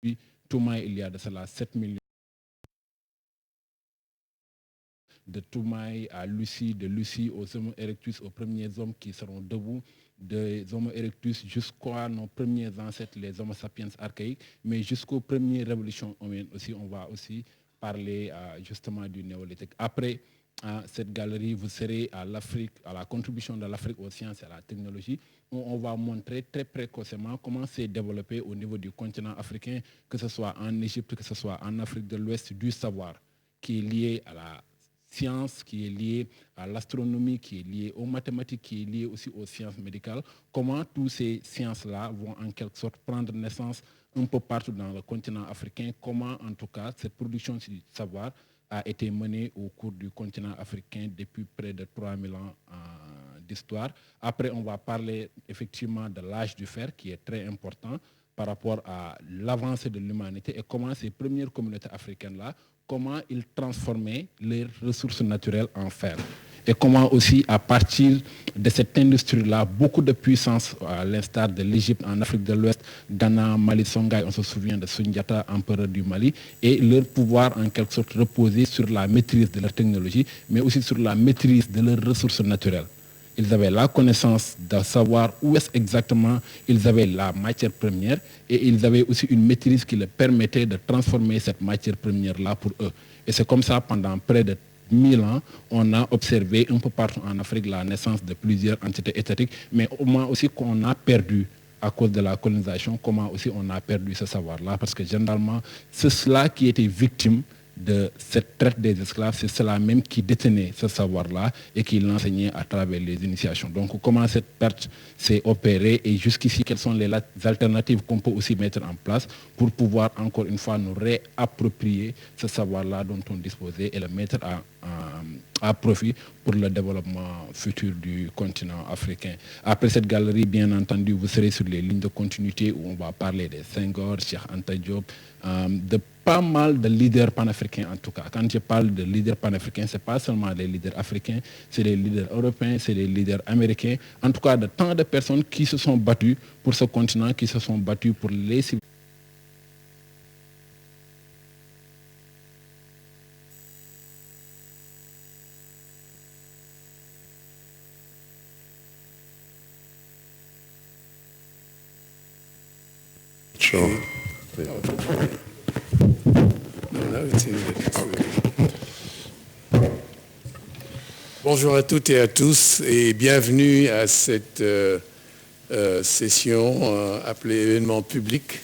Puis, Toumaï, il y a de cela 7 millions. De Toumaï à Lucie, de Lucie aux Homo erectus, aux premiers hommes qui seront debout, des Homo erectus jusqu'à nos premiers ancêtres, les Homo sapiens archaïques, mais jusqu'aux premières révolutions humaines aussi, on va aussi parler justement du néolithique. Après cette galerie, vous serez à l'Afrique, à la contribution de l'Afrique aux sciences et à la technologie, où on va montrer très précocement comment s'est développé au niveau du continent africain, que ce soit en Égypte, que ce soit en Afrique de l'Ouest, du savoir qui est lié à la science, qui est liée à l'astronomie, qui est liée aux mathématiques, qui est liée aussi aux sciences médicales, comment toutes ces sciences-là vont en quelque sorte prendre naissance un peu partout dans le continent africain, comment en tout cas cette production du savoir a été menée au cours du continent africain depuis près de 3000 ans d'histoire. Après, on va parler effectivement de l'âge du fer qui est très important par rapport à l'avancée de l'humanité et comment ces premières communautés africaines-là, comment ils transformaient leurs ressources naturelles en fer. Et comment aussi, à partir de cette industrie-là, beaucoup de puissances, à l'instar de l'Égypte, en Afrique de l'Ouest, Ghana, Mali, Songhai, on se souvient de Sundiata, empereur du Mali, et leur pouvoir en quelque sorte reposait sur la maîtrise de leur technologie, mais aussi sur la maîtrise de leurs ressources naturelles. Ils avaient la connaissance de savoir où est-ce exactement ils avaient la matière première et ils avaient aussi une maîtrise qui leur permettait de transformer cette matière première-là pour eux. Et c'est comme ça, pendant près de 1000 ans, on a observé un peu partout en Afrique la naissance de plusieurs entités étatiques, mais au moins aussi qu'on a perdu à cause de la colonisation, comment aussi on a perdu ce savoir-là, parce que généralement, c'est cela qui était victime de cette traite des esclaves, c'est cela même qui détenait ce savoir-là et qui l'enseignait à travers les initiations. Donc comment cette perte s'est opérée et jusqu'ici, quelles sont les alternatives qu'on peut aussi mettre en place pour pouvoir encore une fois nous réapproprier ce savoir-là dont on disposait et le mettre à profit pour le développement futur du continent africain. Après cette galerie, bien entendu, vous serez sur les lignes de continuité où on va parler des Senghor, Cheikh Anta Diop, de pas mal de leaders panafricains en tout cas. Quand je parle de leaders panafricains, ce n'est pas seulement les leaders africains, c'est les leaders européens, c'est les leaders américains. En tout cas, de tant de personnes qui se sont battues pour ce continent, qui se sont battues pour les civilisations. Sure. Bonjour à toutes et à tous et bienvenue à cette session appelée événement public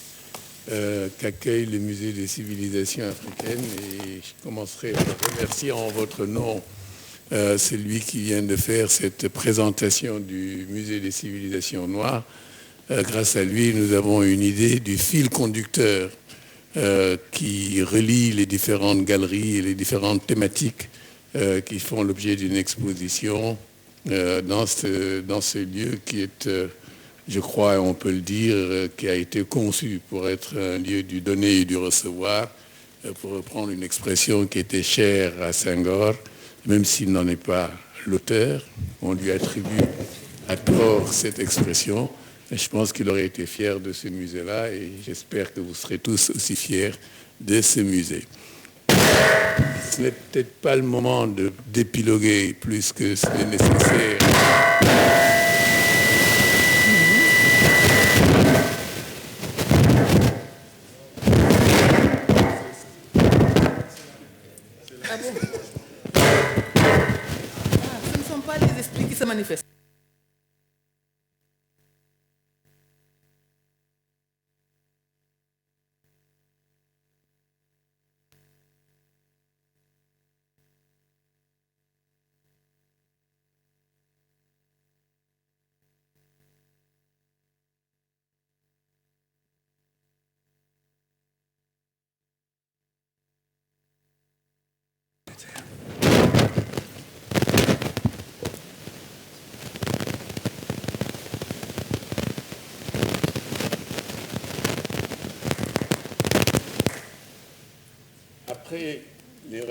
qu'accueille le Musée des civilisations africaines. Et je commencerai par remercier en votre nom celui qui vient de faire cette présentation du Musée des civilisations noires. Grâce à lui, nous avons une idée du fil conducteur qui relie les différentes galeries et les différentes thématiques qui font l'objet d'une exposition dans ce lieu qui est, je crois, on peut le dire, qui a été conçu pour être un lieu du donner et du recevoir, pour reprendre une expression qui était chère à Senghor, même s'il n'en est pas l'auteur. On lui attribue à tort cette expression. Je pense qu'il aurait été fier de ce musée-là et j'espère que vous serez tous aussi fiers de ce musée. Ce n'est peut-être pas le moment d'épiloguer plus que ce n'est nécessaire. Ah bon? Ce ne sont pas les esprits qui se manifestent. Après les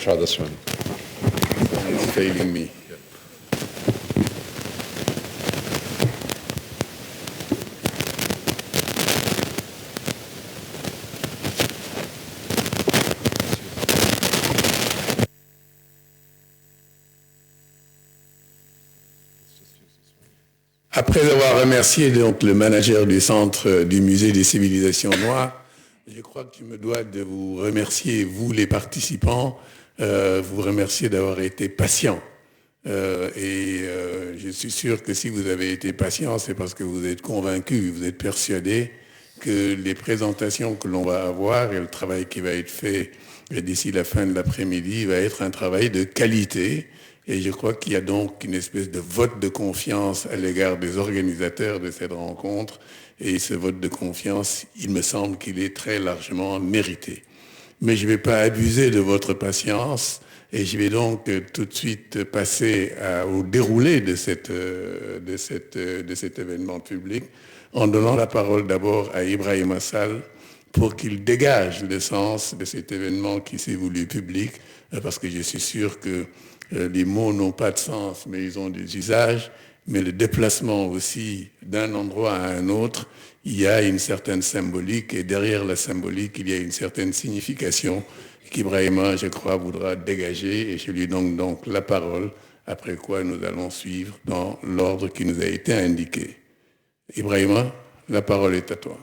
Try this one. It's failing me. Après avoir remercié donc le manager du centre du musée des civilisations noires, je crois que je me dois de vous remercier, vous les participants, vous remercier d'avoir été patients. Je suis sûr que si vous avez été patient, c'est parce que vous êtes convaincus, vous êtes persuadés que les présentations que l'on va avoir et le travail qui va être fait d'ici la fin de l'après-midi va être un travail de qualité. Et je crois qu'il y a donc une espèce de vote de confiance à l'égard des organisateurs de cette rencontre. Et ce vote de confiance, il me semble qu'il est très largement mérité. Mais je ne vais pas abuser de votre patience et je vais donc tout de suite passer au déroulé de cet événement public en donnant la parole d'abord à Ibrahima Sall pour qu'il dégage le sens de cet événement qui s'est voulu public, parce que je suis sûr que les mots n'ont pas de sens, mais ils ont des usages, mais le déplacement aussi d'un endroit à un autre, il y a une certaine symbolique, et derrière la symbolique, il y a une certaine signification qu'Ibrahima, je crois, voudra dégager, et je lui donne donc la parole, après quoi nous allons suivre dans l'ordre qui nous a été indiqué. Ibrahima, la parole est à toi.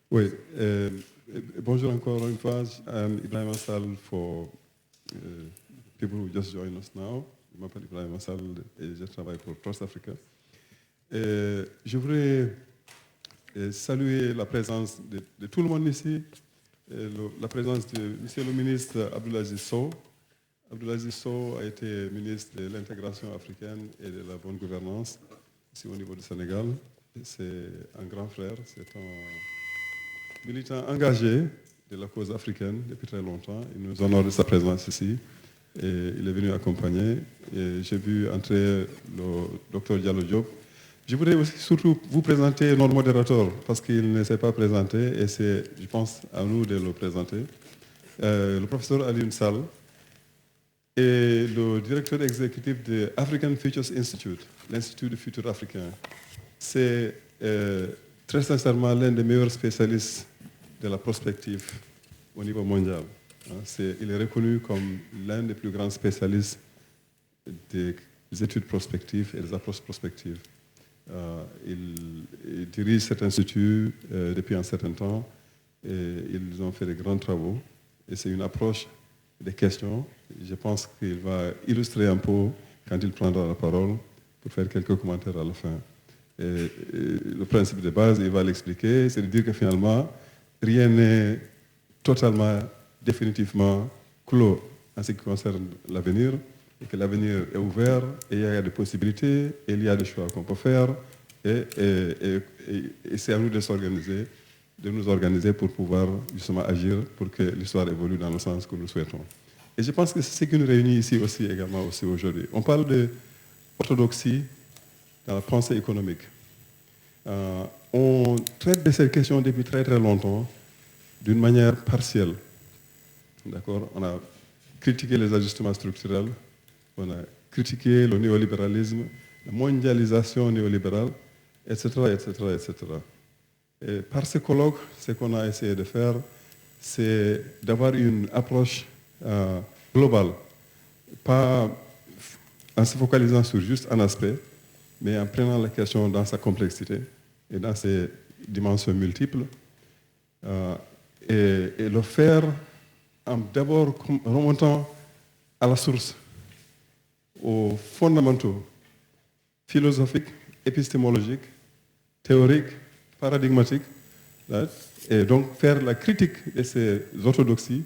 Oui, bonjour encore une fois. I'm Ibrahim Sall for people who just joined us now. Je m'appelle Ibrahim Sall et je travaille pour Trust Africa. Je voudrais saluer la présence de tout le monde ici, la présence de Monsieur le ministre Abdoulaziz Sow. Abdoulaziz Sow a été ministre de l'intégration africaine et de la bonne gouvernance ici au niveau du Sénégal. C'est un grand frère, c'est un militant engagé de la cause africaine depuis très longtemps. Il nous honore de sa présence ici. Et il est venu accompagner. Et j'ai vu entrer le docteur Diallo Diop. Je voudrais aussi surtout vous présenter notre modérateur parce qu'il ne s'est pas présenté et c'est, je pense, à nous de le présenter. Le professeur Alioune Sall est le directeur exécutif de African Futures Institute, l'Institut du futur africain. C'est très sincèrement l'un des meilleurs spécialistes de la prospective au niveau mondial. Il est reconnu comme l'un des plus grands spécialistes des études prospectives et des approches prospectives. Il dirige cet institut depuis un certain temps et ils ont fait de grands travaux. Et c'est une approche des questions. Je pense qu'il va illustrer un peu quand il prendra la parole pour faire quelques commentaires à la fin. Et le principe de base, il va l'expliquer, c'est de dire que finalement, rien n'est totalement, définitivement clos en ce qui concerne l'avenir, et que l'avenir est ouvert, et il y a des possibilités, et il y a des choix qu'on peut faire, et c'est à nous de s'organiser, de nous organiser pour pouvoir justement agir pour que l'histoire évolue dans le sens que nous souhaitons. Et je pense que c'est ce qui nous réunit ici aussi également aussi aujourd'hui. On parle de orthodoxie dans la pensée économique. On traite de cette question depuis très très longtemps d'une manière partielle. D'accord? On a critiqué les ajustements structurels, on a critiqué le néolibéralisme, la mondialisation néolibérale, etc., etc., etc. Et par ce colloque, ce qu'on a essayé de faire, c'est d'avoir une approche globale, pas en se focalisant sur juste un aspect, mais en prenant la question dans sa complexité et dans ses dimensions multiples, et le faire en d'abord remontant à la source, aux fondamentaux philosophiques, épistémologiques, théorique, paradigmatique, right? Et donc faire la critique de ces orthodoxies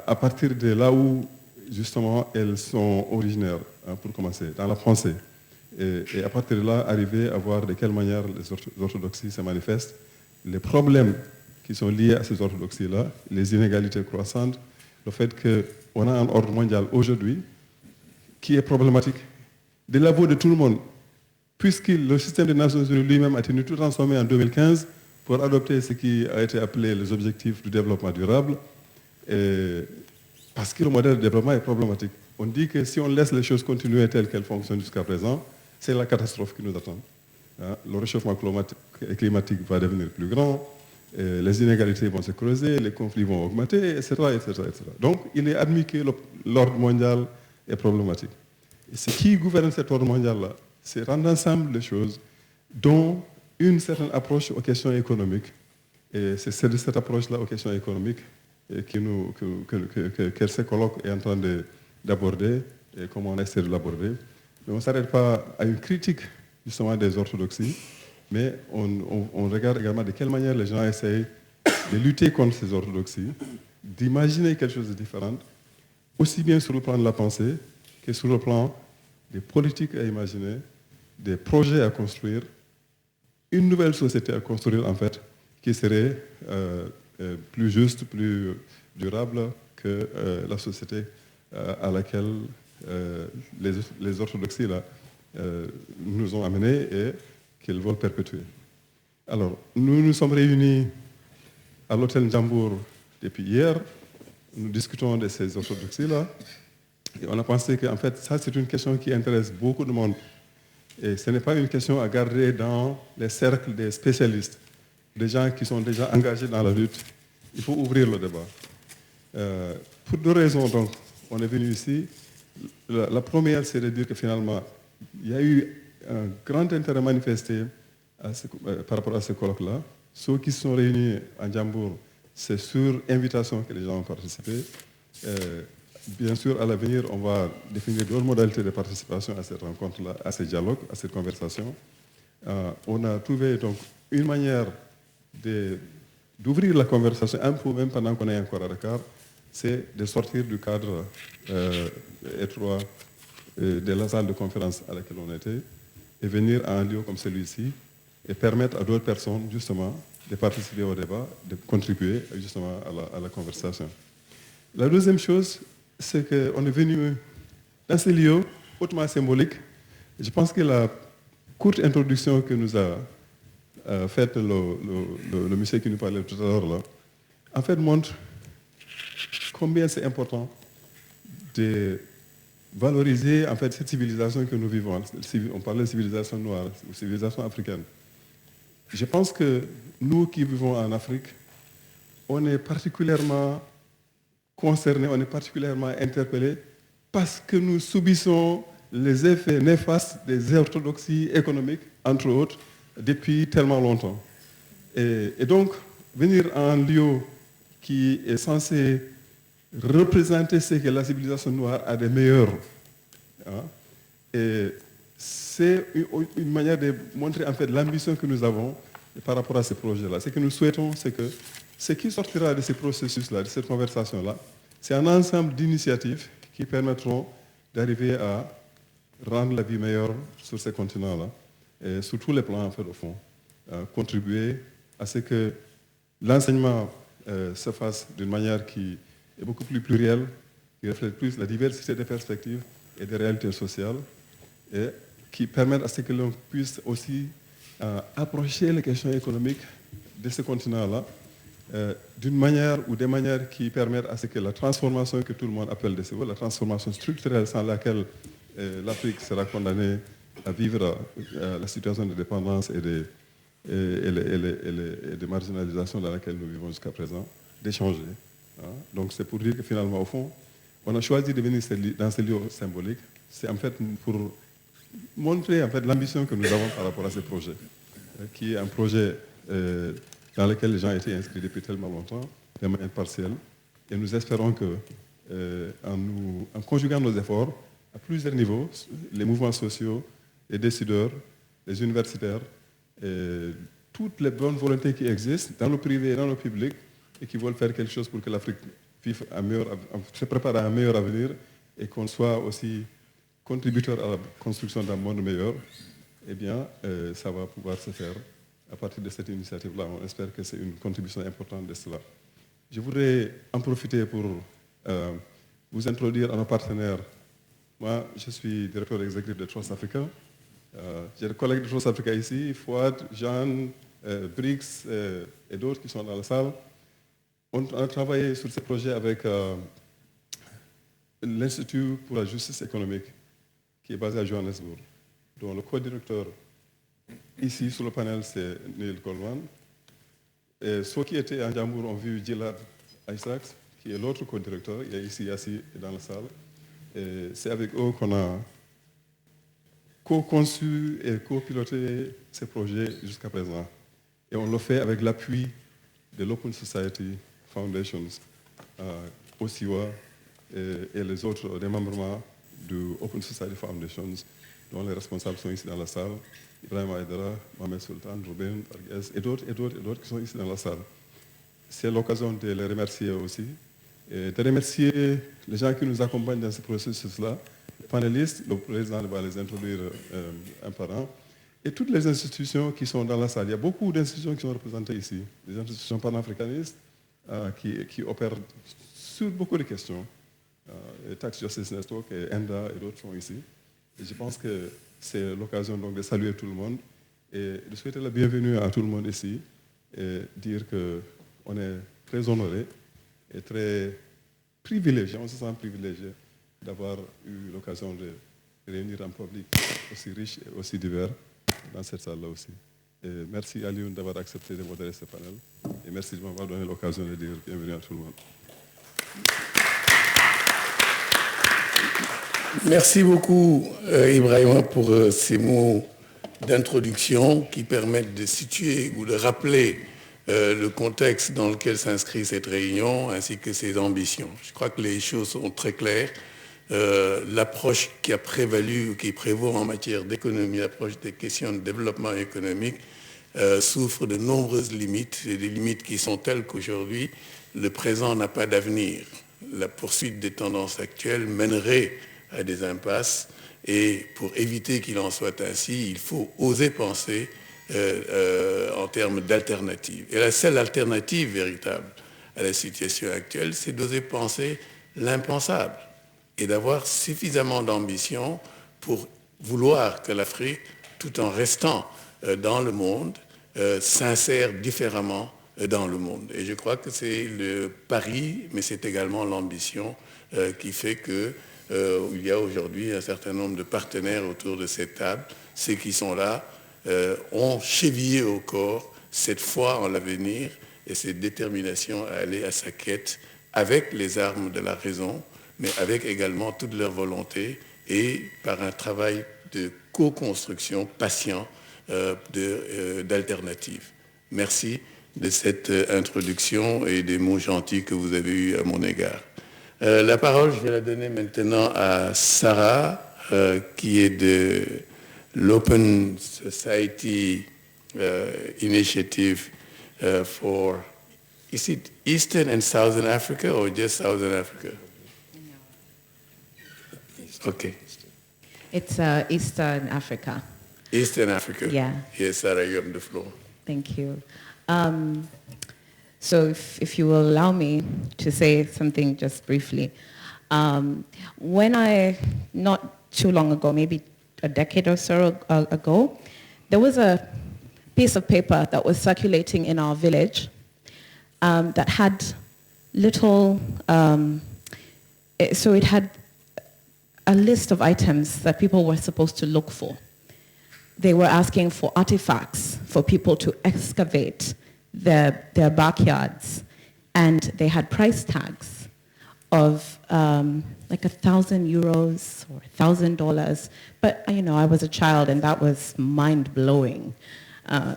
à partir de là où justement elles sont originaires, hein, pour commencer, dans la pensée. Et à partir de là, arriver à voir de quelle manière les orthodoxies se manifestent, les problèmes qui sont liés à ces orthodoxies-là, les inégalités croissantes, le fait qu'on a un ordre mondial aujourd'hui qui est problématique, de l'aveu de tout le monde, puisque le système des Nations Unies lui-même a tenu tout transformé en 2015 pour adopter ce qui a été appelé les objectifs du développement durable, parce que le modèle de développement est problématique. On dit que si on laisse les choses continuer telles qu'elles fonctionnent jusqu'à présent, c'est la catastrophe qui nous attend. Le réchauffement climatique va devenir plus grand, les inégalités vont se creuser, les conflits vont augmenter, etc., etc., etc. Donc, il est admis que l'ordre mondial est problématique. Et ce qui gouverne cet ordre mondial-là, c'est rendre ensemble les choses, dont une certaine approche aux questions économiques. Et c'est de cette approche-là aux questions économiques que ce colloque est en train d'aborder, et comment on essaie de l'aborder. Mais on ne s'arrête pas à une critique justement des orthodoxies, mais on regarde également de quelle manière les gens essayent de lutter contre ces orthodoxies, d'imaginer quelque chose de différent, aussi bien sur le plan de la pensée que sur le plan des politiques à imaginer, des projets à construire, une nouvelle société à construire en fait, qui serait plus juste, plus durable que la société à laquelle les orthodoxies là, nous ont amenés et qu'ils veulent perpétuer. Alors, nous nous sommes réunis à l'hôtel Njambour depuis hier. Nous discutons de ces orthodoxies-là. Et on a pensé qu'en fait, ça, c'est une question qui intéresse beaucoup de monde. Et ce n'est pas une question à garder dans les cercles des spécialistes, des gens qui sont déjà engagés dans la lutte. Il faut ouvrir le débat. Pour deux raisons, donc, on est venu ici. La première, c'est de dire que finalement, il y a eu un grand intérêt manifesté par rapport à ce colloque-là. Ceux qui se sont réunis à Njambour, c'est sur invitation que les gens ont participé. Bien sûr, à l'avenir, on va définir d'autres modalités de participation à cette rencontre-là, à ce dialogue, à cette conversation. On a trouvé donc une manière d'ouvrir la conversation un peu, même pendant qu'on est encore à Dakar, c'est de sortir du cadre étroit de la salle de conférence à laquelle on était et venir à un lieu comme celui-ci et permettre à d'autres personnes, justement, de participer au débat, de contribuer, justement, à la conversation. La deuxième chose, c'est qu'on est venu dans ce lieu hautement symbolique. Je pense que la courte introduction que nous a faite le monsieur qui nous parlait tout à l'heure, là, en fait, montre combien c'est important de valoriser en fait, cette civilisation que nous vivons. On parlait de civilisation noire ou civilisation africaine. Je pense que nous qui vivons en Afrique, on est particulièrement concernés, on est particulièrement interpellés parce que nous subissons les effets néfastes des orthodoxies économiques, entre autres, depuis tellement longtemps. Et donc, venir à un lieu qui est censé représenter ce que la civilisation noire a de meilleur, hein, et c'est une manière de montrer en fait l'ambition que nous avons par rapport à ces projets-là. Ce que nous souhaitons, c'est que ce qui sortira de ces processus-là, de cette conversation-là, c'est un ensemble d'initiatives qui permettront d'arriver à rendre la vie meilleure sur ces continents-là, et sur tous les plans, en fait, au fond. Contribuer à ce que l'enseignement se fasse d'une manière qui est beaucoup plus plurielle, qui reflète plus la diversité des perspectives et des réalités sociales, et qui permettent à ce que l'on puisse aussi approcher les questions économiques de ce continent-là d'une manière ou des manières qui permettent à ce que la transformation que tout le monde appelle de ce la transformation structurelle sans laquelle l'Afrique sera condamnée à vivre la situation de dépendance et de marginalisation dans laquelle nous vivons jusqu'à présent, d'échanger. Hein. Donc c'est pour dire que finalement, au fond, on a choisi de venir dans ce lieu symbolique. C'est en fait pour montrer en fait, l'ambition que nous avons par rapport à ce projet, qui est un projet dans lequel les gens étaient inscrits depuis tellement longtemps, de manière partielle. Et nous espérons que, en conjuguant nos efforts à plusieurs niveaux, les mouvements sociaux, les décideurs, les universitaires, toutes les bonnes volontés qui existent dans le privé et dans le public et qui veulent faire quelque chose pour que l'Afrique se prépare à un meilleur avenir et qu'on soit aussi contributeur à la construction d'un monde meilleur, eh bien, ça va pouvoir se faire à partir de cette initiative-là. On espère que c'est une contribution importante de cela. Je voudrais en profiter pour vous introduire à nos partenaires. Moi, je suis directeur exécutif de Trust Africa. J'ai des collègues de Trust Africa ici, Fouad, Jeanne, Brix et d'autres qui sont dans la salle. On a travaillé sur ce projet avec l'Institut pour la justice économique, qui est basé à Johannesburg, dont le co-directeur ici sur le panel, c'est Neil Goldman. Et ceux qui étaient à Djambour ont vu Gilad Isaacs, qui est l'autre co-directeur, il est ici assis dans la salle. Et c'est avec eux qu'on a co-conçu et co-piloté ces projets jusqu'à présent. Et on le fait avec l'appui de l'Open Society Foundations, OSIWA et les autres démembrements de Open Society Foundations, dont les responsables sont ici dans la salle, Ibrahim Aydara, Mohamed Sultan, Ruben, Arguez, et d'autres qui sont ici dans la salle. C'est l'occasion de les remercier aussi, et de remercier les gens qui nous accompagnent dans ce processus-là, les panélistes, le président va les introduire un par un, et toutes les institutions qui sont dans la salle. Il y a beaucoup d'institutions qui sont représentées ici, des institutions panafricanistes qui opèrent sur beaucoup de questions. Tax Justice Network et ENDA et d'autres sont ici. Et je pense que c'est l'occasion donc de saluer tout le monde et de souhaiter la bienvenue à tout le monde ici et dire qu'on est très honoré et très privilégié, on se sent privilégié d'avoir eu l'occasion de réunir un public aussi riche et aussi divers dans cette salle-là aussi. Et merci à Lyon d'avoir accepté de modérer ce panel et merci de m'avoir donné l'occasion de dire bienvenue à tout le monde. Merci beaucoup, Ibrahima, pour ces mots d'introduction qui permettent de situer ou de rappeler le contexte dans lequel s'inscrit cette réunion ainsi que ses ambitions. Je crois que les choses sont très claires. L'approche qui a prévalu ou qui prévaut en matière d'économie, l'approche des questions de développement économique, souffre de nombreuses limites, et des limites qui sont telles qu'aujourd'hui, le présent n'a pas d'avenir. La poursuite des tendances actuelles mènerait à des impasses et pour éviter qu'il en soit ainsi, il faut oser penser en termes d'alternatives. Et la seule alternative véritable à la situation actuelle, c'est d'oser penser l'impensable et d'avoir suffisamment d'ambition pour vouloir que l'Afrique, tout en restant dans le monde, s'insère différemment dans le monde. Et je crois que c'est le pari, mais c'est également l'ambition qui fait que il y a aujourd'hui un certain nombre de partenaires autour de cette table. Ceux qui sont là ont chevillé au corps cette foi en l'avenir et cette détermination à aller à sa quête avec les armes de la raison, mais avec également toute leur volonté et par un travail de co-construction patient d'alternatives. Merci de cette introduction et des mots gentils que vous avez eus à mon égard. La parole, je vais la donner maintenant à Sarah, qui est de l'Open Society Initiative for, is it Eastern and Southern Africa or just Southern Africa? Okay. It's Eastern Africa. Eastern Africa. Yeah. Yes, Sarah, you have the floor. Thank you. So if you will allow me to say something just briefly. When not too long ago, maybe a decade or so ago, there was a piece of paper that was circulating in our village that had little, so it had a list of items that people were supposed to look for. They were asking for artifacts for people to excavate their backyards, and they had price tags of like €1,000 or $1,000. But I was a child, and that was mind-blowing,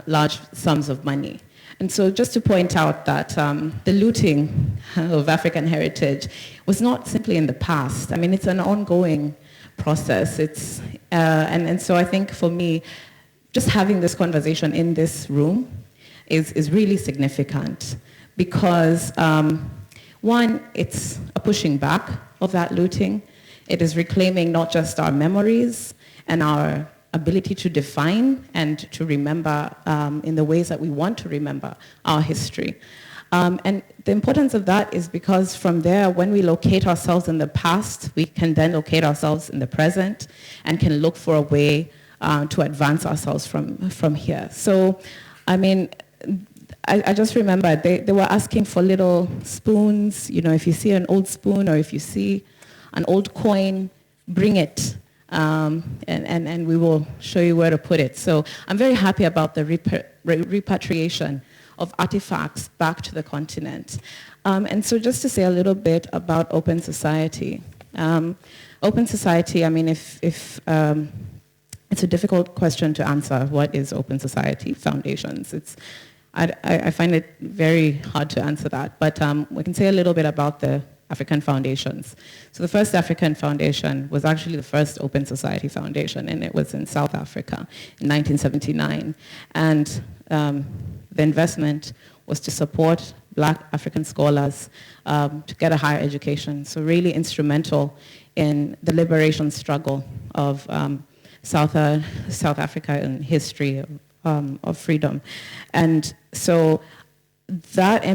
large sums of money. And so just to point out that the looting of African heritage was not simply in the past. I mean, it's an ongoing process. And so I think for me, just having this conversation in this room is really significant because, one, it's a pushing back of that looting. It is reclaiming not just our memories and our ability to define and to remember in the ways that we want to remember our history. And the importance of that is because from there, when we locate ourselves in the past, we can then locate ourselves in the present and can look for a way to advance ourselves from here. So, I mean, I just remember they were asking for little spoons. You know, if you see an old spoon or if you see an old coin, bring it. And we will show you where to put it. So I'm very happy about the repatriation of artifacts back to the continent. And so just to say a little bit about Open Society. Open Society, I mean, if it's a difficult question to answer, what is Open Society Foundations? I find it very hard to answer that, but we can say a little bit about the African foundations. So the first African foundation was actually the first Open Society Foundation, and it was in South Africa in 1979. And the investment was to support Black African scholars to get a higher education. So really instrumental in the liberation struggle of South Africa and history of freedom. And so that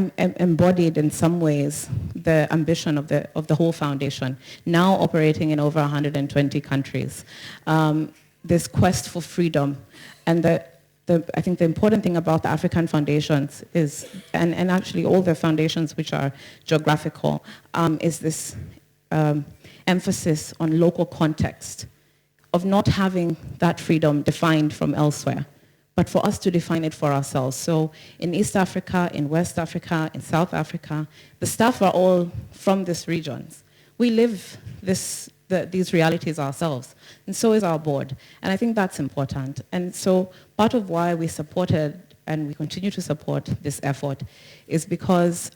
embodied in some ways the ambition of the whole foundation, now operating in over 120 countries. This quest for freedom. And I think the important thing about the African foundations is, and actually all the foundations which are geographical, is this emphasis on local context, of not having that freedom defined from elsewhere, but for us to define it for ourselves. So in East Africa, in West Africa, in South Africa, the staff are all from these regions. We live these realities ourselves, and so is our board. And I think that's important. And so part of why we supported and we continue to support this effort is because,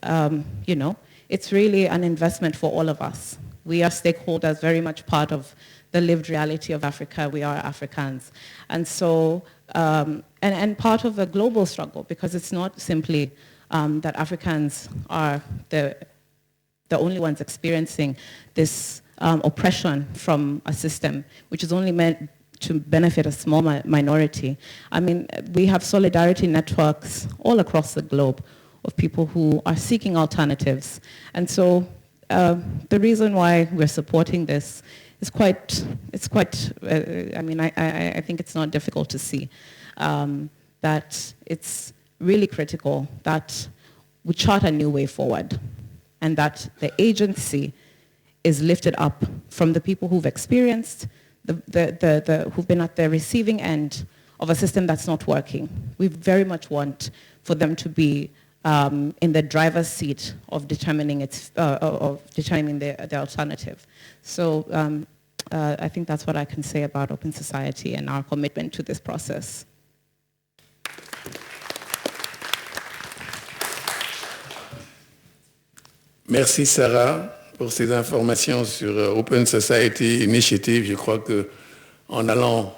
it's really an investment for all of us. We are stakeholders, very much part of the lived reality of Africa. We are Africans. And so, and part of the global struggle, because it's not simply that Africans are the only ones experiencing this oppression from a system which is only meant to benefit a small minority. I mean, we have solidarity networks all across the globe of people who are seeking alternatives. And so the reason why we're supporting this is I think it's not difficult to see that it's really critical that we chart a new way forward and that the agency is lifted up from the people who've experienced, who've been at the receiving end of a system that's not working. We very much want for them to be in the driver's seat of determining the alternative. So I think that's what I can say about Open Society and our commitment to this process. Merci Sarah pour ces informations sur Open Society Initiative. Je crois qu'en allant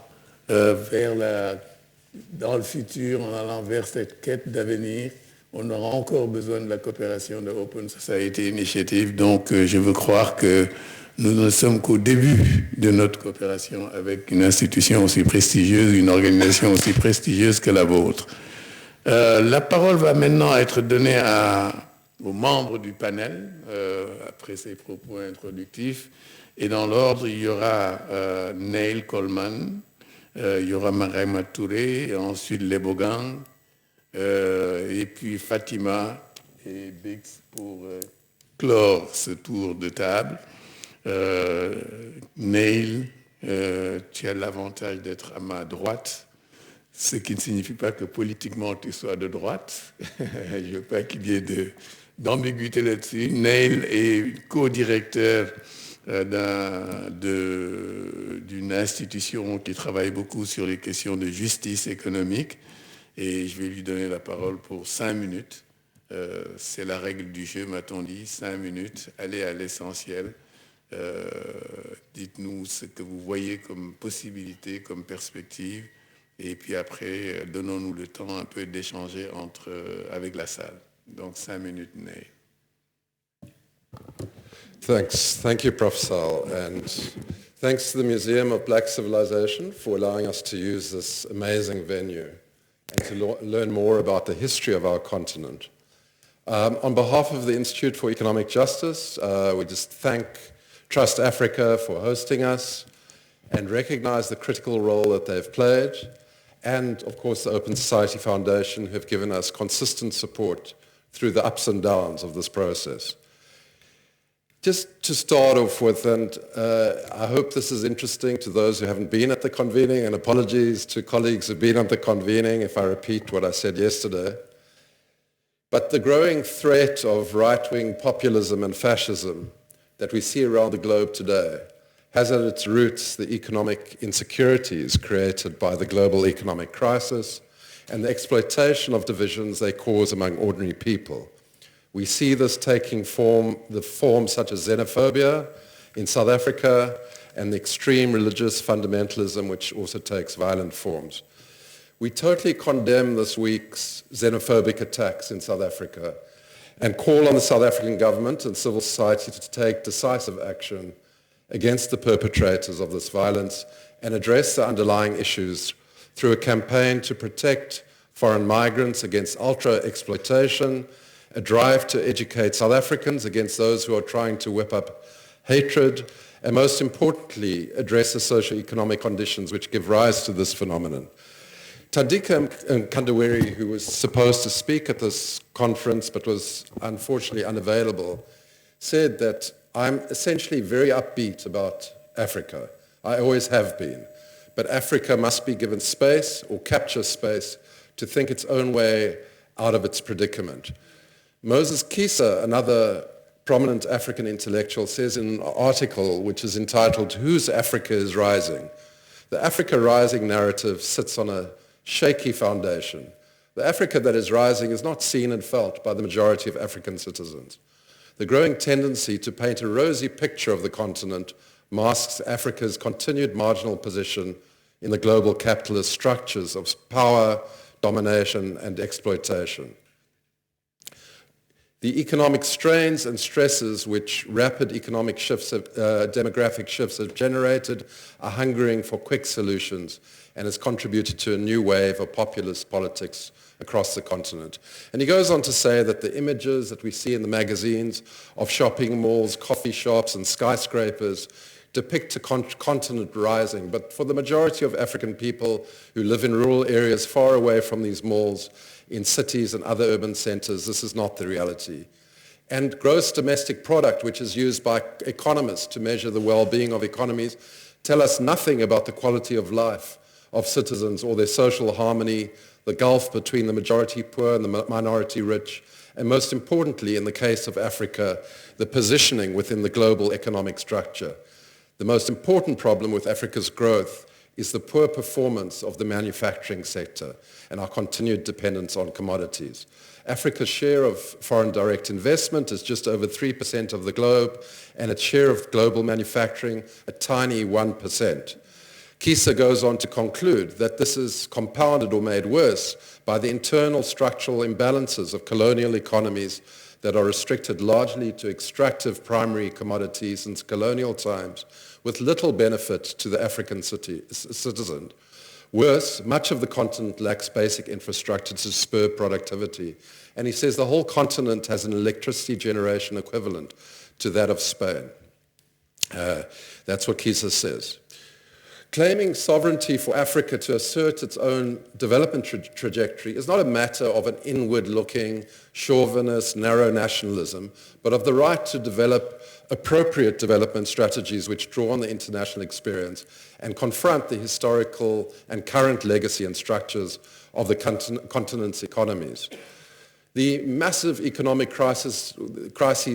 dans le futur, en allant vers cette quête d'avenir, on aura encore besoin de la coopération de Open Society Initiative. Donc je veux croire que nous ne sommes qu'au début de notre coopération avec une institution aussi prestigieuse, une organisation aussi prestigieuse que la vôtre. La parole va maintenant être donnée aux membres du panel, après ces propos introductifs. Et dans l'ordre, il y aura Neil Coleman, il y aura Marema Touré, et ensuite Lebogang, et puis Fatima et Bix pour clore ce tour de table. Neil, tu as l'avantage d'être à ma droite, ce qui ne signifie pas que politiquement tu sois de droite. Je ne veux pas qu'il y ait d'ambiguïté là-dessus. Neil est co-directeur d'une institution qui travaille beaucoup sur les questions de justice économique, et je vais lui donner la parole pour 5 minutes. C'est la règle du jeu, m'a-t-on dit, 5 minutes, allez à l'essentiel. Dites-nous ce que vous voyez comme possibilité, comme perspective, Et puis après, donnons-nous le temps un peu d'échanger avec la salle. Donc 5 minutes, Ney. Thanks. Thank you, Prof. Sal. And thanks to the Museum of Black Civilization for allowing us to use this amazing venue and to learn more about the history of our continent. On behalf of the Institute for Economic Justice, we just thank Trust Africa for hosting us and recognize the critical role that they've played, and of course the Open Society Foundation, who have given us consistent support through the ups and downs of this process. Just to start off with, and I hope this is interesting to those who haven't been at the convening, and apologies to colleagues who've been at the convening if I repeat what I said yesterday. But the growing threat of right-wing populism and fascism that we see around the globe today has at its roots the economic insecurities created by the global economic crisis and the exploitation of divisions they cause among ordinary people. We see this taking form such as xenophobia in South Africa and the extreme religious fundamentalism which also takes violent forms. We totally condemn this week's xenophobic attacks in South Africa and call on the South African government and civil society to take decisive action against the perpetrators of this violence and address the underlying issues through a campaign to protect foreign migrants against ultra-exploitation, a drive to educate South Africans against those who are trying to whip up hatred, and most importantly, address the socio-economic conditions which give rise to this phenomenon. Tandika Nkandaweri, who was supposed to speak at this conference but was unfortunately unavailable, said that I'm essentially very upbeat about Africa. I always have been. But Africa must be given space or capture space to think its own way out of its predicament. Moses Kisa, another prominent African intellectual, says in an article which is entitled "Whose Africa is Rising?" The Africa Rising narrative sits on a shaky foundation. The Africa that is rising is not seen and felt by the majority of African citizens. The growing tendency to paint a rosy picture of the continent masks Africa's continued marginal position in the global capitalist structures of power, domination, and exploitation. The economic strains and stresses which rapid economic shifts, demographic shifts have generated are hungering for quick solutions and has contributed to a new wave of populist politics across the continent. And he goes on to say that the images that we see in the magazines of shopping malls, coffee shops, and skyscrapers depict a continent rising, but for the majority of African people who live in rural areas far away from these malls, in cities and other urban centers, this is not the reality. And gross domestic product, which is used by economists to measure the well-being of economies, tell us nothing about the quality of life of citizens or their social harmony, the gulf between the majority poor and the minority rich, and most importantly, in the case of Africa, the positioning within the global economic structure. The most important problem with Africa's growth is the poor performance of the manufacturing sector and our continued dependence on commodities. Africa's share of foreign direct investment is just over 3% of the globe, and its share of global manufacturing a tiny 1%. Kisa goes on to conclude that this is compounded or made worse by the internal structural imbalances of colonial economies that are restricted largely to extractive primary commodities since colonial times, with little benefit to the African citizen. Worse, much of the continent lacks basic infrastructure to spur productivity. And he says the whole continent has an electricity generation equivalent to that of Spain. That's what Kisa says. Claiming sovereignty for Africa to assert its own development trajectory is not a matter of an inward-looking, chauvinist, narrow nationalism, but of the right to develop appropriate development strategies which draw on the international experience and confront the historical and current legacy and structures of the continent's economies. The massive economic crises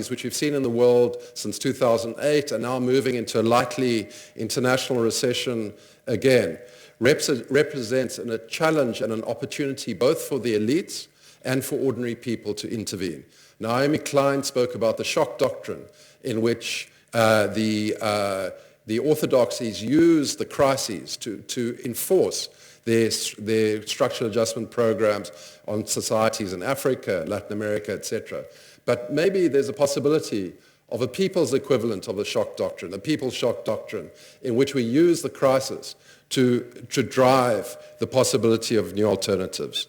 which we've seen in the world since 2008 are now moving into a likely international recession again, represents a challenge and an opportunity both for the elites and for ordinary people to intervene. Naomi Klein spoke about the shock doctrine in which the Orthodoxies use the crises to enforce their structural adjustment programs on societies in Africa, Latin America, etc. But maybe there's a possibility of a people's equivalent of the shock doctrine, a people's shock doctrine, in which we use the crisis to drive the possibility of new alternatives.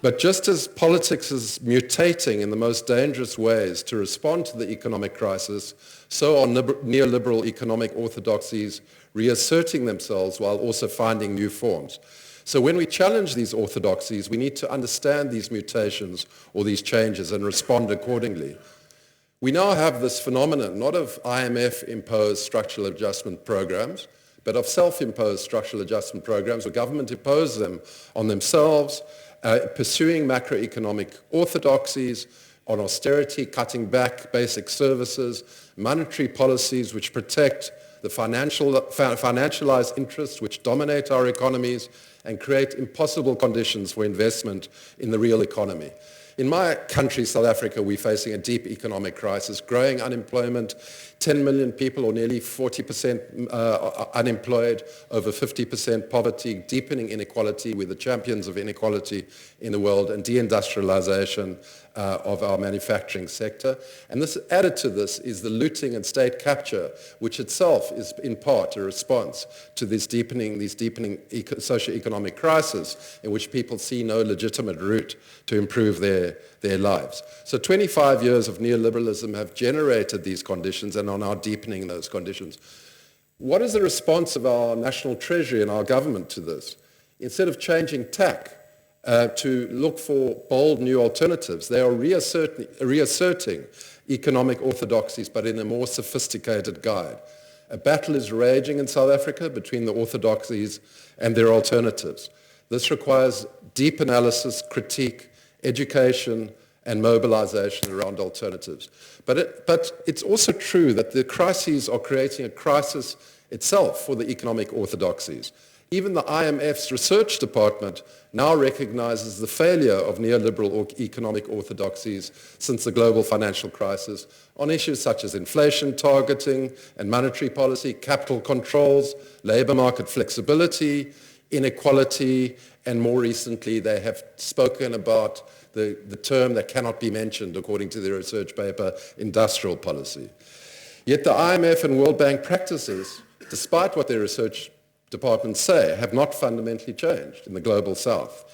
But just as politics is mutating in the most dangerous ways to respond to the economic crisis, so are neoliberal economic orthodoxies reasserting themselves while also finding new forms. So when we challenge these orthodoxies, we need to understand these mutations or these changes and respond accordingly. We now have this phenomenon, not of IMF-imposed structural adjustment programs, but of self-imposed structural adjustment programs where government imposes them on themselves, pursuing macroeconomic orthodoxies, on austerity, cutting back basic services, monetary policies which protect the financialized interests which dominate our economies and create impossible conditions for investment in the real economy. In my country, South Africa, we're facing a deep economic crisis, growing unemployment, 10 million people or nearly 40% unemployed, over 50% poverty, deepening inequality. We're the champions of inequality in the world, and deindustrialization of our manufacturing sector. And this, added to this, is the looting and state capture, which itself is in part a response to this deepening socio-economic crisis in which people see no legitimate route to improve their lives. So 25 years of neoliberalism have generated these conditions and are now deepening those conditions. What is the response of our national treasury and our government to this? Instead of changing tack to look for bold new alternatives, they are reasserting economic orthodoxies, but in a more sophisticated guide. A battle is raging in South Africa between the orthodoxies and their alternatives. This requires deep analysis, critique, education, and mobilization around alternatives. But it's also true that the crises are creating a crisis itself for the economic orthodoxies. Even the IMF's research department now recognizes the failure of neoliberal economic orthodoxies since the global financial crisis on issues such as inflation targeting and monetary policy, capital controls, labor market flexibility, inequality, and more recently they have spoken about the term that cannot be mentioned according to their research paper, industrial policy. Yet the IMF and World Bank practices, despite what their research departments say, have not fundamentally changed in the global south.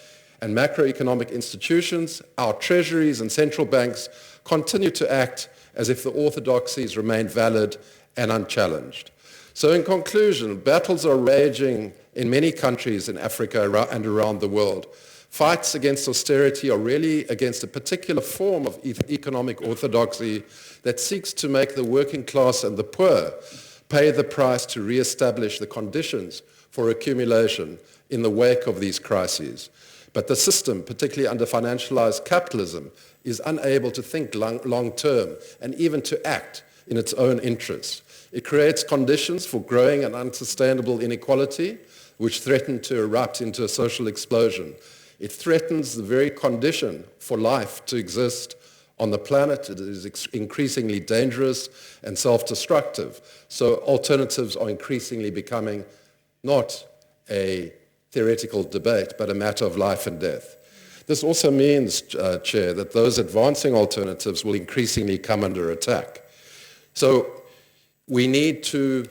And macroeconomic institutions, our treasuries and central banks continue to act as if the orthodoxies remain valid and unchallenged. So in conclusion, battles are raging in many countries in Africa and around the world. Fights against austerity are really against a particular form of economic orthodoxy that seeks to make the working class and the poor pay the price to re-establish the conditions for accumulation in the wake of these crises. But the system, particularly under financialized capitalism, is unable to think long-term and even to act in its own interests. It creates conditions for growing and unsustainable inequality, which threaten to erupt into a social explosion. It threatens the very condition for life to exist on the planet. It is increasingly dangerous and self-destructive. So alternatives are increasingly becoming not a theoretical debate, but a matter of life and death. This also means, Chair, that those advancing alternatives will increasingly come under attack. So we need to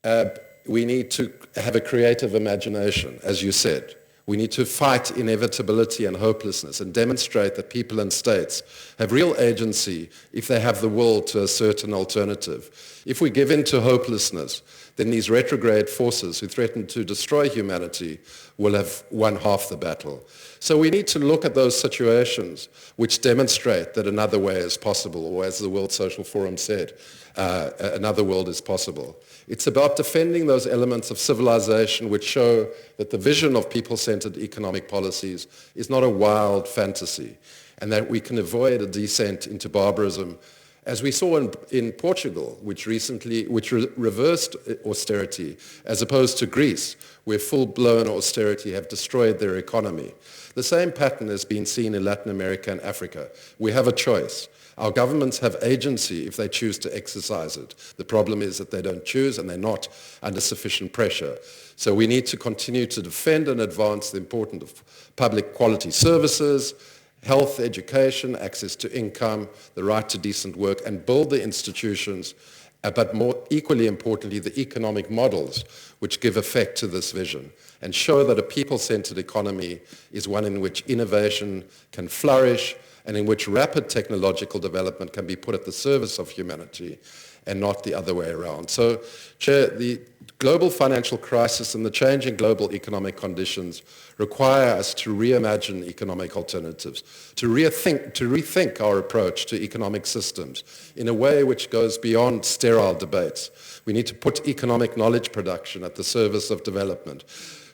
have a creative imagination, as you said. We need to fight inevitability and hopelessness and demonstrate that people and states have real agency if they have the will to assert an alternative. If we give in to hopelessness, then these retrograde forces who threaten to destroy humanity will have won half the battle. So we need to look at those situations which demonstrate that another way is possible, or as the World Social Forum said, another world is possible. It's about defending those elements of civilization which show that the vision of people-centered economic policies is not a wild fantasy, and that we can avoid a descent into barbarism As we saw in Portugal, which reversed austerity, as opposed to Greece, where full-blown austerity have destroyed their economy. The same pattern has been seen in Latin America and Africa. We have a choice. Our governments have agency if they choose to exercise it. The problem is that they don't choose and they're not under sufficient pressure. So we need to continue to defend and advance the importance of public quality services, health, education, access to income, the right to decent work, and build the institutions, but more equally importantly, the economic models which give effect to this vision and show that a people-centered economy is one in which innovation can flourish and in which rapid technological development can be put at the service of humanity and not the other way around. So, Chair, the global financial crisis and the changing global economic conditions require us to reimagine economic alternatives, to rethink our approach to economic systems in a way which goes beyond sterile debates. We need to put economic knowledge production at the service of development.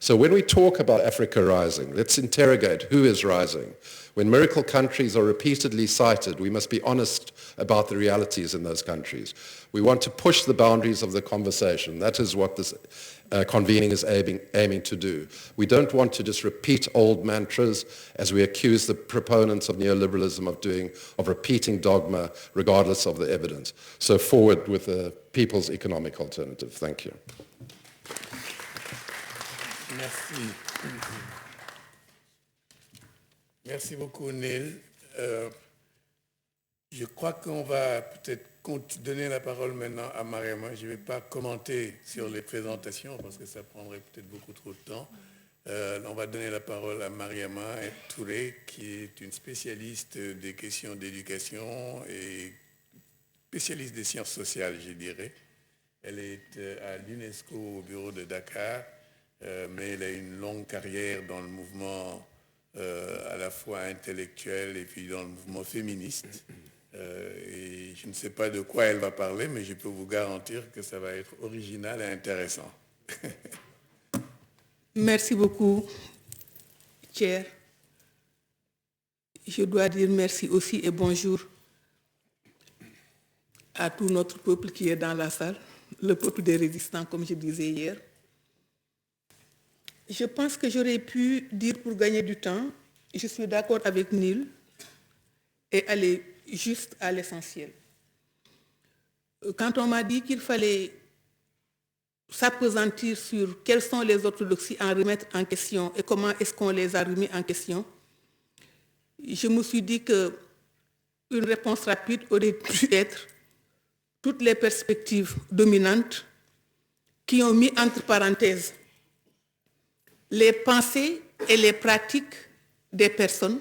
So when we talk about Africa rising, let's interrogate who is rising. When miracle countries are repeatedly cited, we must be honest about the realities in those countries. We want to push the boundaries of the conversation. That is what this convening is aiming to do. We don't want to just repeat old mantras as we accuse the proponents of neoliberalism of repeating dogma regardless of the evidence. So forward with the people's economic alternative. Thank you. Merci. Merci beaucoup, Neil. Je crois qu'on va peut-être donner la parole maintenant à Mariama. Je ne vais pas commenter sur les présentations parce que ça prendrait peut-être beaucoup trop de temps. On va donner la parole à Mariama Touré, qui est une spécialiste des questions d'éducation et spécialiste des sciences sociales, je dirais. Elle est à l'UNESCO au bureau de Dakar, mais elle a une longue carrière dans le mouvement à la fois intellectuel et puis dans le mouvement féministe. Et je ne sais pas de quoi elle va parler, mais je peux vous garantir que ça va être original et intéressant. Merci beaucoup, Chair. Je dois dire merci aussi et bonjour à tout notre peuple qui est dans la salle, le peuple des résistants, comme je disais hier. Je pense que j'aurais pu dire pour gagner du temps, je suis d'accord avec Neil et aller juste à l'essentiel. Quand on m'a dit qu'il fallait s'appesantir sur quelles sont les orthodoxies à remettre en question et comment est-ce qu'on les a remis en question, je me suis dit qu'une réponse rapide aurait pu être toutes les perspectives dominantes qui ont mis entre parenthèses les pensées et les pratiques des personnes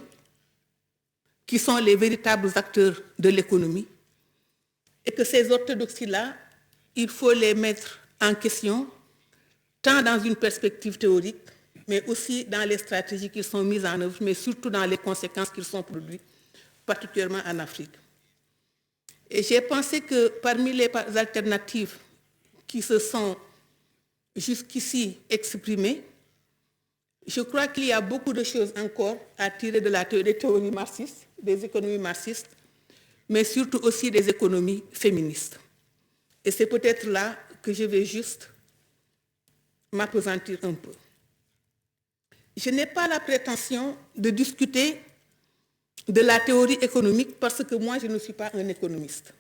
qui sont les véritables acteurs de l'économie et que ces orthodoxies-là, il faut les mettre en question tant dans une perspective théorique, mais aussi dans les stratégies qui sont mises en œuvre, mais surtout dans les conséquences qui sont produites, particulièrement en Afrique. Et j'ai pensé que parmi les alternatives qui se sont jusqu'ici exprimées, je crois qu'il y a beaucoup de choses encore à tirer de la théorie marxiste, des économies marxistes, mais surtout aussi des économies féministes. Et c'est peut-être là que je vais juste m'appesantir un peu. Je n'ai pas la prétention de discuter de la théorie économique parce que moi, je ne suis pas un économiste.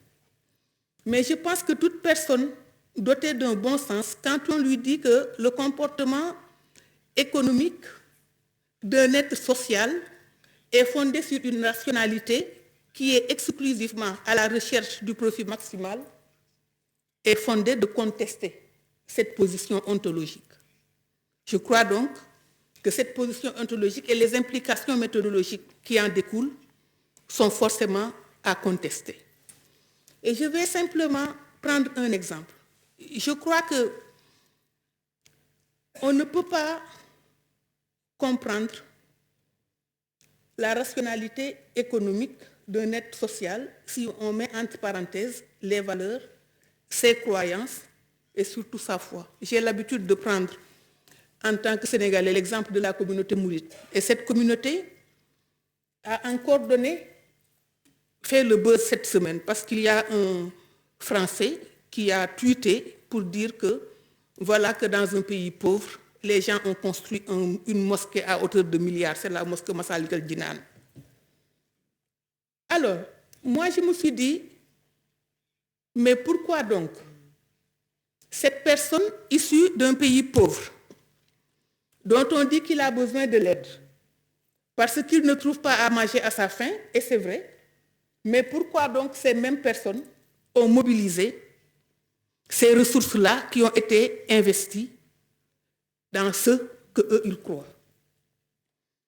Mais je pense que toute personne dotée d'un bon sens, quand on lui dit que le comportement économique d'un être social est fondé sur une rationalité qui est exclusivement à la recherche du profit maximal, est fondé de contester cette position ontologique. Je crois donc que cette position ontologique et les implications méthodologiques qui en découlent sont forcément à contester. Et je vais simplement prendre un exemple. Je crois qu'on ne peut pas comprendre la rationalité économique d'un être social si on met entre parenthèses les valeurs, ses croyances et surtout sa foi. J'ai l'habitude de prendre en tant que Sénégalais l'exemple de la communauté mouride. Et cette communauté a encore donné fait le buzz cette semaine parce qu'il y a un Français qui a tweeté pour dire que voilà que dans un pays pauvre, les gens ont construit une mosquée à hauteur de milliards, c'est la mosquée Massalik al-Jinan. Alors, moi je me suis dit, mais pourquoi donc cette personne issue d'un pays pauvre, dont on dit qu'il a besoin de l'aide, parce qu'il ne trouve pas à manger à sa faim, et c'est vrai, mais pourquoi donc ces mêmes personnes ont mobilisé ces ressources-là qui ont été investies dans ce qu'eux, ils croient?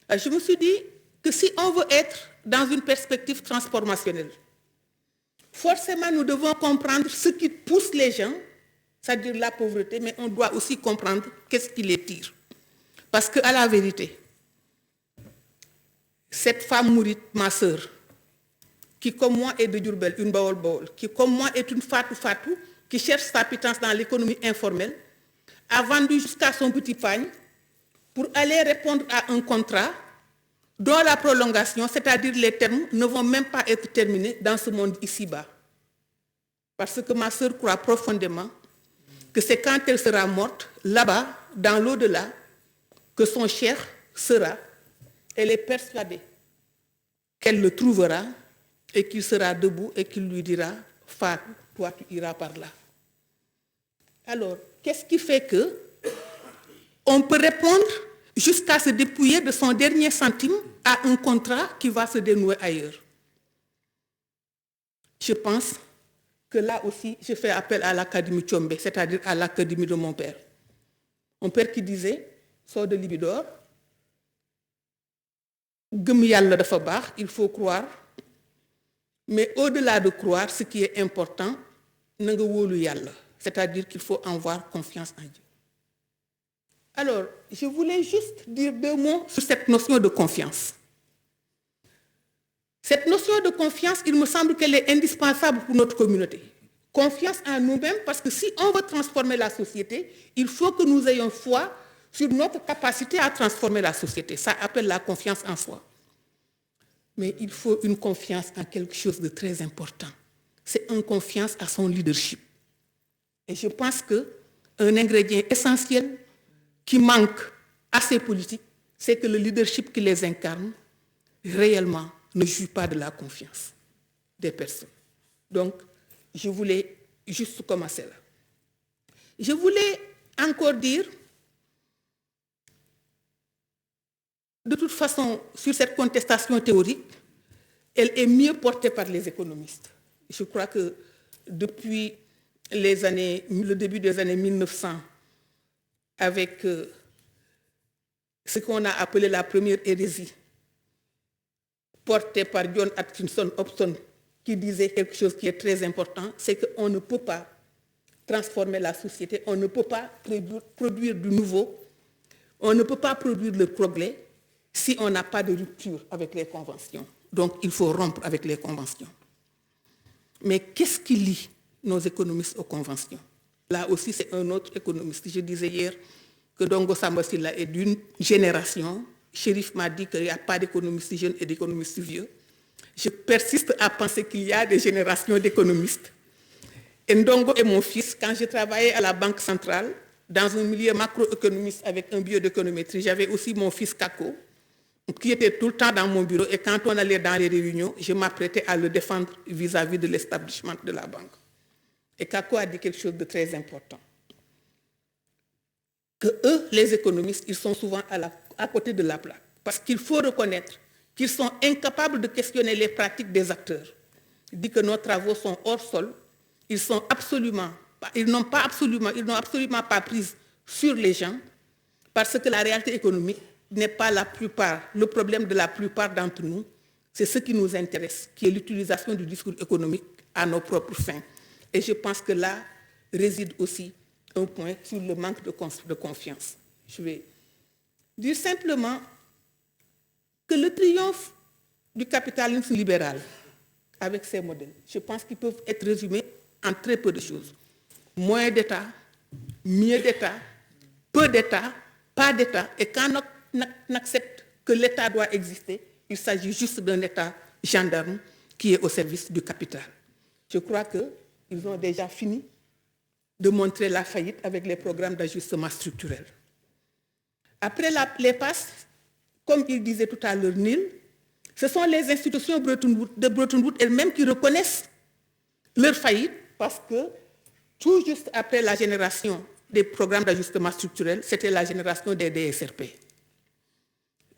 Alors, je me suis dit que si on veut être dans une perspective transformationnelle, forcément nous devons comprendre ce qui pousse les gens, c'est-à-dire la pauvreté, mais on doit aussi comprendre qu'est-ce qui les tire. Parce qu'à la vérité, cette femme mourite, ma sœur, qui comme moi est de Diourbel, une baol, qui comme moi est une fatou, qui cherche sa pitance dans l'économie informelle, a vendu jusqu'à son petit pagne pour aller répondre à un contrat dont la prolongation, c'est-à-dire les termes, ne vont même pas être terminés dans ce monde ici-bas. Parce que ma sœur croit profondément que c'est quand elle sera morte, là-bas, dans l'au-delà, que son cher sera. Elle est persuadée qu'elle le trouvera et qu'il sera debout et qu'il lui dira « Fatou, toi tu iras par là ». Alors, qu'est-ce qui fait qu'on peut répondre jusqu'à se dépouiller de son dernier centime à un contrat qui va se dénouer ailleurs? Je pense que là aussi, je fais appel à l'Académie Tchombe, c'est-à-dire à l'Académie de mon père. Mon père qui disait, sort de Libidor, gëm yàlla dafa baax, il faut croire, mais au-delà de croire, ce qui est important, na nga wóolu yàlla, c'est-à-dire qu'il faut avoir confiance en Dieu. Alors, je voulais juste dire 2 mots sur cette notion de confiance. Cette notion de confiance, il me semble qu'elle est indispensable pour notre communauté. Confiance en nous-mêmes, parce que si on veut transformer la société, il faut que nous ayons foi sur notre capacité à transformer la société. Ça appelle la confiance en soi. Mais il faut une confiance en quelque chose de très important. C'est une confiance à son leadership. Et je pense qu'un ingrédient essentiel qui manque à ces politiques, c'est que le leadership qui les incarne, réellement, ne jouit pas de la confiance des personnes. Donc, je voulais juste commencer là. Je voulais encore dire, de toute façon, sur cette contestation théorique, elle est mieux portée par les économistes. Je crois que depuis le début des années 1900, avec ce qu'on a appelé la première hérésie, portée par John Atkinson Hobson, qui disait quelque chose qui est très important, c'est qu'on ne peut pas transformer la société, on ne peut pas produire du nouveau, on ne peut pas produire le progrès si on n'a pas de rupture avec les conventions. Donc, il faut rompre avec les conventions. Mais qu'est-ce qui lie nos économistes aux conventions? Là aussi, c'est un autre économiste. Je disais hier que Dongo Samba Sylla est d'une génération. Chérif m'a dit qu'il n'y a pas d'économistes jeunes et d'économistes vieux. Je persiste à penser qu'il y a des générations d'économistes. Et Ndongo est mon fils. Quand je travaillais à la Banque centrale, dans un milieu macroéconomiste avec un bio d'économétrie, j'avais aussi mon fils Kako, qui était tout le temps dans mon bureau. Et quand on allait dans les réunions, je m'apprêtais à le défendre vis-à-vis de l'établissement de la banque. Et Kako a dit quelque chose de très important. Que eux, les économistes, ils sont souvent à côté de la plaque. Parce qu'il faut reconnaître qu'ils sont incapables de questionner les pratiques des acteurs. Il dit que nos travaux sont hors sol. Ils n'ont absolument pas prise sur les gens, parce que la réalité économique n'est pas le problème de la plupart d'entre nous. C'est ce qui nous intéresse, qui est l'utilisation du discours économique à nos propres fins. Et je pense que là réside aussi un point sur le manque de confiance. Je vais dire simplement que le triomphe du capitalisme libéral avec ses modèles, je pense qu'ils peuvent être résumés en très peu de choses. Moins d'État, mieux d'État, peu d'État, pas d'État. Et quand on accepte que l'État doit exister, il s'agit juste d'un État gendarme qui est au service du capital. Je crois qu'ils ont déjà fini de montrer la faillite avec les programmes d'ajustement structurel. Après les passes, comme il disait tout à l'heure Neil, ce sont les institutions de Bretton Woods elles-mêmes qui reconnaissent leur faillite parce que tout juste après la génération des programmes d'ajustement structurel, c'était la génération des DSRP.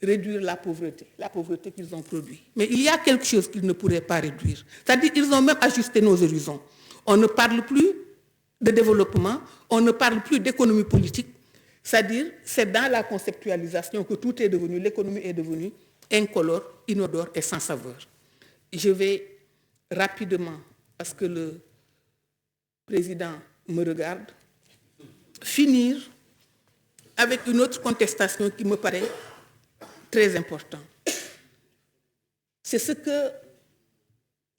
Réduire la pauvreté qu'ils ont produite. Mais il y a quelque chose qu'ils ne pourraient pas réduire. C'est-à-dire qu'ils ont même ajusté nos horizons. On ne parle plus de développement, on ne parle plus d'économie politique. C'est-à-dire, c'est dans la conceptualisation que tout est devenu, l'économie est devenue incolore, inodore et sans saveur. Je vais rapidement, parce que le président me regarde, finir avec une autre contestation qui me paraît très importante. C'est ce que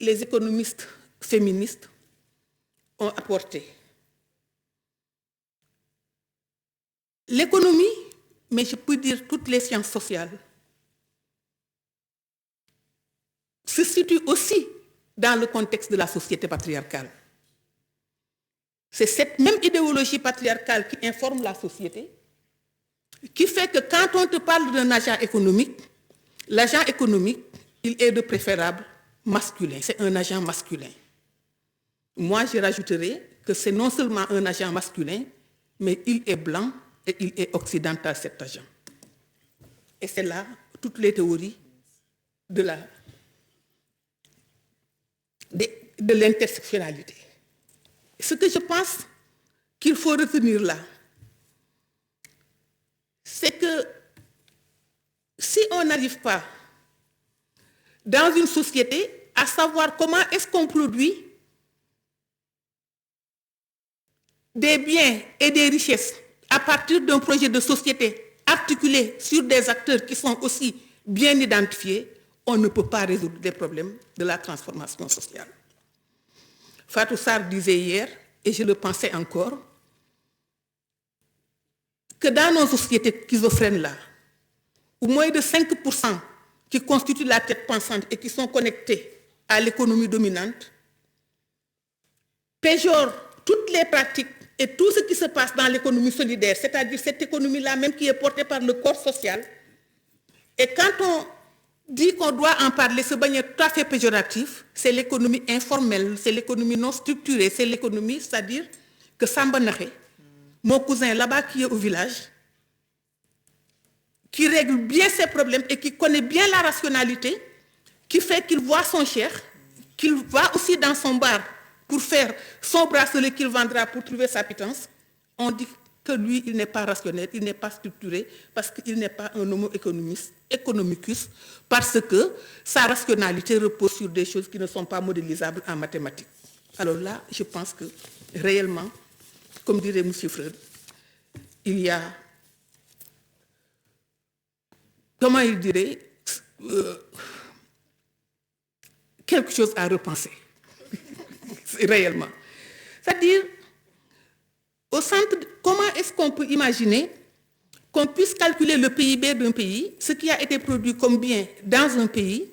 les économistes féministes ont apporté. L'économie, mais je peux dire toutes les sciences sociales, se situe aussi dans le contexte de la société patriarcale. C'est cette même idéologie patriarcale qui informe la société, qui fait que quand on te parle d'un agent économique, l'agent économique, il est de préférable masculin, c'est un agent masculin. Moi, je rajouterais que c'est non seulement un agent masculin, mais il est blanc et il est occidental, cet agent. Et c'est là toutes les théories de l'intersectionnalité. Ce que je pense qu'il faut retenir là, c'est que si on n'arrive pas dans une société à savoir comment est-ce qu'on produit des biens et des richesses à partir d'un projet de société articulé sur des acteurs qui sont aussi bien identifiés, on ne peut pas résoudre les problèmes de la transformation sociale. Fatou Sarr disait hier, et je le pensais encore, que dans nos sociétés schizophrènes-là, où moins de 5% qui constituent la tête pensante et qui sont connectés à l'économie dominante, péjorent toutes les pratiques et tout ce qui se passe dans l'économie solidaire, c'est-à-dire cette économie-là même qui est portée par le corps social. Et quand on dit qu'on doit en parler, ce bagne tout à fait péjoratif, c'est l'économie informelle, c'est l'économie non structurée, c'est l'économie, c'est-à-dire que Samba Nakhé, mon cousin là-bas qui est au village, qui règle bien ses problèmes et qui connaît bien la rationalité, qui fait qu'il voit son cher, qu'il va aussi dans son bar pour faire son bracelet qu'il vendra pour trouver sa pitance, on dit que lui, il n'est pas rationnel, il n'est pas structuré, parce qu'il n'est pas un homo economicus, parce que sa rationalité repose sur des choses qui ne sont pas modélisables en mathématiques. Alors là, je pense que réellement, comme dirait M. Freud, il y a, comment il dirait, quelque chose à repenser, réellement. C'est-à-dire, au centre, comment est-ce qu'on peut imaginer qu'on puisse calculer le PIB d'un pays, ce qui a été produit comme bien dans un pays,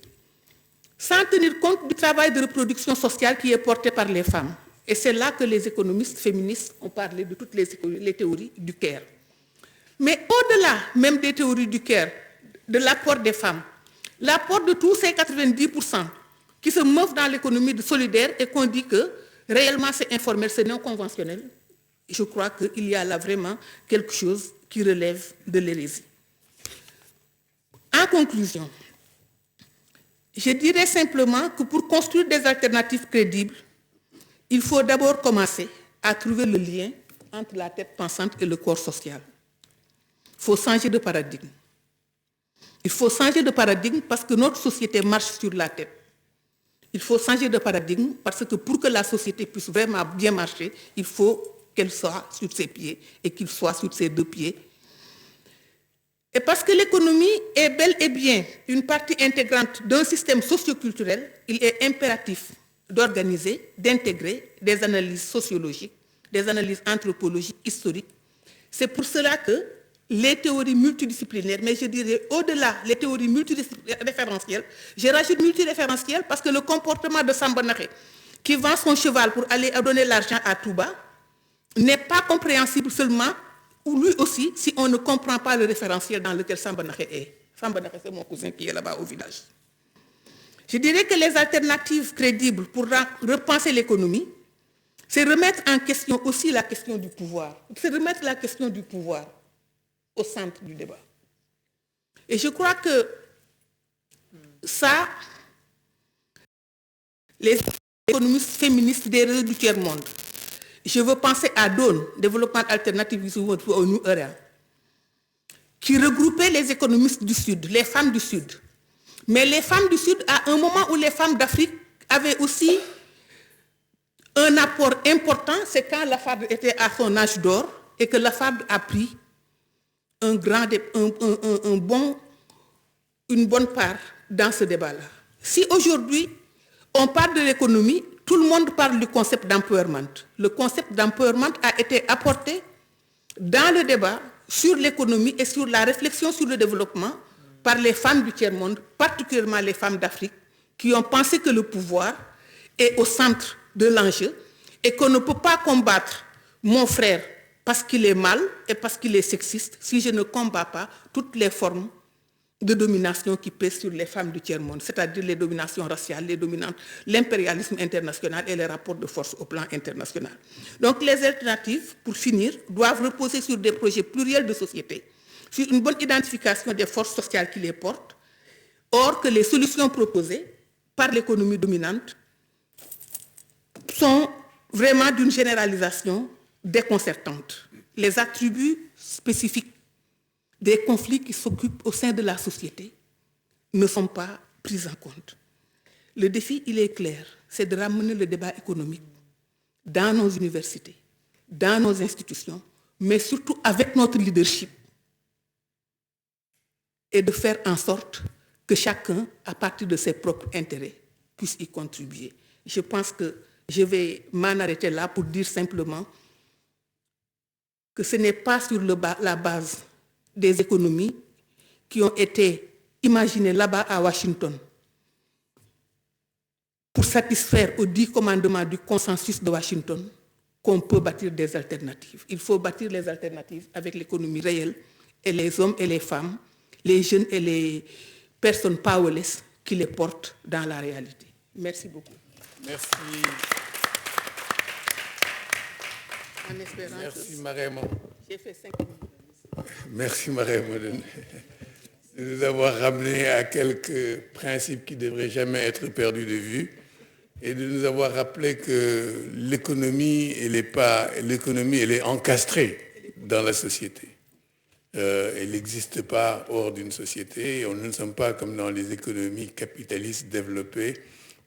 sans tenir compte du travail de reproduction sociale qui est porté par les femmes. Et c'est là que les économistes féministes ont parlé de toutes les théories du care. Mais au-delà même des théories du care, de l'apport des femmes, l'apport de tous ces 90% qui se meuvent dans l'économie solidaire et qu'on dit que réellement c'est informel, c'est non conventionnel, je crois qu'il y a là vraiment quelque chose qui relève de l'hérésie. En conclusion, je dirais simplement que pour construire des alternatives crédibles, il faut d'abord commencer à trouver le lien entre la tête pensante et le corps social. Il faut changer de paradigme. Il faut changer de paradigme parce que notre société marche sur la tête. Il faut changer de paradigme parce que pour que la société puisse vraiment bien marcher, il faut qu'elle soit sur ses pieds et qu'il soit sur ses deux pieds. Et parce que l'économie est bel et bien une partie intégrante d'un système socioculturel, il est impératif d'organiser, d'intégrer des analyses sociologiques, des analyses anthropologiques, historiques. C'est pour cela que les théories multidisciplinaires, mais je dirais au-delà les théories multiréférentielles. Je rajoute multiréférentielles parce que le comportement de Samba Nakhé, qui vend son cheval pour aller donner l'argent à Touba, n'est pas compréhensible seulement, ou lui aussi, si on ne comprend pas le référentiel dans lequel Samba Nakhé est. Samba Nakhé, c'est mon cousin qui est là-bas au village. Je dirais que les alternatives crédibles pour repenser l'économie, c'est remettre en question aussi la question du pouvoir. C'est remettre la question du pouvoir au centre du débat. Et je crois que ça, les économistes féministes des réseaux du tiers-monde, je veux penser à DAWN, Développement Alternatif au New Era, qui regroupait les économistes du Sud, les femmes du Sud. Mais les femmes du Sud, à un moment où les femmes d'Afrique avaient aussi un apport important, c'est quand la FAD était à son âge d'or et que la FAD a pris une bonne part dans ce débat-là. Si aujourd'hui, on parle de l'économie, tout le monde parle du concept d'empowerment. Le concept d'empowerment a été apporté dans le débat sur l'économie et sur la réflexion sur le développement par les femmes du tiers-monde, particulièrement les femmes d'Afrique, qui ont pensé que le pouvoir est au centre de l'enjeu et qu'on ne peut pas combattre mon frère parce qu'il est mal et parce qu'il est sexiste si je ne combats pas toutes les formes de domination qui pèsent sur les femmes du tiers-monde, c'est-à-dire les dominations raciales, l'impérialisme international et les rapports de force au plan international. Donc les alternatives, pour finir, doivent reposer sur des projets pluriels de société, sur une bonne identification des forces sociales qui les portent, or que les solutions proposées par l'économie dominante sont vraiment d'une généralisation déconcertante. Les attributs spécifiques des conflits qui s'occupent au sein de la société ne sont pas pris en compte. Le défi, il est clair, c'est de ramener le débat économique dans nos universités, dans nos institutions, mais surtout avec notre leadership et de faire en sorte que chacun, à partir de ses propres intérêts, puisse y contribuer. Je pense que je vais m'en arrêter là pour dire simplement que ce n'est pas sur la base des économies qui ont été imaginées là-bas à Washington pour satisfaire aux 10 commandements du consensus de Washington qu'on peut bâtir des alternatives. Il faut bâtir les alternatives avec l'économie réelle et les hommes et les femmes, les jeunes et les personnes powerless qui les portent dans la réalité. Merci beaucoup. Merci. En espérant Merci Marème. J'ai fait 5 minutes. Merci Marème de nous avoir ramené à quelques principes qui ne devraient jamais être perdus de vue et de nous avoir rappelé que l'économie, elle est encastrée dans la société. Elle n'existe pas hors d'une société. Nous ne sommes pas comme dans les économies capitalistes développées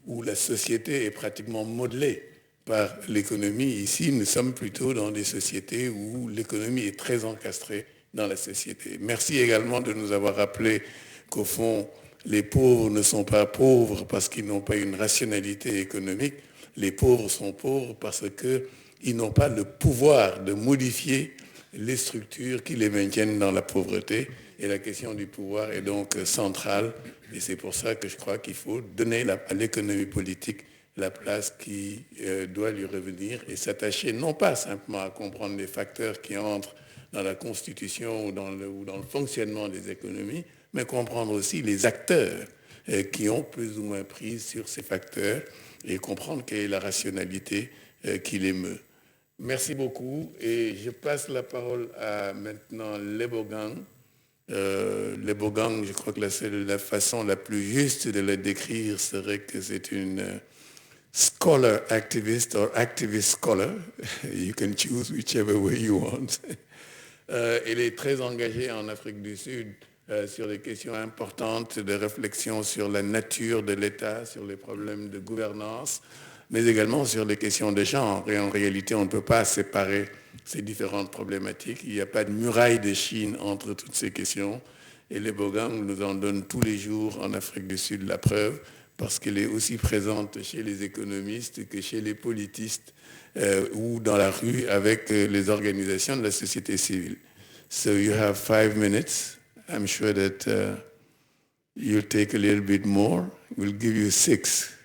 où la société est pratiquement modelée par l'économie. Ici, nous sommes plutôt dans des sociétés où l'économie est très encastrée dans la société. Merci également de nous avoir rappelé qu'au fond, les pauvres ne sont pas pauvres parce qu'ils n'ont pas une rationalité économique. Les pauvres sont pauvres parce qu'ils n'ont pas le pouvoir de modifier les structures qui les maintiennent dans la pauvreté. Et la question du pouvoir est donc centrale. Et c'est pour ça que je crois qu'il faut donner à l'économie politique la place qui doit lui revenir et s'attacher non pas simplement à comprendre les facteurs qui entrent dans la constitution ou dans le fonctionnement des économies, mais comprendre aussi les acteurs qui ont plus ou moins prise sur ces facteurs et comprendre quelle est la rationalité qui les meut. Merci beaucoup et je passe la parole à maintenant Lebogang. Lebogang, je crois que la façon la plus juste de la décrire serait que c'est une scholar activist or activist scholar. You can choose whichever way you want. Elle est très engagée en Afrique du Sud sur des questions importantes de réflexion sur la nature de l'État, sur les problèmes de gouvernance, mais également sur les questions de genre. Et en réalité, on ne peut pas séparer ces différentes problématiques. Il n'y a pas de muraille de Chine entre toutes ces questions. Et Lebogang nous en donne tous les jours en Afrique du Sud la preuve, parce qu'elle est aussi présente chez les économistes que chez les politistes ou dans la rue avec les organisations de la société civile. So you have 5 minutes. I'm sure that you'll take a little bit more. We'll give you 6.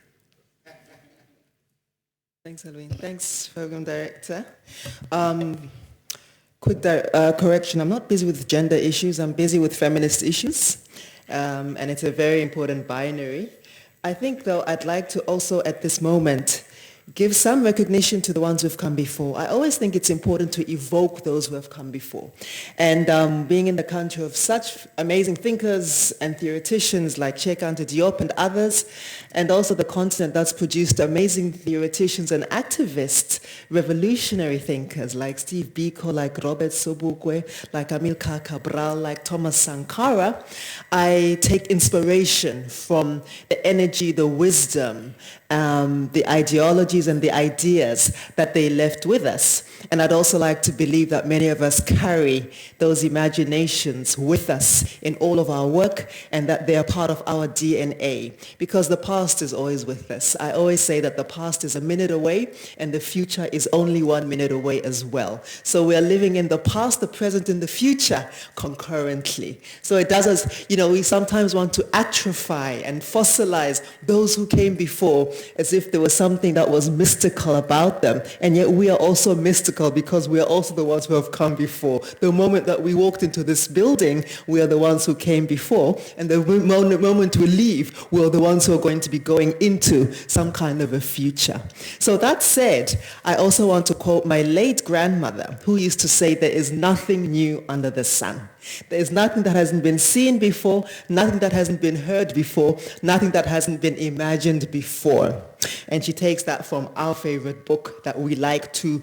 Thanks, Alwyn. Thanks, Program Director. Quick correction, I'm not busy with gender issues, I'm busy with feminist issues. And it's a very important binary. I think, though, I'd like to also, at this moment, give some recognition to the ones who've come before. I always think it's important to evoke those who have come before. And being in the country of such amazing thinkers and theoreticians like Cheikh Anta Diop and others, and also the continent that's produced amazing theoreticians and activists, revolutionary thinkers like Steve Biko, like Robert Sobukwe, like Amilcar Cabral, like Thomas Sankara, I take inspiration from the energy, the wisdom, the ideologies and the ideas that they left with us. And I'd also like to believe that many of us carry those imaginations with us in all of our work, and that they are part of our DNA, because the past is always with us. I always say that the past is a minute away and the future is only 1 minute away as well. So we are living in the past, the present, and the future concurrently. So it does us, we sometimes want to atrophy and fossilize those who came before as if there was something that was mystical about them. And yet we are also mystical because we are also the ones who have come before. The moment that we walked into this building, we are the ones who came before. And the moment we leave, we are the ones who are going to be going into some kind of a future. So that said, I also want to quote my late grandmother, who used to say, there is nothing new under the sun. There is nothing that hasn't been seen before, nothing that hasn't been heard before, nothing that hasn't been imagined before. And she takes that from our favorite book that we like to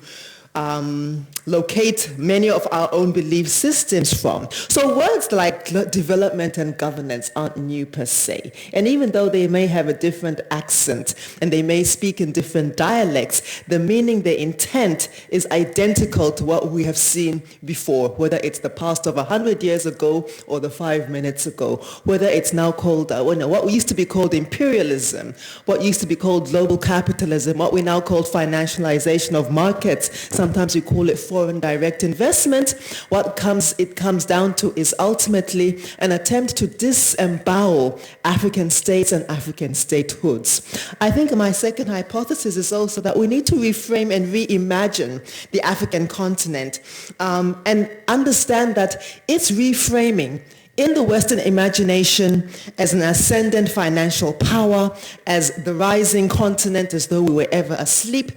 locate many of our own belief systems from. So words like development and governance aren't new per se. And even though they may have a different accent and they may speak in different dialects, the meaning, the intent is identical to what we have seen before, whether it's the past of 100 years ago or the 5 minutes ago, whether it's now called, what used to be called imperialism, what used to be called global capitalism, what we now call financialization of markets. Sometimes we call it foreign direct investment. What it comes down to is ultimately an attempt to disembowel African states and African statehoods. I think my second hypothesis is also that we need to reframe and reimagine the African continent and understand that its reframing in the Western imagination as an ascendant financial power, as the rising continent as though we were ever asleep,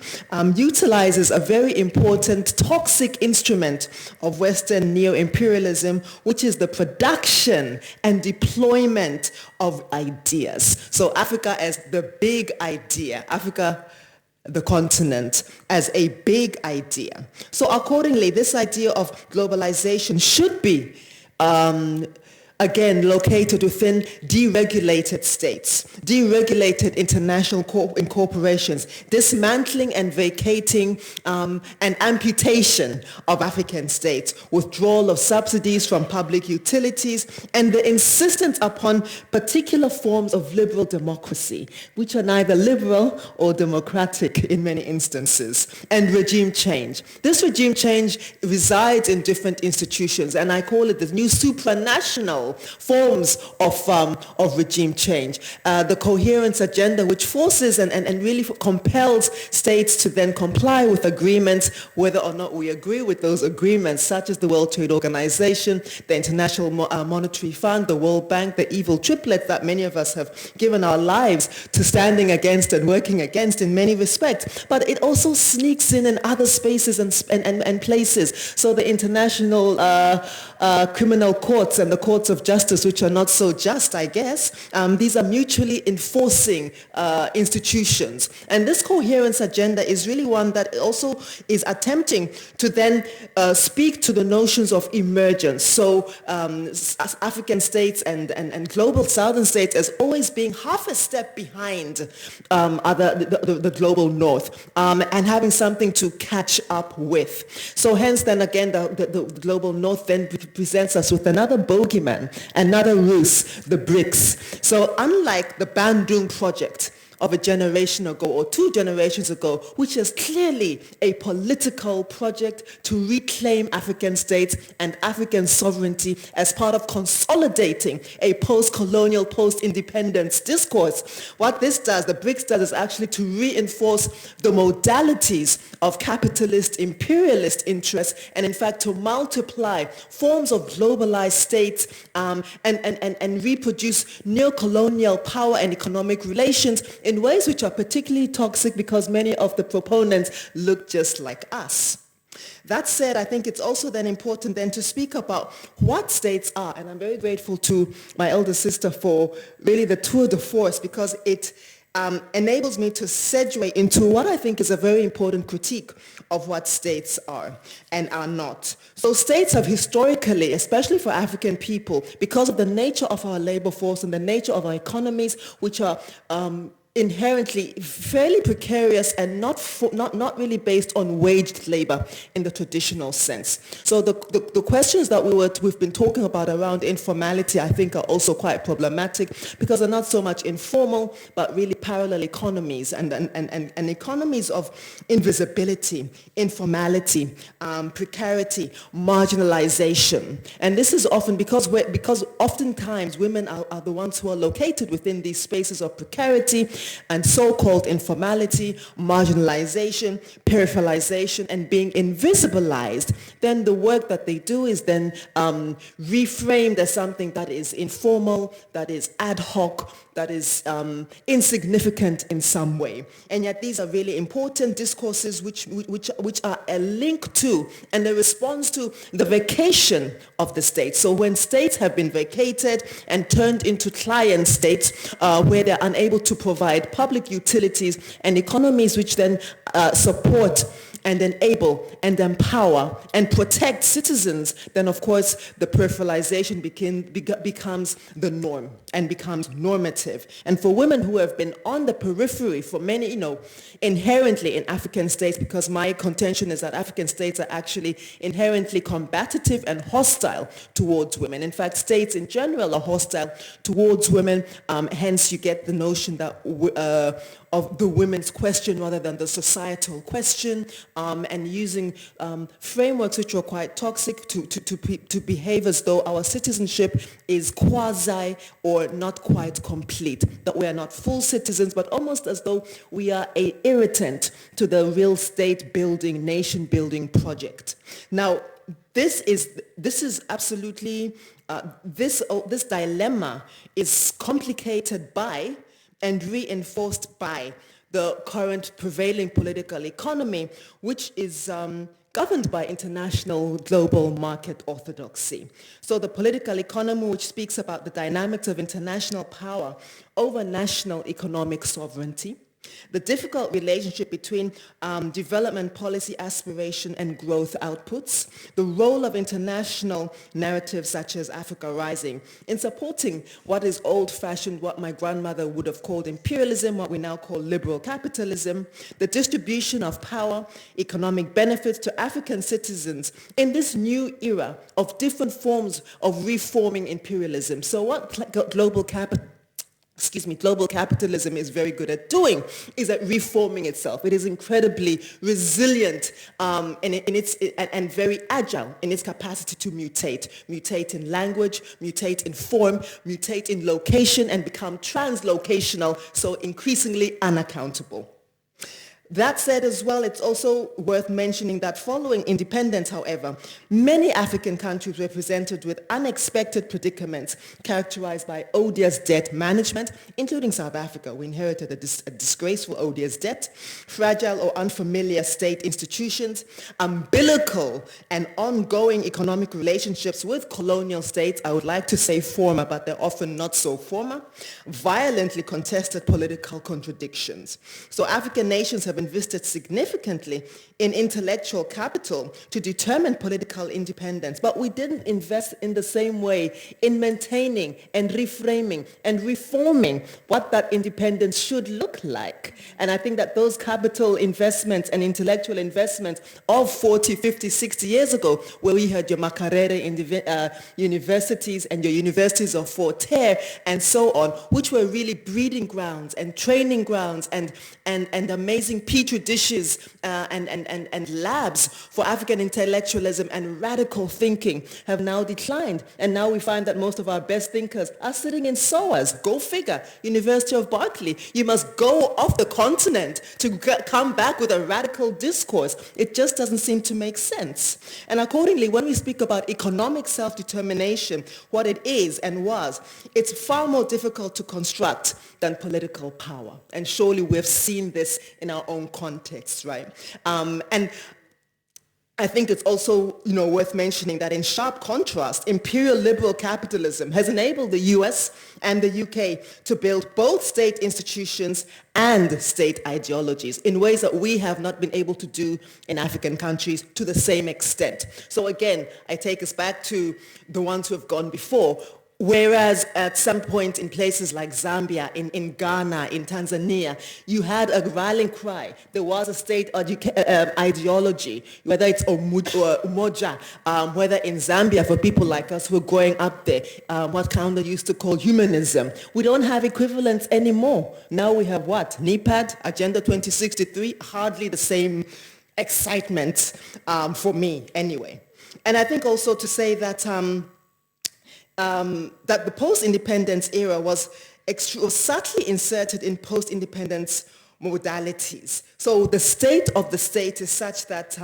utilizes a very important toxic instrument of Western neo-imperialism, which is the production and deployment of ideas. So Africa as the big idea, Africa, the continent, as a big idea. So accordingly, this idea of globalization should be again, located within deregulated states, deregulated international incorporations, dismantling and vacating and amputation of African states, withdrawal of subsidies from public utilities, and the insistence upon particular forms of liberal democracy, which are neither liberal or democratic in many instances, and regime change. This regime change resides in different institutions, and I call it the new supranational forms of regime change. The coherence agenda, which forces and really compels states to then comply with agreements, whether or not we agree with those agreements, such as the World Trade Organization, the International Monetary Fund, the World Bank, the evil triplets that many of us have given our lives to standing against and working against in many respects. But it also sneaks in other spaces and places. So the international criminal courts and the courts of justice, which are not so just, I guess, these are mutually enforcing institutions. And this coherence agenda is really one that also is attempting to then speak to the notions of emergence. So African states and global southern states as always being half a step behind the global north and having something to catch up with. So hence then again the global north then presents us with another bogeyman, another ruse, the BRICS. So unlike the Bandung project, of a generation ago or 2 generations ago, which is clearly a political project to reclaim African states and African sovereignty as part of consolidating a post-colonial, post-independence discourse. What this does, the BRICS does, is actually to reinforce the modalities of capitalist, imperialist interests, and in fact to multiply forms of globalized states and reproduce neo-colonial power and economic relations in ways which are particularly toxic because many of the proponents look just like us. That said, I think it's also then important then to speak about what states are, and I'm very grateful to my elder sister for really the tour de force, because it enables me to segue into what I think is a very important critique of what states are and are not. So states have historically, especially for African people, because of the nature of our labor force and the nature of our economies, which are inherently fairly precarious and not really based on waged labor in the traditional sense. So the questions that we've been talking about around informality, I think, are also quite problematic because they're not so much informal, but really parallel economies and economies of invisibility, informality, precarity, marginalization. And this is often because oftentimes women are the ones who are located within these spaces of precarity and so-called informality, marginalization, peripheralization, and being invisibilized, then the work that they do is then reframed as something that is informal, that is ad hoc, that is insignificant in some way. And yet these are really important discourses which are a link to and a response to the vacation of the state. So when states have been vacated and turned into client states where they're unable to provide public utilities and economies which then support and enable and empower and protect citizens, then of course the peripheralization becomes the norm and becomes normative. And for women who have been on the periphery for many, inherently in African states, because my contention is that African states are actually inherently combative and hostile towards women. In fact, states in general are hostile towards women, hence you get the notion that of the women's question rather than the societal question, and using frameworks which are quite toxic to behave as though our citizenship is quasi or not quite complete, that we are not full citizens, but almost as though we are an irritant to the real state building, nation building project. Now, this is absolutely, this dilemma is complicated by and reinforced by the current prevailing political economy, which is governed by international global market orthodoxy. So the political economy, which speaks about the dynamics of international power over national economic sovereignty, the difficult relationship between development policy aspiration and growth outputs, the role of international narratives such as Africa Rising in supporting what is old-fashioned, what my grandmother would have called imperialism, what we now call liberal capitalism, the distribution of power, economic benefits to African citizens in this new era of different forms of reforming imperialism. So what global capitalism is very good at doing is at reforming itself. It is incredibly resilient and very agile in its capacity to mutate in language, mutate in form, mutate in location, and become translocational, so increasingly unaccountable. That said as well, it's also worth mentioning that following independence, however, many African countries were presented with unexpected predicaments characterized by odious debt management, including South Africa. We inherited a disgraceful odious debt, fragile or unfamiliar state institutions, umbilical and ongoing economic relationships with colonial states. I would like to say former, but they're often not so former, violently contested political contradictions. So African nations have invested significantly in intellectual capital to determine political independence, but we didn't invest in the same way in maintaining and reframing and reforming what that independence should look like. And I think that those capital investments and intellectual investments of 40, 50, 60 years ago, where we had your Makerere universities and your universities of Forterre and so on, which were really breeding grounds and training grounds and amazing petri dishes and labs for African intellectualism and radical thinking, have now declined. And now we find that most of our best thinkers are sitting in SOAS. Go figure. University of Berkeley. You must go off the continent to come back with a radical discourse. It just doesn't seem to make sense. And accordingly, when we speak about economic self-determination, what it is and was, it's far more difficult to construct than political power. And surely we've seen this in our own context, right? And I think it's also, worth mentioning that in sharp contrast, imperial liberal capitalism has enabled the US and the UK to build both state institutions and state ideologies in ways that we have not been able to do in African countries to the same extent. So again, I take us back to the ones who have gone before. Whereas at some point in places like Zambia, in Ghana, in Tanzania, you had a rallying cry. There was a state ideology, whether it's Umoja, whether in Zambia for people like us who are growing up there, what Kaunda used to call humanism. We don't have equivalents anymore. Now we have what? NEPAD, Agenda 2063, hardly the same excitement for me anyway. And I think also to say that that the post-independence era was subtly inserted in post-independence modalities. So the state of the state is such that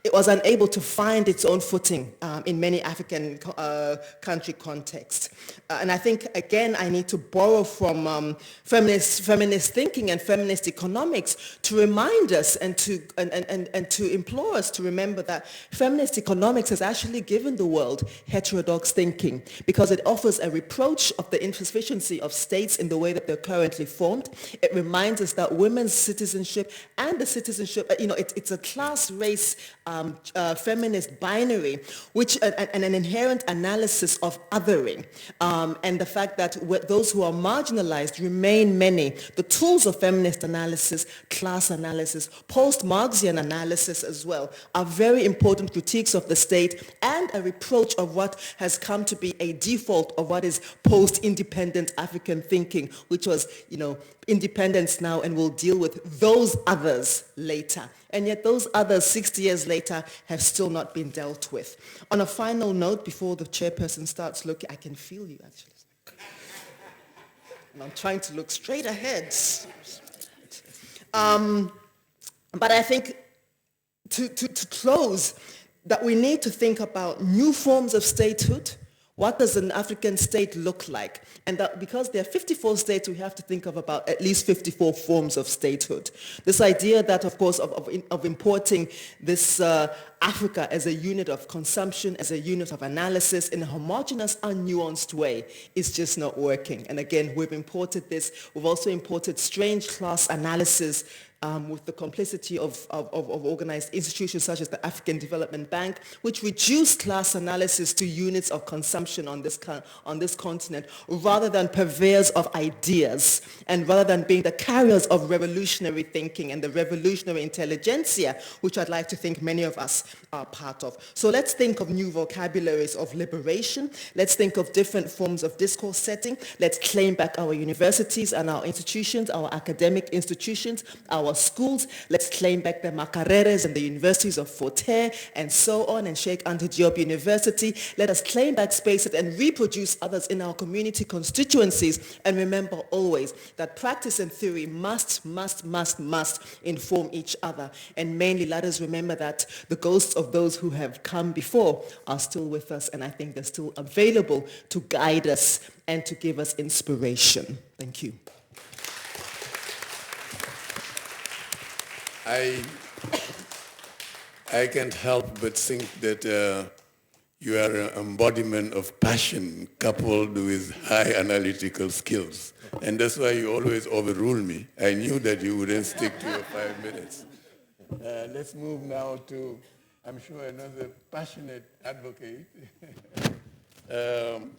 it was unable to find its own footing in many African country contexts. And I think, again, I need to borrow from feminist thinking and feminist economics to remind us and to implore us to remember that feminist economics has actually given the world heterodox thinking because it offers a reproach of the insufficiency of states in the way that they're currently formed. It reminds us that women's citizenship and the citizenship, it's a class, race, feminist binary, which an inherent analysis of othering, and the fact that those who are marginalized remain many. The tools of feminist analysis, class analysis, post-Marxian analysis as well, are very important critiques of the state and a reproach of what has come to be a default of what is post-independent African thinking, which was, independence now and we'll deal with those others later. And yet those others 60 years later have still not been dealt with. On a final note, before the chairperson starts looking, I can feel you actually. And I'm trying to look straight ahead. But I think to close, that we need to think about new forms of statehood. What does an African state look like? And that because there are 54 states, we have to think of about at least 54 forms of statehood. This idea that, of course, of importing this Africa as a unit of consumption, as a unit of analysis in a homogeneous, unnuanced way is just not working. And again, we've imported this. We've also imported strange class analysis with the complicity of organized institutions such as the African Development Bank, which reduce class analysis to units of consumption on this continent, rather than purveyors of ideas, and rather than being the carriers of revolutionary thinking and the revolutionary intelligentsia, which I'd like to think many of us are part of. So let's think of new vocabularies of liberation. Let's think of different forms of discourse setting. Let's claim back our universities and our institutions, our academic institutions, our schools. Let's claim back the Makareres and the universities of Forterre and so on, and Sheikh Anta Diop University. Let us claim back spaces and reproduce others in our community constituencies. And remember always that practice and theory must inform each other. And mainly let us remember that the ghosts of those who have come before are still with us, and I think they're still available to guide us and to give us inspiration. Thank you. I can't help but think that You are an embodiment of passion coupled with high analytical skills. And that's why you always overrule me. I knew that you wouldn't stick to your 5 minutes. Let's move now to, I'm sure, another passionate advocate.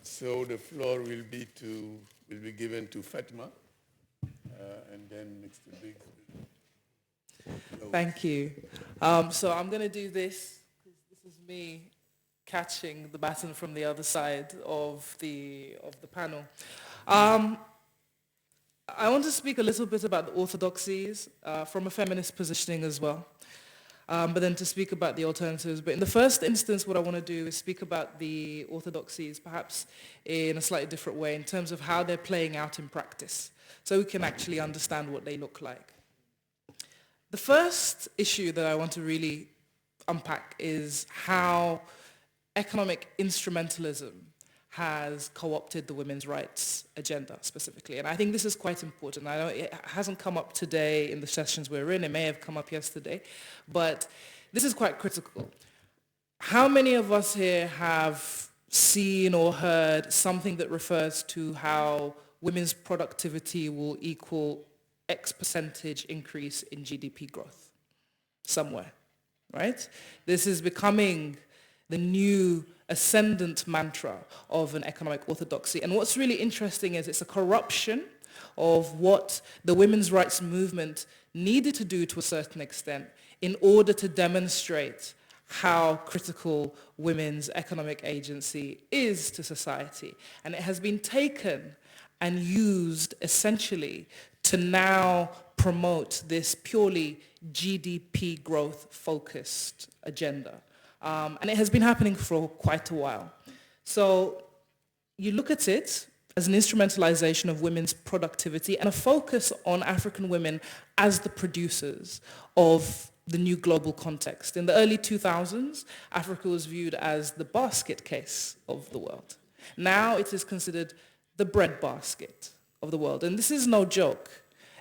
So the floor will be given to Fatma, and then next to Big. Thank you. So I'm going to do this, because this is me catching the baton from the other side of the panel. I want to speak a little bit about the orthodoxies from a feminist positioning as well, but then to speak about the alternatives. But in the first instance, what I want to do is speak about the orthodoxies, perhaps in a slightly different way, in terms of how they're playing out in practice, so we can actually understand what they look like. The first issue that I want to really unpack is how economic instrumentalism has co-opted the women's rights agenda specifically. And I think this is quite important. I know it hasn't come up today in the sessions we're in. It may have come up yesterday. But this is quite critical. How many of us here have seen or heard something that refers to how women's productivity will equal X percentage increase in GDP growth? Somewhere, right? This is becoming the new ascendant mantra of an economic orthodoxy. And what's really interesting is it's a corruption of what the women's rights movement needed to do to a certain extent in order to demonstrate how critical women's economic agency is to society. And it has been taken and used essentially to now promote this purely GDP growth focused agenda. And it has been happening for quite a while. So you look at it as an instrumentalization of women's productivity and a focus on African women as the producers of the new global context. In the early 2000s, Africa was viewed as the basket case of the world. Now it is considered the breadbasket of the world. And this is no joke.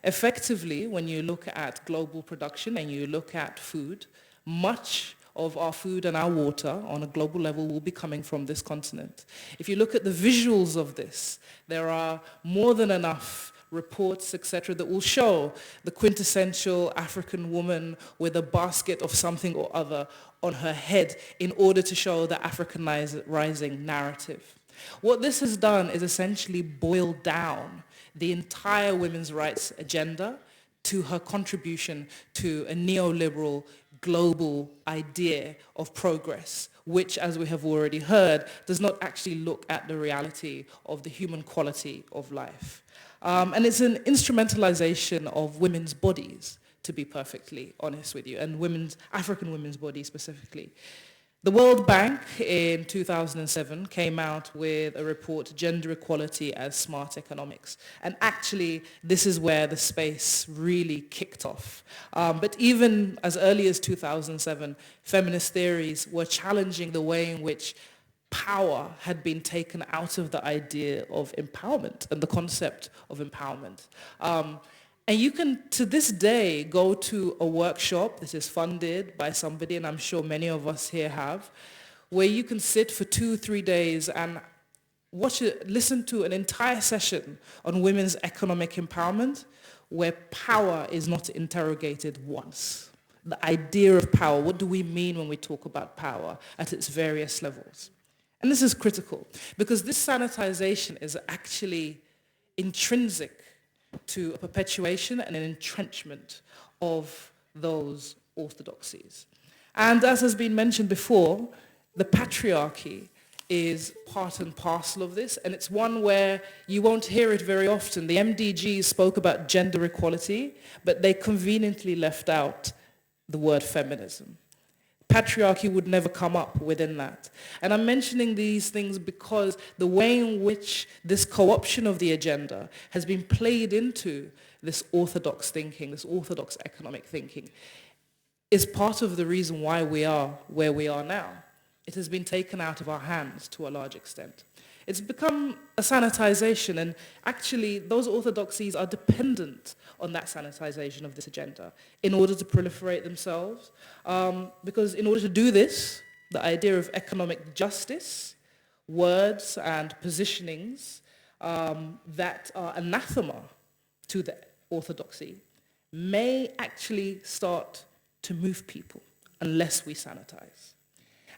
Effectively, when you look at global production and you look at food, much of our food and our water on a global level will be coming from this continent. If you look at the visuals of this, there are more than enough reports, etc., that will show the quintessential African woman with a basket of something or other on her head in order to show the Africanizing narrative. What this has done is essentially boil down the entire women's rights agenda to her contribution to a neoliberal global idea of progress, which, as we have already heard, does not actually look at the reality of the human quality of life. And it's an instrumentalization of women's bodies, to be perfectly honest with you, and African women's bodies specifically. The World Bank in 2007 came out with a report, Gender Equality as Smart Economics. And actually, this is where the space really kicked off. But even as early as 2007, feminist theories were challenging the way in which power had been taken out of the idea of empowerment and the concept of empowerment. And you can, to this day, go to a workshop that is funded by somebody, and I'm sure many of us here have, where you can sit for 2-3 days and listen to an entire session on women's economic empowerment, where power is not interrogated once. The idea of power, what do we mean when we talk about power at its various levels? And this is critical, because this sanitization is actually intrinsic to a perpetuation and an entrenchment of those orthodoxies. And as has been mentioned before, the patriarchy is part and parcel of this, and it's one where you won't hear it very often. The MDGs spoke about gender equality, but they conveniently left out the word feminism. Patriarchy would never come up within that. And I'm mentioning these things because the way in which this co-option of the agenda has been played into this orthodox thinking, this orthodox economic thinking, is part of the reason why we are where we are now. It has been taken out of our hands to a large extent. It's become a sanitization, and actually those orthodoxies are dependent on that sanitization of this agenda in order to proliferate themselves. Because in order to do this, the idea of economic justice, words and positionings that are anathema to the orthodoxy, may actually start to move people unless we sanitize.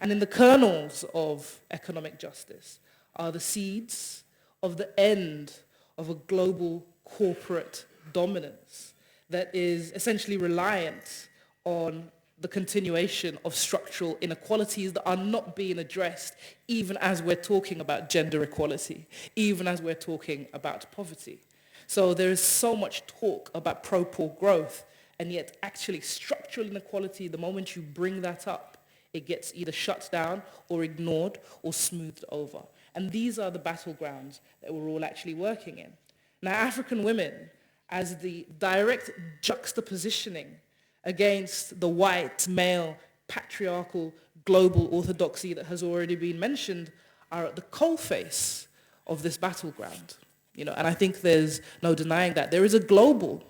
And in the kernels of economic justice are the seeds of the end of a global corporate dominance that is essentially reliant on the continuation of structural inequalities that are not being addressed, even as we're talking about gender equality, even as we're talking about poverty. So there is so much talk about pro-poor growth, and yet actually structural inequality, the moment you bring that up, it gets either shut down or ignored or smoothed over. And these are the battlegrounds that we're all actually working in. Now, African women, as the direct juxtapositioning against the white, male, patriarchal, global orthodoxy that has already been mentioned, are at the coalface of this battleground. And I think there's no denying that. There is a global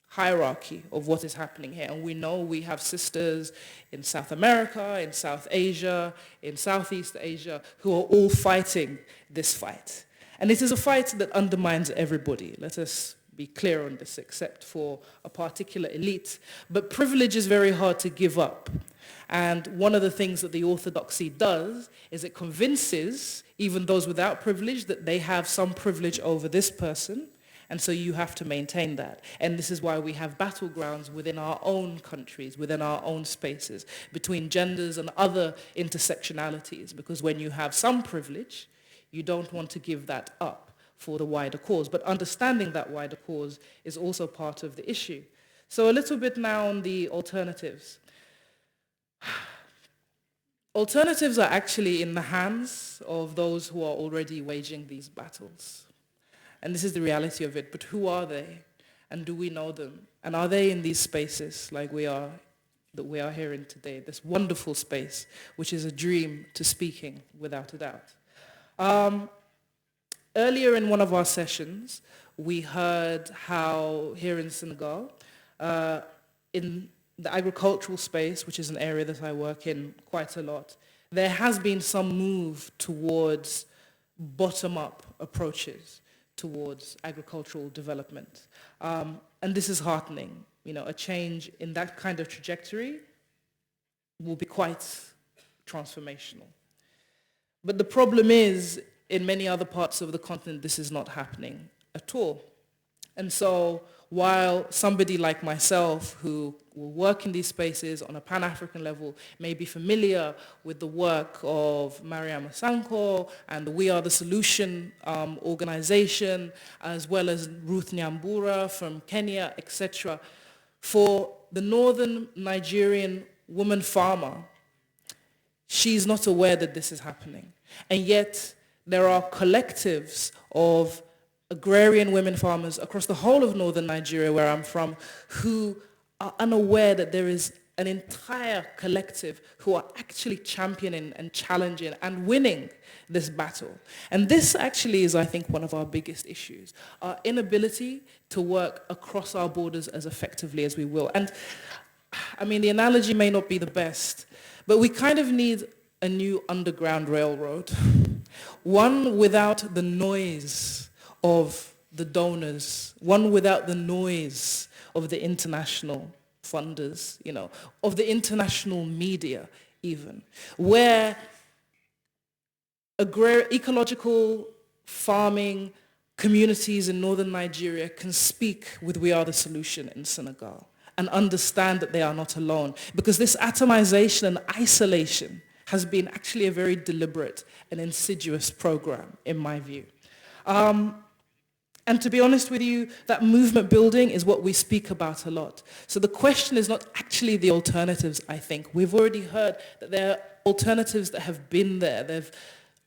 hierarchy of what is happening here. And we know we have sisters in South America, in South Asia, in Southeast Asia, who are all fighting this fight. And it is a fight that undermines everybody. Let us be clear on this, except for a particular elite. But privilege is very hard to give up. And one of the things that the orthodoxy does is it convinces even those without privilege that they have some privilege over this person. And so you have to maintain that. And this is why we have battlegrounds within our own countries, within our own spaces, between genders and other intersectionalities. Because when you have some privilege, you don't want to give that up for the wider cause. But understanding that wider cause is also part of the issue. So a little bit now on the alternatives. Alternatives are actually in the hands of those who are already waging these battles. And this is the reality of it. But who are they? And do we know them? And are they in these spaces like that we are here in today, this wonderful space, which is a dream to speaking, without a doubt. Earlier in one of our sessions, we heard how here in Senegal, in the agricultural space, which is an area that I work in quite a lot, there has been some move towards bottom-up approaches towards agricultural development. And this is heartening. A change in that kind of trajectory will be quite transformational. But the problem is, in many other parts of the continent, this is not happening at all. And so while somebody like myself who will work in these spaces on a Pan-African level may be familiar with the work of Mariama Sanko and the We Are the Solution organization, as well as Ruth Nyambura from Kenya, etc., for the northern Nigerian woman farmer, she's not aware that this is happening. And yet there are collectives of agrarian women farmers across the whole of northern Nigeria, where I'm from, who are unaware that there is an entire collective who are actually championing and challenging and winning this battle. And this actually is, I think, one of our biggest issues, our inability to work across our borders as effectively as we will. And I mean, the analogy may not be the best, but we kind of need a new underground railroad, one without the noise of the donors, one without the noise of the international funders, of the international media even, where ecological farming communities in northern Nigeria can speak with We Are the Solution in Senegal and understand that they are not alone. Because this atomization and isolation has been actually a very deliberate and insidious program, in my view. And to be honest with you, that movement building is what we speak about a lot. So the question is not actually the alternatives, I think. We've already heard that there are alternatives that have been there. They've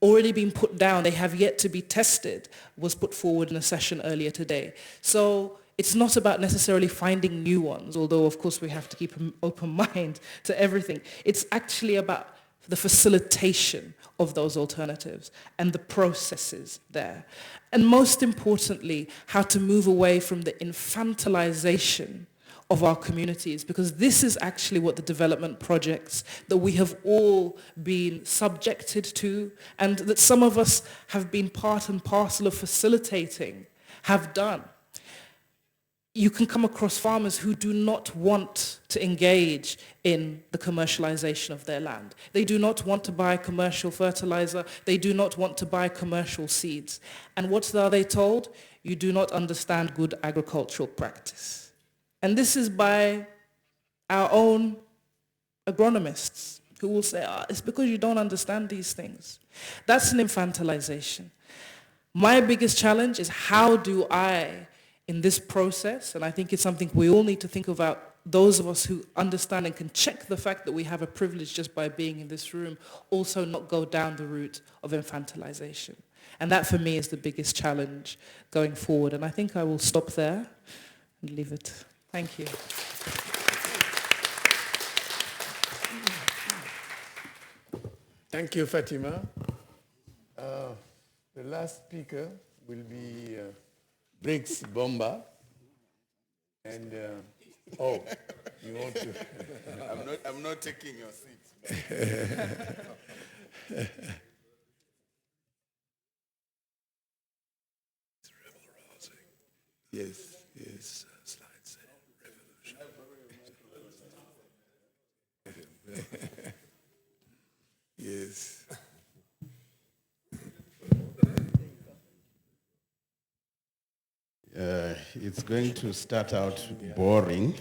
already been put down. They have yet to be tested, was put forward in a session earlier today. So it's not about necessarily finding new ones, although of course we have to keep an open mind to everything. It's actually about the facilitation of those alternatives and the processes there. And most importantly, how to move away from the infantilization of our communities, because this is actually what the development projects that we have all been subjected to and that some of us have been part and parcel of facilitating have done. You can come across farmers who do not want to engage in the commercialization of their land. They do not want to buy commercial fertilizer. They do not want to buy commercial seeds. And what are they told? You do not understand good agricultural practice. And this is by our own agronomists who will say, it's because you don't understand these things. That's an infantilization. My biggest challenge is how do I, in this process, and I think it's something we all need to think about, those of us who understand and can check the fact that we have a privilege just by being in this room, also not go down the route of infantilization. And that for me is the biggest challenge going forward. And I think I will stop there and leave it. Thank you. Thank you, Fatima. The last speaker will be Briggs Bomba. And, you want to? I'm not taking your seat. Yes, yes, slides, revolution. Yes. It's going to start out boring,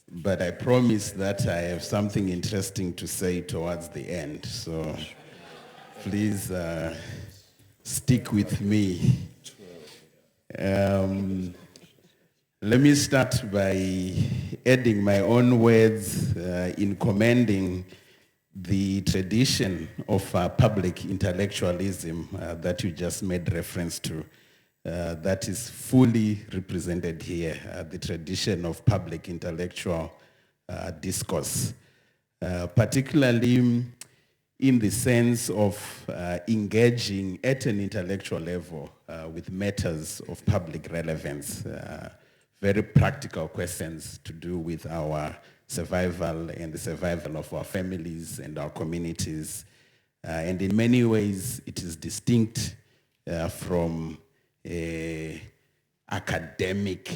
but I promise that I have something interesting to say towards the end. So please stick with me. Let me start by adding my own words in commending the tradition of public intellectualism that you just made reference to. That is fully represented here, the tradition of public intellectual discourse, particularly in the sense of engaging at an intellectual level with matters of public relevance, very practical questions to do with our survival and the survival of our families and our communities. And in many ways, it is distinct from academic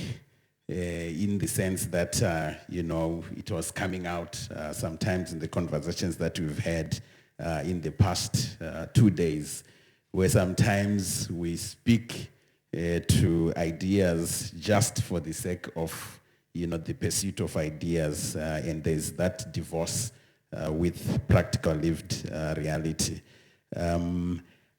in the sense that, it was coming out sometimes in the conversations that we've had in the past 2 days, where sometimes we speak to ideas just for the sake of, the pursuit of ideas, and there's that divorce with practical lived reality.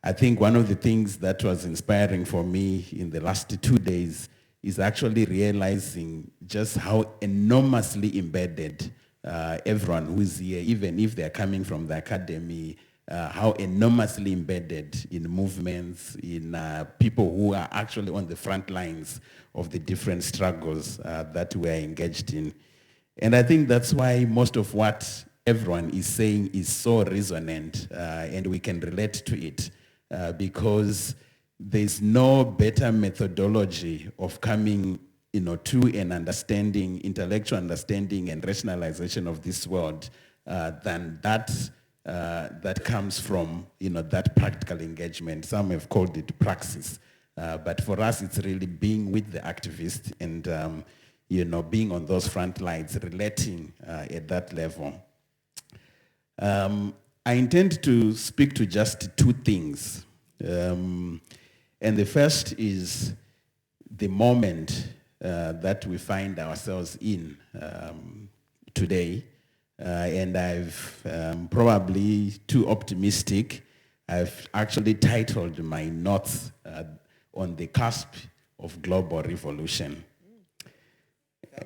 I think one of the things that was inspiring for me in the last 2 days is actually realizing just how enormously embedded everyone who's here, even if they're coming from the academy, how enormously embedded in movements, in people who are actually on the front lines of the different struggles that we're engaged in. And I think that's why most of what everyone is saying is so resonant, and we can relate to it. Because there's no better methodology of coming, to an understanding, intellectual understanding and rationalization of this world than that comes from, that practical engagement. Some have called it praxis, but for us, it's really being with the activist and, being on those front lines, relating at that level. I intend to speak to just 2 things. And the first is the moment that we find ourselves in today. And I've probably too optimistic. I've actually titled my notes on the cusp of global revolution.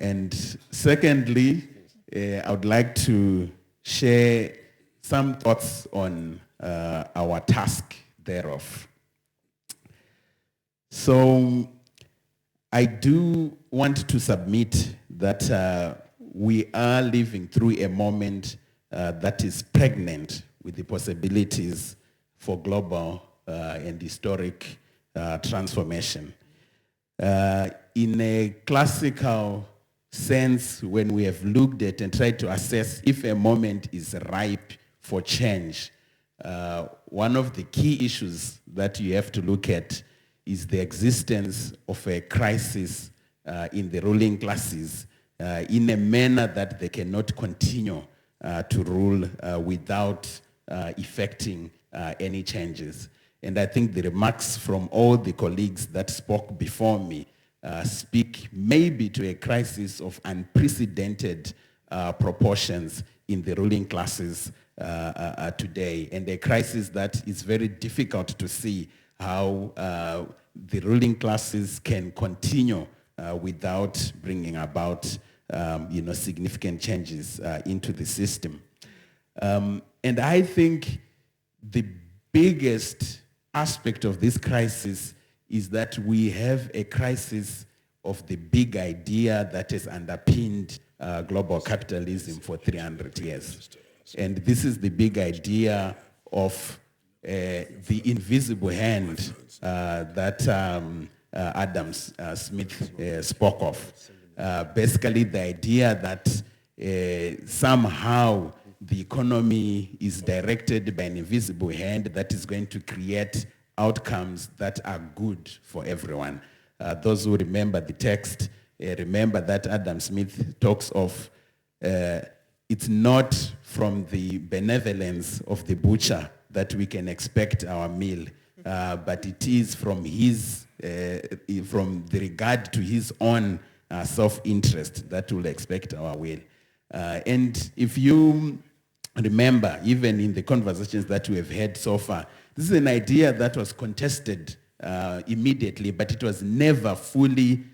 And secondly, I would like to share some thoughts on our task thereof. So I do want to submit that we are living through a moment that is pregnant with the possibilities for global and historic transformation. In a classical sense, when we have looked at and tried to assess if a moment is ripe for change, one of the key issues that you have to look at is the existence of a crisis in the ruling classes in a manner that they cannot continue to rule without effecting any changes. And I think the remarks from all the colleagues that spoke before me speak maybe to a crisis of unprecedented proportions in the ruling classes today, and a crisis that is very difficult to see how the ruling classes can continue without bringing about significant changes into the system. And I think the biggest aspect of this crisis is that we have a crisis of the big idea that has underpinned global capitalism for 300 years. And this is the big idea of the invisible hand that Adam Smith spoke of. Basically, the idea that somehow the economy is directed by an invisible hand that is going to create outcomes that are good for everyone. Those who remember the text, remember that Adam Smith talks of it's not from the benevolence of the butcher that we can expect our meal, but it is from his, from the regard to his own self-interest that we'll expect our will. And if you remember, even in the conversations that we have had so far, this is an idea that was contested immediately, but it was never fully,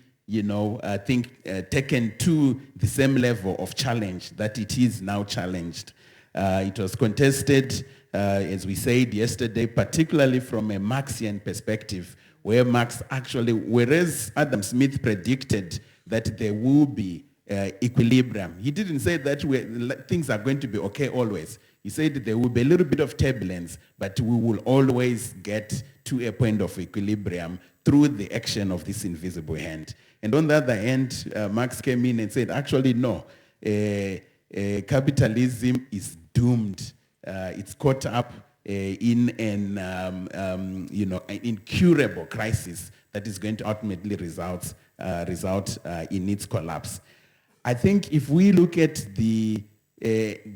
taken to the same level of challenge that it is now challenged. It was contested, as we said yesterday, particularly from a Marxian perspective, where Marx actually, whereas Adam Smith predicted that there will be equilibrium, he didn't say that things are going to be okay always. He said there will be a little bit of turbulence, but we will always get to a point of equilibrium through the action of this invisible hand. And on the other hand, Marx came in and said, actually, no, capitalism is doomed. It's caught up in an incurable crisis that is going to ultimately result in its collapse. I think if we look at the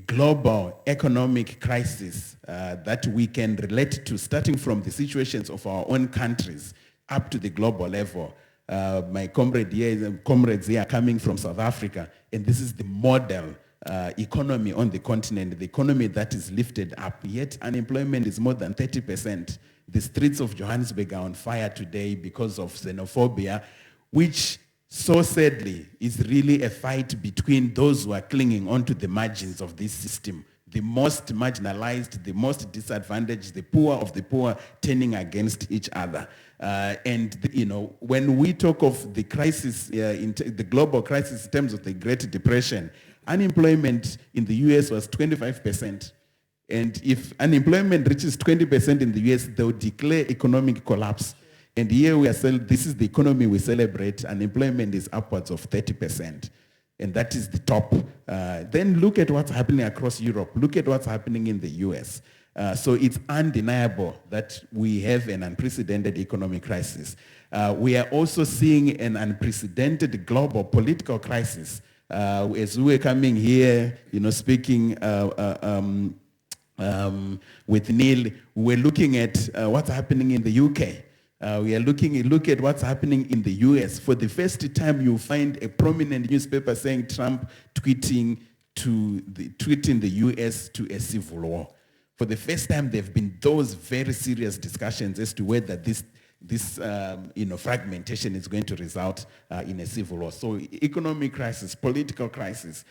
global economic crisis that we can relate to, starting from the situations of our own countries up to the global level. My comrades here are coming from South Africa, and this is the model economy on the continent, the economy that is lifted up, yet unemployment is more than 30%. The streets of Johannesburg are on fire today because of xenophobia, which so sadly is really a fight between those who are clinging onto the margins of this system, the most marginalized, the most disadvantaged, the poor of the poor turning against each other. When we talk of the crisis, the global crisis in terms of the Great Depression, unemployment in the US was 25%. And if unemployment reaches 20% in the US, they will declare economic collapse. And here we are saying this is the economy we celebrate. Unemployment is upwards of 30%. And that is the top. Then look at what's happening across Europe. Look at what's happening in the US. So it's undeniable that we have an unprecedented economic crisis. We are also seeing an unprecedented global political crisis. As we were coming here, speaking with Neil, we're looking at what's happening in the UK. We are look at what's happening in the US. For the first time, you'll find a prominent newspaper saying Trump tweeting the US to a civil war. For the first time, there have been those very serious discussions as to whether this fragmentation is going to result in a civil war. So economic crisis, political crisis,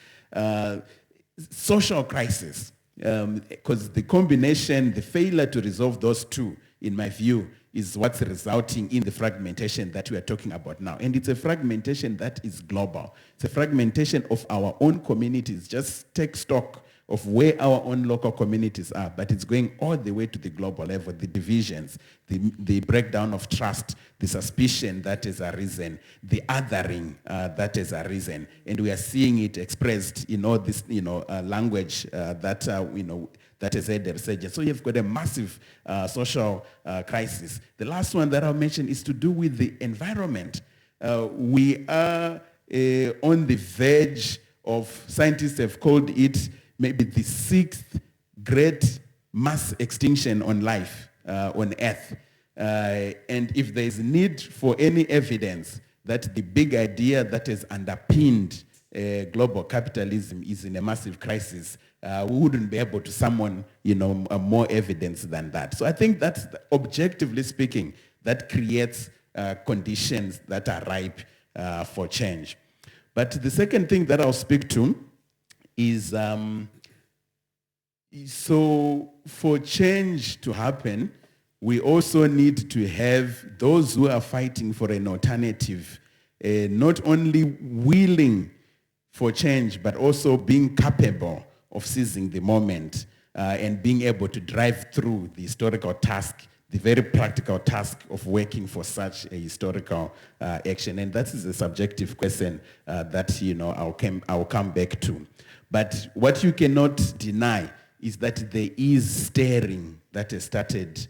social crisis, because the combination, the failure to resolve those two, in my view, is what's resulting in the fragmentation that we are talking about now. And it's a fragmentation that is global. It's a fragmentation of our own communities. Just take stock of where our own local communities are, but it's going all the way to the global level, the divisions, the breakdown of trust, the suspicion that has arisen, the othering that has arisen. And we are seeing it expressed in all this, language that has had a resurgence. So you've got a massive social crisis. The last one that I'll mention is to do with the environment. We are on the verge of, scientists have called it maybe the 6th great mass extinction on life on Earth. And if there is need for any evidence that the big idea that has underpinned global capitalism is in a massive crisis, we wouldn't be able to summon, more evidence than that. So I think that's, objectively speaking, that creates conditions that are ripe for change. But the second thing that I'll speak to is, so for change to happen, we also need to have those who are fighting for an alternative, not only willing for change, but also being capable of seizing the moment and being able to drive through the historical task, the very practical task of working for such a historical action. And that is a subjective question that I'll come back to. But what you cannot deny is that there is stirring that has started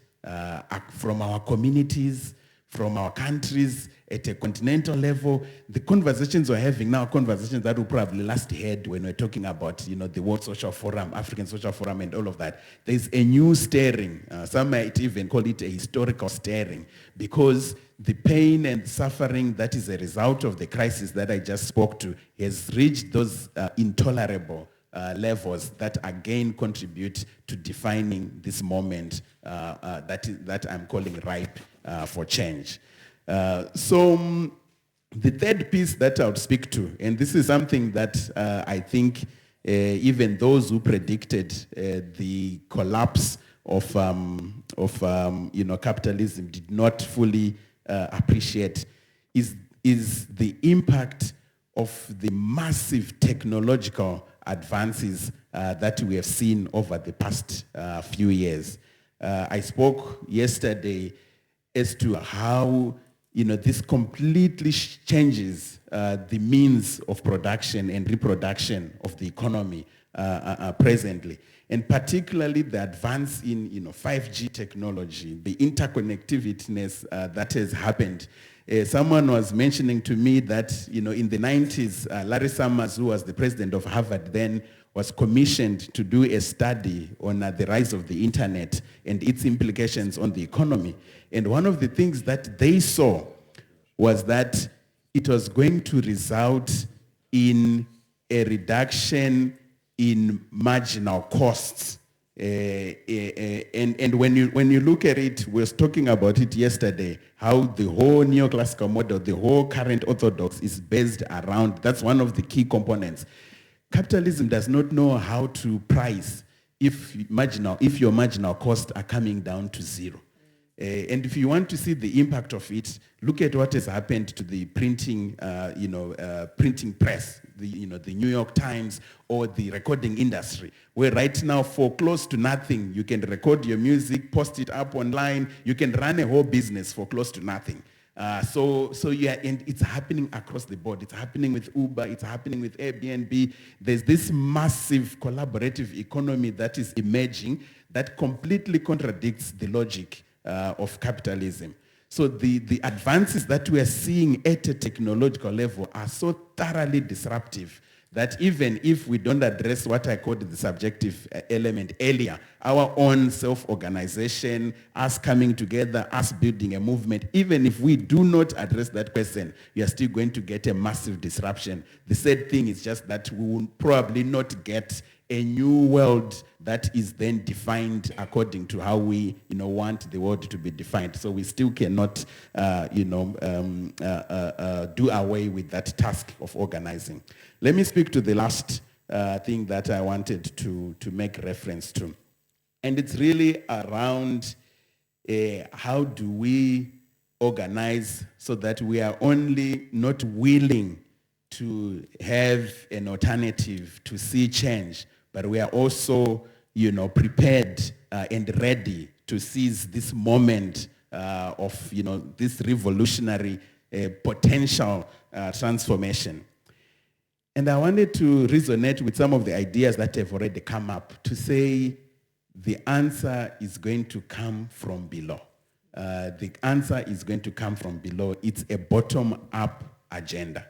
from our communities, from our countries, at a continental level. The conversations we're having now are conversations that we probably last had when we're talking about, the World Social Forum, African Social Forum, and all of that. There's a new stirring. Some might even call it a historical stirring, because the pain and suffering that is a result of the crisis that I just spoke to has reached those intolerable levels that again contribute to defining this moment that I'm calling ripe for change. So the third piece that I would speak to, and this is something that I think even those who predicted the collapse of capitalism did not fully appreciate, is the impact of the massive technological advances that we have seen over the past few years. I spoke yesterday as to how this completely changes the means of production and reproduction of the economy presently, and particularly the advance in 5G technology, the interconnectivityness that has happened. Someone was mentioning to me that in the 90s, Larry Summers, who was the president of Harvard then, was commissioned to do a study on the rise of the internet and its implications on the economy. And one of the things that they saw was that it was going to result in a reduction in marginal costs. And when you look at it, we were talking about it yesterday, how the whole neoclassical model, the whole current orthodox is based around, that's one of the key components. Capitalism does not know how to price if your marginal costs are coming down to zero. And if you want to see the impact of it, look at what has happened to the printing press, the New York Times or the recording industry, where right now for close to nothing, you can record your music, post it up online, you can run a whole business for close to nothing. So yeah, and it's happening across the board. It's happening with Uber, it's happening with Airbnb. There's this massive collaborative economy that is emerging that completely contradicts the logic of capitalism. So the advances that we are seeing at a technological level are so thoroughly disruptive that even if we don't address what I called the subjective element earlier, our own self-organization, us coming together, us building a movement, even if we do not address that question, we are still going to get a massive disruption. The sad thing is just that we will probably not get a new world that is then defined according to how we want the world to be defined. So we still cannot do away with that task of organizing. Let me speak to the last thing that I wanted to make reference to. And it's really around how do we organize so that we are only not willing to have an alternative to see change, but we are also, prepared and ready to seize this moment of, this revolutionary potential transformation. And I wanted to resonate with some of the ideas that have already come up to say the answer is going to come from below. The answer is going to come from below. It's a bottom-up agenda.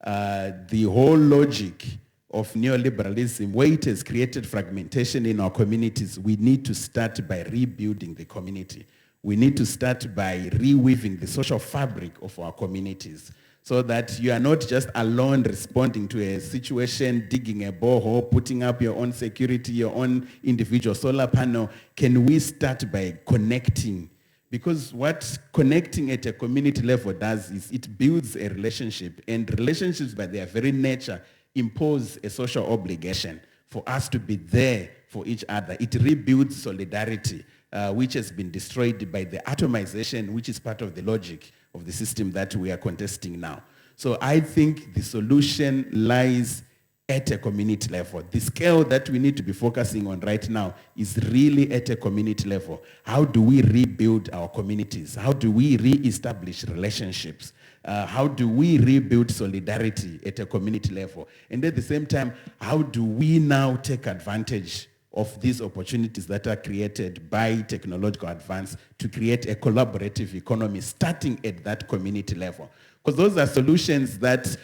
The whole logic of neoliberalism, where it has created fragmentation in our communities, we need to start by rebuilding the community. We need to start by reweaving the social fabric of our communities so that you are not just alone responding to a situation, digging a borehole, putting up your own security, your own individual solar panel. Can we start by connecting? Because what connecting at a community level does is it builds a relationship, and relationships by their very nature impose a social obligation for us to be there for each other. It rebuilds solidarity, which has been destroyed by the atomization, which is part of the logic of the system that we are contesting now. So I think the solution lies at a community level. The scale that we need to be focusing on right now is really at a community level. How do we rebuild our communities? How do we re-establish relationships? How do we rebuild solidarity at a community level? And at the same time, how do we now take advantage of these opportunities that are created by technological advance to create a collaborative economy starting at that community level? Because those are solutions that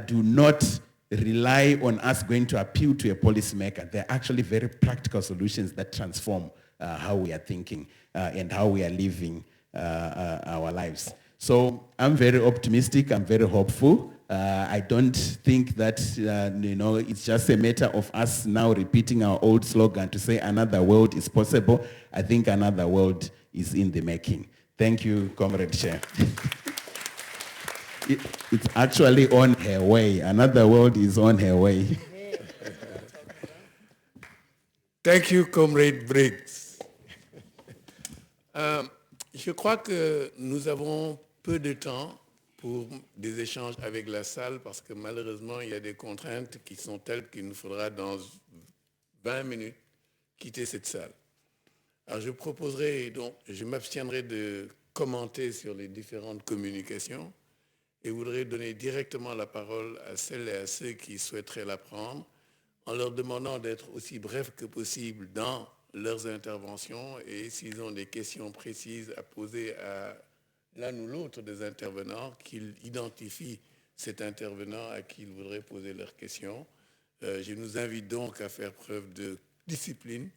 do not rely on us going to appeal to a policymaker. They're actually very practical solutions that transform how we are thinking and how we are living our lives. So I'm very optimistic, I'm very hopeful. I don't think that, it's just a matter of us now repeating our old slogan to say another world is possible. I think another world is in the making. Thank you, Comrade Chair. It's actually on her way. Another world is on her way. Thank you, Comrade Briggs. Je crois que nous avons peu de temps pour des échanges avec la salle parce que malheureusement, il y a des contraintes qui sont telles qu'il nous faudra dans 20 minutes quitter cette salle. Alors je proposerai, donc, je m'abstiendrai de commenter sur les différentes communications et voudrais donner directement la parole à celles et à ceux qui souhaiteraient la prendre en leur demandant d'être aussi brefs que possible dans leurs interventions et s'ils ont des questions précises à poser à l'un ou l'autre des intervenants, qu'ils identifient cet intervenant à qui ils voudraient poser leurs questions. Je nous invite donc à faire preuve de discipline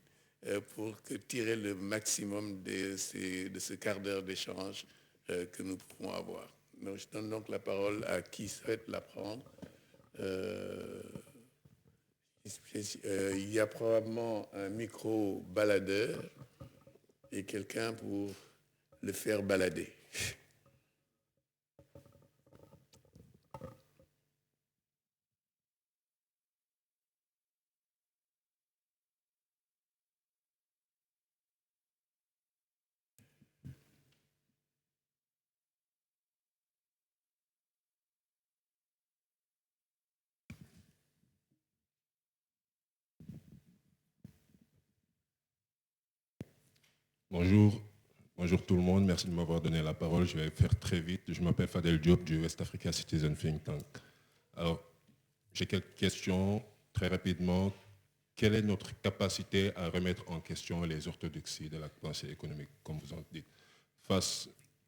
pour tirer le maximum de ce quart d'heure d'échange que nous pouvons avoir. Donc, je donne donc la parole à qui souhaite la prendre. Il y a probablement un micro baladeur et quelqu'un pour le faire balader. Bonjour tout le monde, merci de m'avoir donné la parole. Je vais faire très vite. Je m'appelle Fadel Diop du West Africa Citizen Think Tank. Alors, j'ai quelques questions très rapidement. Quelle est notre capacité à remettre en question les orthodoxies de la pensée économique, comme vous en dites, face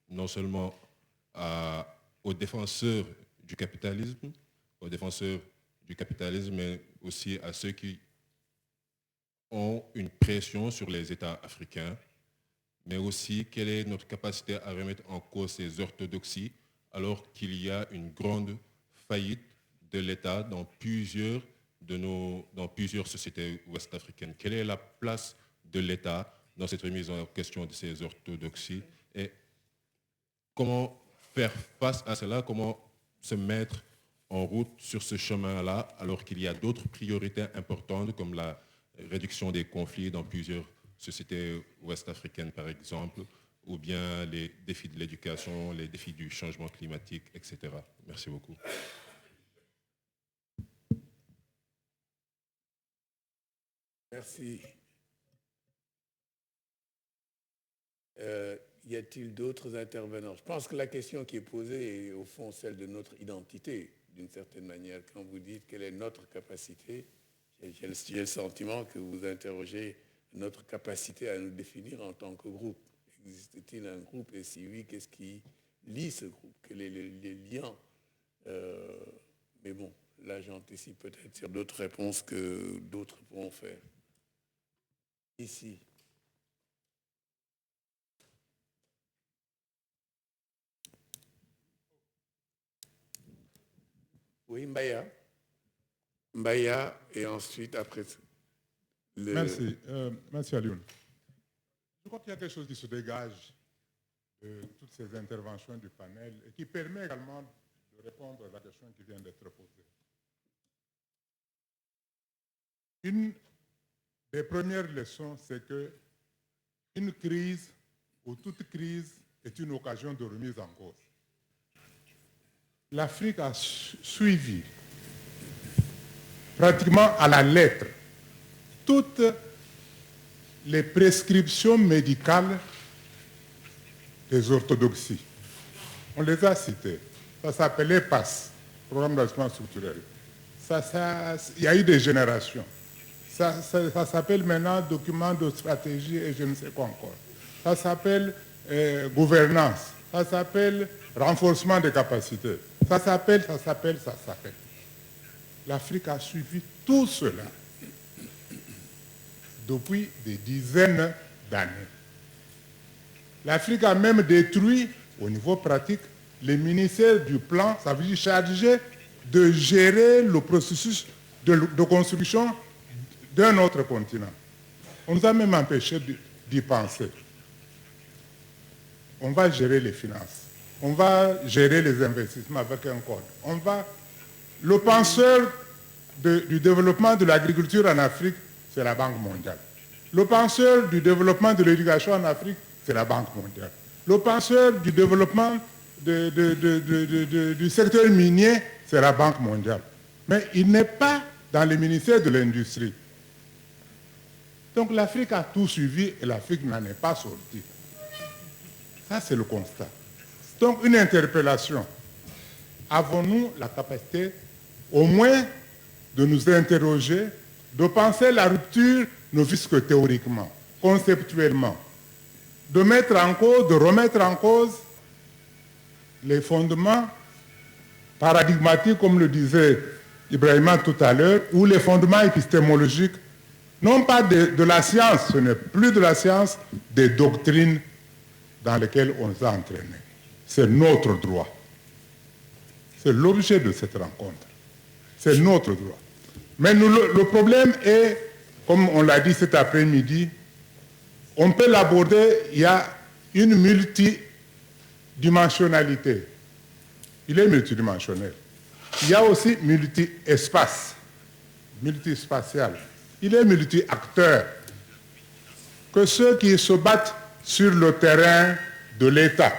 non seulement aux défenseurs du capitalisme, mais aussi à ceux qui ont une pression sur les États africains, mais aussi quelle est notre capacité à remettre en cause ces orthodoxies alors qu'il y a une grande faillite de l'État dans plusieurs sociétés ouest-africaines. Quelle est la place de l'État dans cette remise en question de ces orthodoxies et comment faire face à cela, comment se mettre en route sur ce chemin-là alors qu'il y a d'autres priorités importantes comme la réduction des conflits dans plusieurs sociétés ouest-africaines, par exemple, ou bien les défis de l'éducation, les défis du changement climatique, etc. Merci beaucoup. Merci. Y a-t-il d'autres intervenants? Je pense que la question qui est posée est au fond celle de notre identité, d'une certaine manière. Quand vous dites quelle est notre capacité, j'ai le sentiment que vous interrogez notre capacité à nous définir en tant que groupe. Existe-t-il un groupe? Et si oui, qu'est-ce qui lie ce groupe? Quels sont les liens? Mais bon, là j'anticipe peut-être sur d'autres réponses que d'autres pourront faire. Ici. Oui, Mbaya. Mbaya, et ensuite, après... Merci. Merci, Alioune. Je crois qu'il y a quelque chose qui se dégage de toutes ces interventions du panel et qui permet également de répondre à la question qui vient d'être posée. Une des premières leçons, c'est que une crise ou toute crise est une occasion de remise en cause. L'Afrique a suivi pratiquement à la lettre toutes les prescriptions médicales des orthodoxies. On les a citées. Ça s'appelait PASS, Programme d'ajustement structurel. Il y a eu des générations. Ça s'appelle maintenant document de stratégie et je ne sais quoi encore. Ça s'appelle gouvernance. Ça s'appelle renforcement des capacités. Ça s'appelle. L'Afrique a suivi tout cela depuis des dizaines d'années. L'Afrique a même détruit, au niveau pratique, les ministères du plan, ça veut dire chargé de gérer le processus de construction d'un autre continent. On nous a même empêché d'y penser. On va gérer les finances. On va gérer les investissements avec un code. Le penseur du développement de l'agriculture en Afrique, c'est la Banque mondiale. Le penseur du développement de l'éducation en Afrique, c'est la Banque mondiale. Le penseur du développement du secteur minier, c'est la Banque mondiale. Mais il n'est pas dans les ministères de l'industrie. Donc l'Afrique a tout suivi et l'Afrique n'en est pas sortie. Ça, c'est le constat. Donc, une interpellation. Avons-nous la capacité, au moins, de nous interroger, de penser la rupture, ne fût-ce que théoriquement, conceptuellement, de mettre en cause, de remettre en cause les fondements paradigmatiques, comme le disait Ibrahima tout à l'heure, ou les fondements épistémologiques, non pas de la science, ce n'est plus de la science, des doctrines dans lesquelles on nous a entraînés. C'est notre droit. C'est l'objet de cette rencontre. C'est notre droit. Mais le problème est, comme on l'a dit cet après-midi, on peut l'aborder, il y a une multidimensionnalité. Il est multidimensionnel. Il y a aussi multi-espace, multispatial. Il est multi-acteur. Que ceux qui se battent sur le terrain de l'État,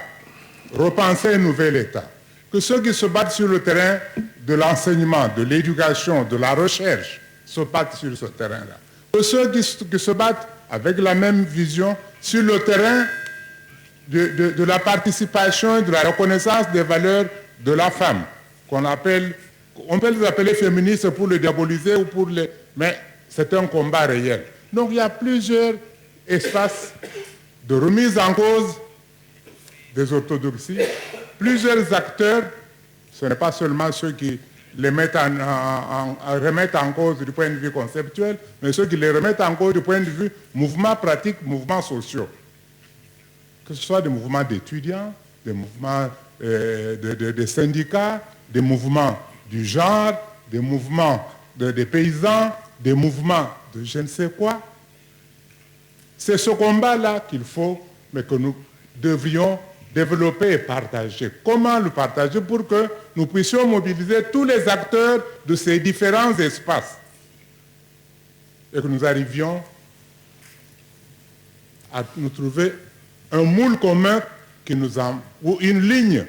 repenser un nouvel État, que ceux qui se battent sur le terrain de l'enseignement, de l'éducation, de la recherche, se battent sur ce terrain-là, que ceux qui se battent avec la même vision sur le terrain de la participation et de la reconnaissance des valeurs de la femme, on peut les appeler féministes pour les diaboliser ou pour les... Mais c'est un combat réel. Donc il y a plusieurs espaces de remise en cause des orthodoxies, plusieurs acteurs, ce n'est pas seulement ceux qui les remettent en cause du point de vue conceptuel, mais ceux qui les remettent en cause du point de vue mouvements pratiques, mouvements sociaux. Que ce soit des mouvements d'étudiants, des mouvements de syndicats, des mouvements du genre, des mouvements des paysans, des mouvements de je ne sais quoi. C'est ce combat-là qu'il faut, mais que nous devrions développer et partager. Comment le partager pour que nous puissions mobiliser tous les acteurs de ces différents espaces et que nous arrivions à nous trouver un moule commun ou une ligne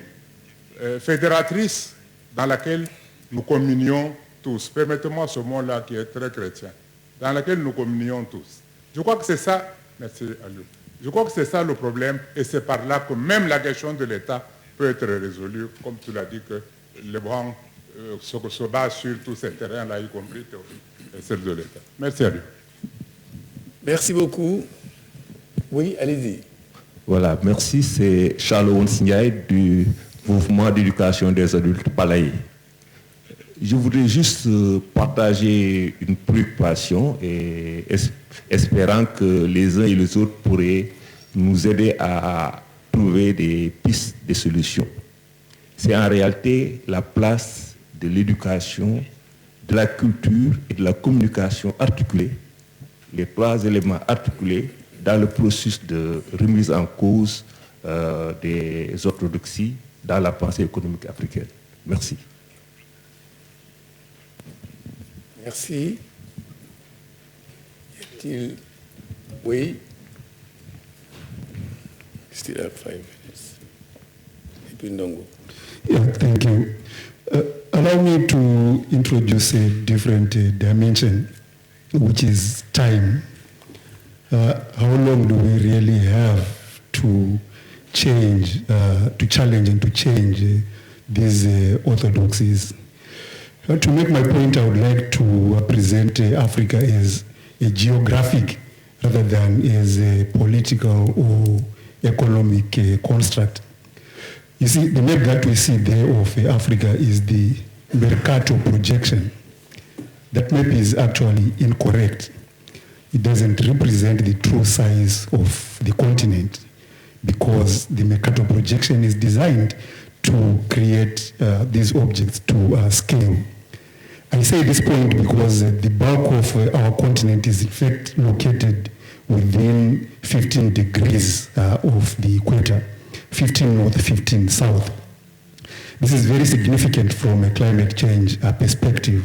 fédératrice dans laquelle nous communions tous. Permettez-moi ce mot-là qui est très chrétien. dans laquelle nous communions tous. Je crois que c'est ça, merci Aliou, je crois que c'est ça le problème et c'est par là que même la question de l'État peut être résolue, comme tu l'as dit que les branches se basent sur tous ces terrains-là, y compris celle de l'État. Merci Aliou. Merci beaucoup. Oui, allez-y. Voilà, merci. C'est Charles Onsignaï du mouvement d'éducation des adultes Palaï. Je voudrais juste partager une préoccupation et espérant que les uns et les autres pourraient nous aider à trouver des pistes de solutions. C'est en réalité la place de l'éducation, de la culture et de la communication articulée, les trois éléments articulés dans le processus de remise en cause des orthodoxies dans la pensée économique africaine. Merci. Merci. Y a-t-il... Oui. Still have 5 minutes. Et puis Ndongo. Yeah, thank you. Allow me to introduce a different dimension, which is time. How long do we really have to change, to challenge and to change these orthodoxies? To make my point, I would like to present Africa as a geographic rather than as a political or economic construct. You see, the map that we see there of Africa is the Mercator projection. That map is actually incorrect. It doesn't represent the true size of the continent because the Mercator projection is designed to create these objects to scale. I say this point because the bulk of our continent is in fact located within 15 degrees of the equator, 15 north, 15 south. This is very significant from a climate change perspective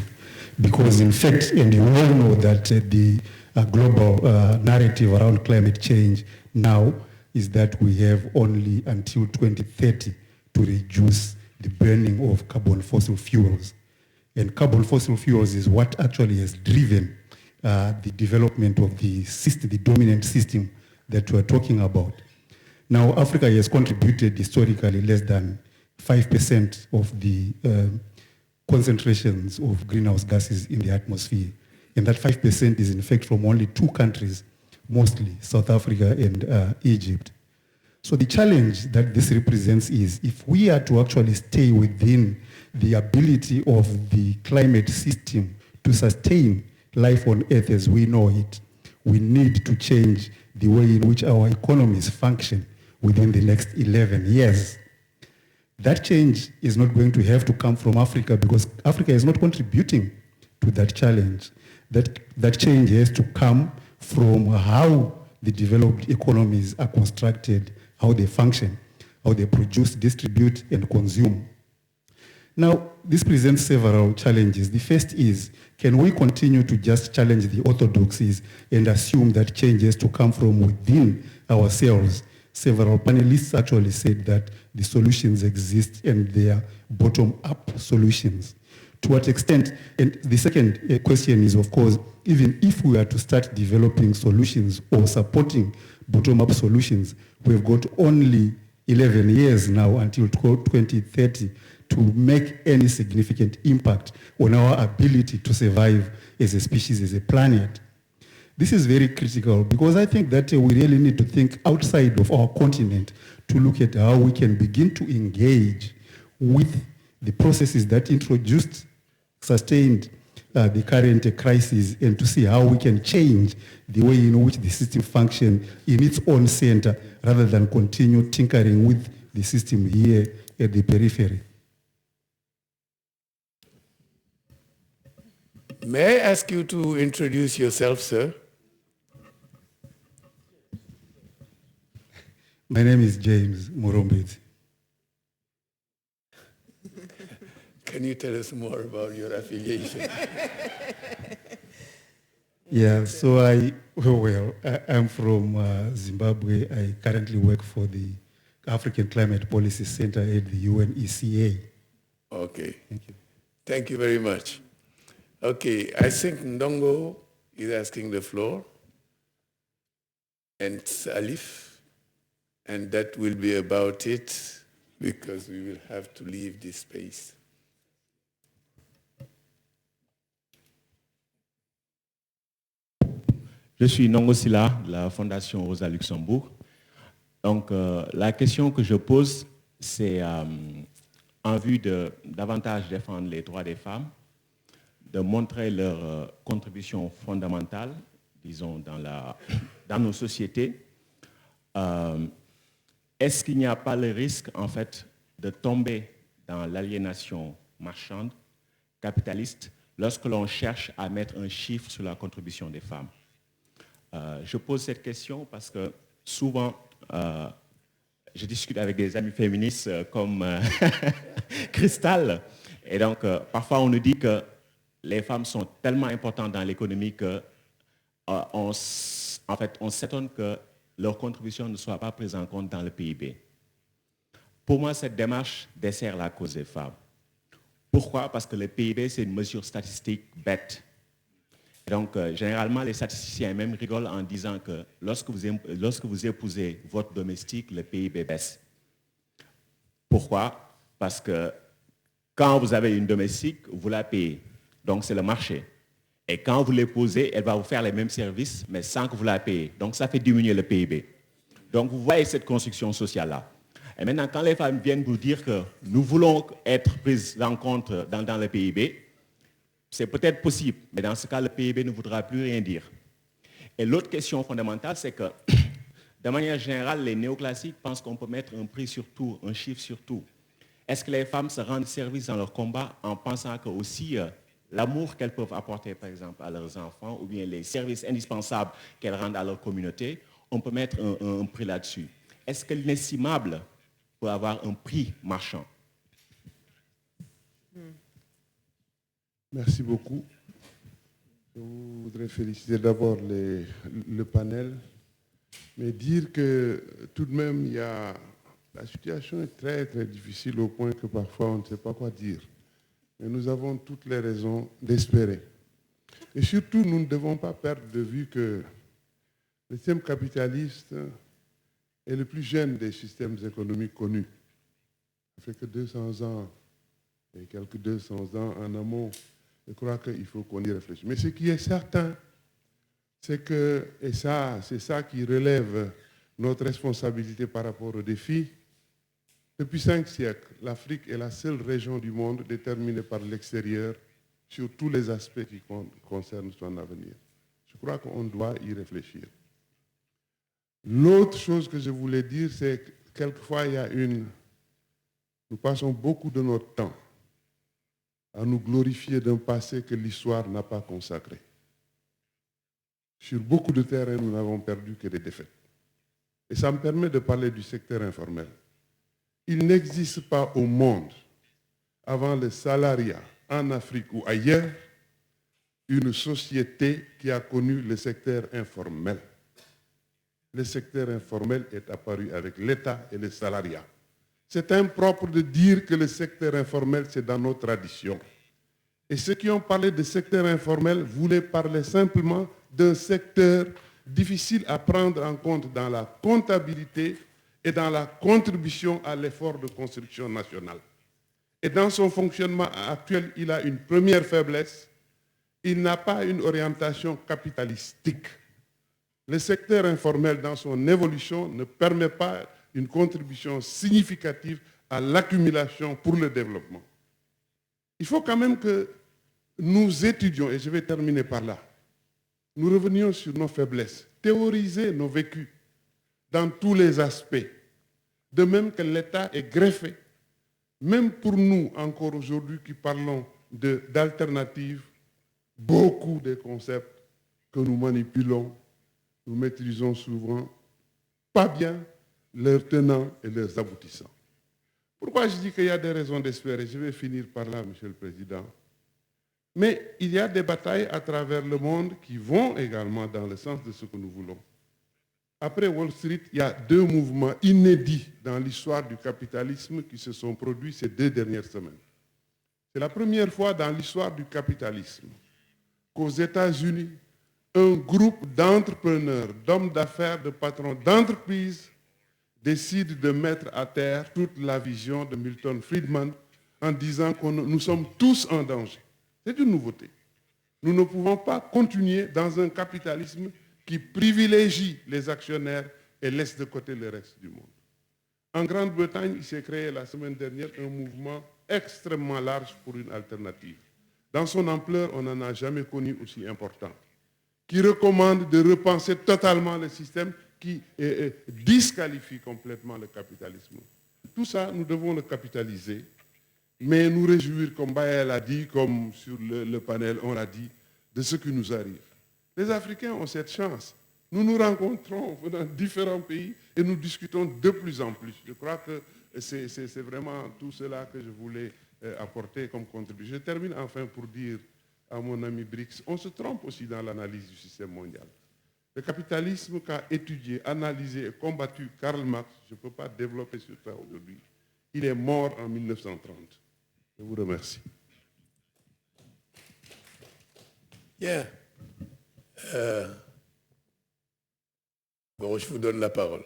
because in fact, and you all know that the global narrative around climate change now is that we have only until 2030 to reduce the burning of carbon fossil fuels. And carbon fossil fuels is what actually has driven the development of the system, the dominant system that we're talking about. Now, Africa has contributed historically less than 5% of the concentrations of greenhouse gases in the atmosphere. And that 5% is in fact from only 2 countries, mostly South Africa and Egypt. So the challenge that this represents is if we are to actually stay within the ability of the climate system to sustain life on Earth as we know it, we need to change the way in which our economies function within the next 11 years. That change is not going to have to come from Africa because Africa is not contributing to that challenge. That change has to come from how the developed economies are constructed, how they function, how they produce, distribute, and consume. Now, this presents several challenges. The first is, can we continue to just challenge the orthodoxies and assume that change has to come from within ourselves? Several panelists actually said that the solutions exist and they are bottom-up solutions. To what extent? And the second question is, of course, even if we are to start developing solutions or supporting bottom-up solutions, we've got only 11 years now until 2030 to make any significant impact on our ability to survive as a species, as a planet. This is very critical because I think that we really need to think outside of our continent to look at how we can begin to engage with the processes that introduced, sustained the current crisis and to see how we can change the way in which the system functions in its own center rather than continue tinkering with the system here at the periphery. May I ask you to introduce yourself, sir? My name is James Murombezi. Can you tell us more about your affiliation? Yeah, so I'm from Zimbabwe. I currently work for the African Climate Policy Center at the UNECA. Okay. Thank you. Thank you very much. Okay, I think Ndongo, is asking the floor, and Salif, and that will be about it because we will have to leave this space. Je suis Nongo Silla de la Fondation Rosa Luxembourg. Donc, la question que je pose, c'est en vue de davantage défendre les droits des femmes, de montrer leur contribution fondamentale, disons, dans nos sociétés. Est-ce qu'il n'y a pas le risque, en fait, de tomber dans l'aliénation marchande, capitaliste, lorsque l'on cherche à mettre un chiffre sur la contribution des femmes? Je pose cette question parce que souvent, je discute avec des amis féministes comme Cristal, et donc parfois on nous dit que les femmes sont tellement importantes dans l'économie que on s'étonne que leur contribution ne soit pas prise en compte dans le PIB. Pour moi, cette démarche dessert la cause des femmes. Pourquoi? Parce que le PIB, c'est une mesure statistique bête. Et donc, généralement, les statisticiens même rigolent en disant que lorsque vous épousez votre domestique, le PIB baisse. Pourquoi? Parce que quand vous avez une domestique, vous la payez. Donc, c'est le marché. Et quand vous l'épousez, elle va vous faire les mêmes services, mais sans que vous la payez. Donc, ça fait diminuer le PIB. Donc, vous voyez cette construction sociale-là. Et maintenant, quand les femmes viennent vous dire que nous voulons être prises en compte dans le PIB, c'est peut-être possible, mais dans ce cas, le PIB ne voudra plus rien dire. Et l'autre question fondamentale, c'est que, de manière générale, les néoclassiques pensent qu'on peut mettre un prix sur tout, un chiffre sur tout. Est-ce que les femmes se rendent service dans leur combat en pensant que aussi l'amour qu'elles peuvent apporter, par exemple, à leurs enfants, ou bien les services indispensables qu'elles rendent à leur communauté, on peut mettre un prix là-dessus? Est-ce que l'inestimable peut avoir un prix marchand? Merci beaucoup. Je voudrais féliciter d'abord le panel, mais dire que tout de même, la situation est très, très difficile au point que parfois on ne sait pas quoi dire. Mais nous avons toutes les raisons d'espérer. Et surtout, nous ne devons pas perdre de vue que le système capitaliste est le plus jeune des systèmes économiques connus. Ça fait que 200 ans, et quelques 200 ans en amont. Je crois qu'il faut qu'on y réfléchisse. Mais ce qui est certain, c'est que, et ça, c'est ça qui relève notre responsabilité par rapport aux défis, depuis 5 siècles, l'Afrique est la seule région du monde déterminée par l'extérieur sur tous les aspects qui concernent son avenir. Je crois qu'on doit y réfléchir. L'autre chose que je voulais dire, c'est que quelquefois, nous passons beaucoup de notre temps à nous glorifier d'un passé que l'histoire n'a pas consacré. Sur beaucoup de terrains, nous n'avons perdu que des défaites. Et ça me permet de parler du secteur informel. Il n'existe pas au monde, avant le salariat, en Afrique ou ailleurs, une société qui a connu le secteur informel. Le secteur informel est apparu avec l'État et le salariat. C'est impropre de dire que le secteur informel, c'est dans nos traditions. Et ceux qui ont parlé de secteur informel voulaient parler simplement d'un secteur difficile à prendre en compte dans la comptabilité et dans la contribution à l'effort de construction nationale. Et dans son fonctionnement actuel, il a une première faiblesse. Il n'a pas une orientation capitalistique. Le secteur informel, dans son évolution, ne permet pas une contribution significative à l'accumulation pour le développement. Il faut quand même que nous étudions, et je vais terminer par là, nous revenions sur nos faiblesses, théoriser nos vécus dans tous les aspects, de même que l'État est greffé, même pour nous encore aujourd'hui qui parlons d'alternatives, beaucoup de concepts que nous manipulons, nous maîtrisons souvent pas bien leurs tenants et leurs aboutissants. Pourquoi je dis qu'il y a des raisons d'espérer? Je vais finir par là, Monsieur le Président. Mais il y a des batailles à travers le monde qui vont également dans le sens de ce que nous voulons. Après Wall Street, il y a 2 mouvements inédits dans l'histoire du capitalisme qui se sont produits ces 2 dernières semaines. C'est la première fois dans l'histoire du capitalisme qu'aux États-Unis, un groupe d'entrepreneurs, d'hommes d'affaires, de patrons d'entreprises décide de mettre à terre toute la vision de Milton Friedman en disant que nous sommes tous en danger. C'est une nouveauté. Nous ne pouvons pas continuer dans un capitalisme qui privilégie les actionnaires et laisse de côté le reste du monde. En Grande-Bretagne, il s'est créé la semaine dernière un mouvement extrêmement large pour une alternative. Dans son ampleur, on n'en a jamais connu aussi important, qui recommande de repenser totalement le système, qui disqualifie complètement le capitalisme. Tout ça, nous devons le capitaliser, mais nous réjouir, comme Baël a dit, comme sur le panel, on l'a dit, de ce qui nous arrive. Les Africains ont cette chance. Nous nous rencontrons dans différents pays et nous discutons de plus en plus. Je crois que c'est vraiment tout cela que je voulais apporter comme contribution. Je termine enfin pour dire à mon ami Brix, on se trompe aussi dans l'analyse du système mondial. Le capitalisme qu'a étudié, analysé et combattu Karl Marx, je ne peux pas développer sur ça aujourd'hui, il est mort en 1930. Je vous remercie. Bien. Bon, je vous donne la parole.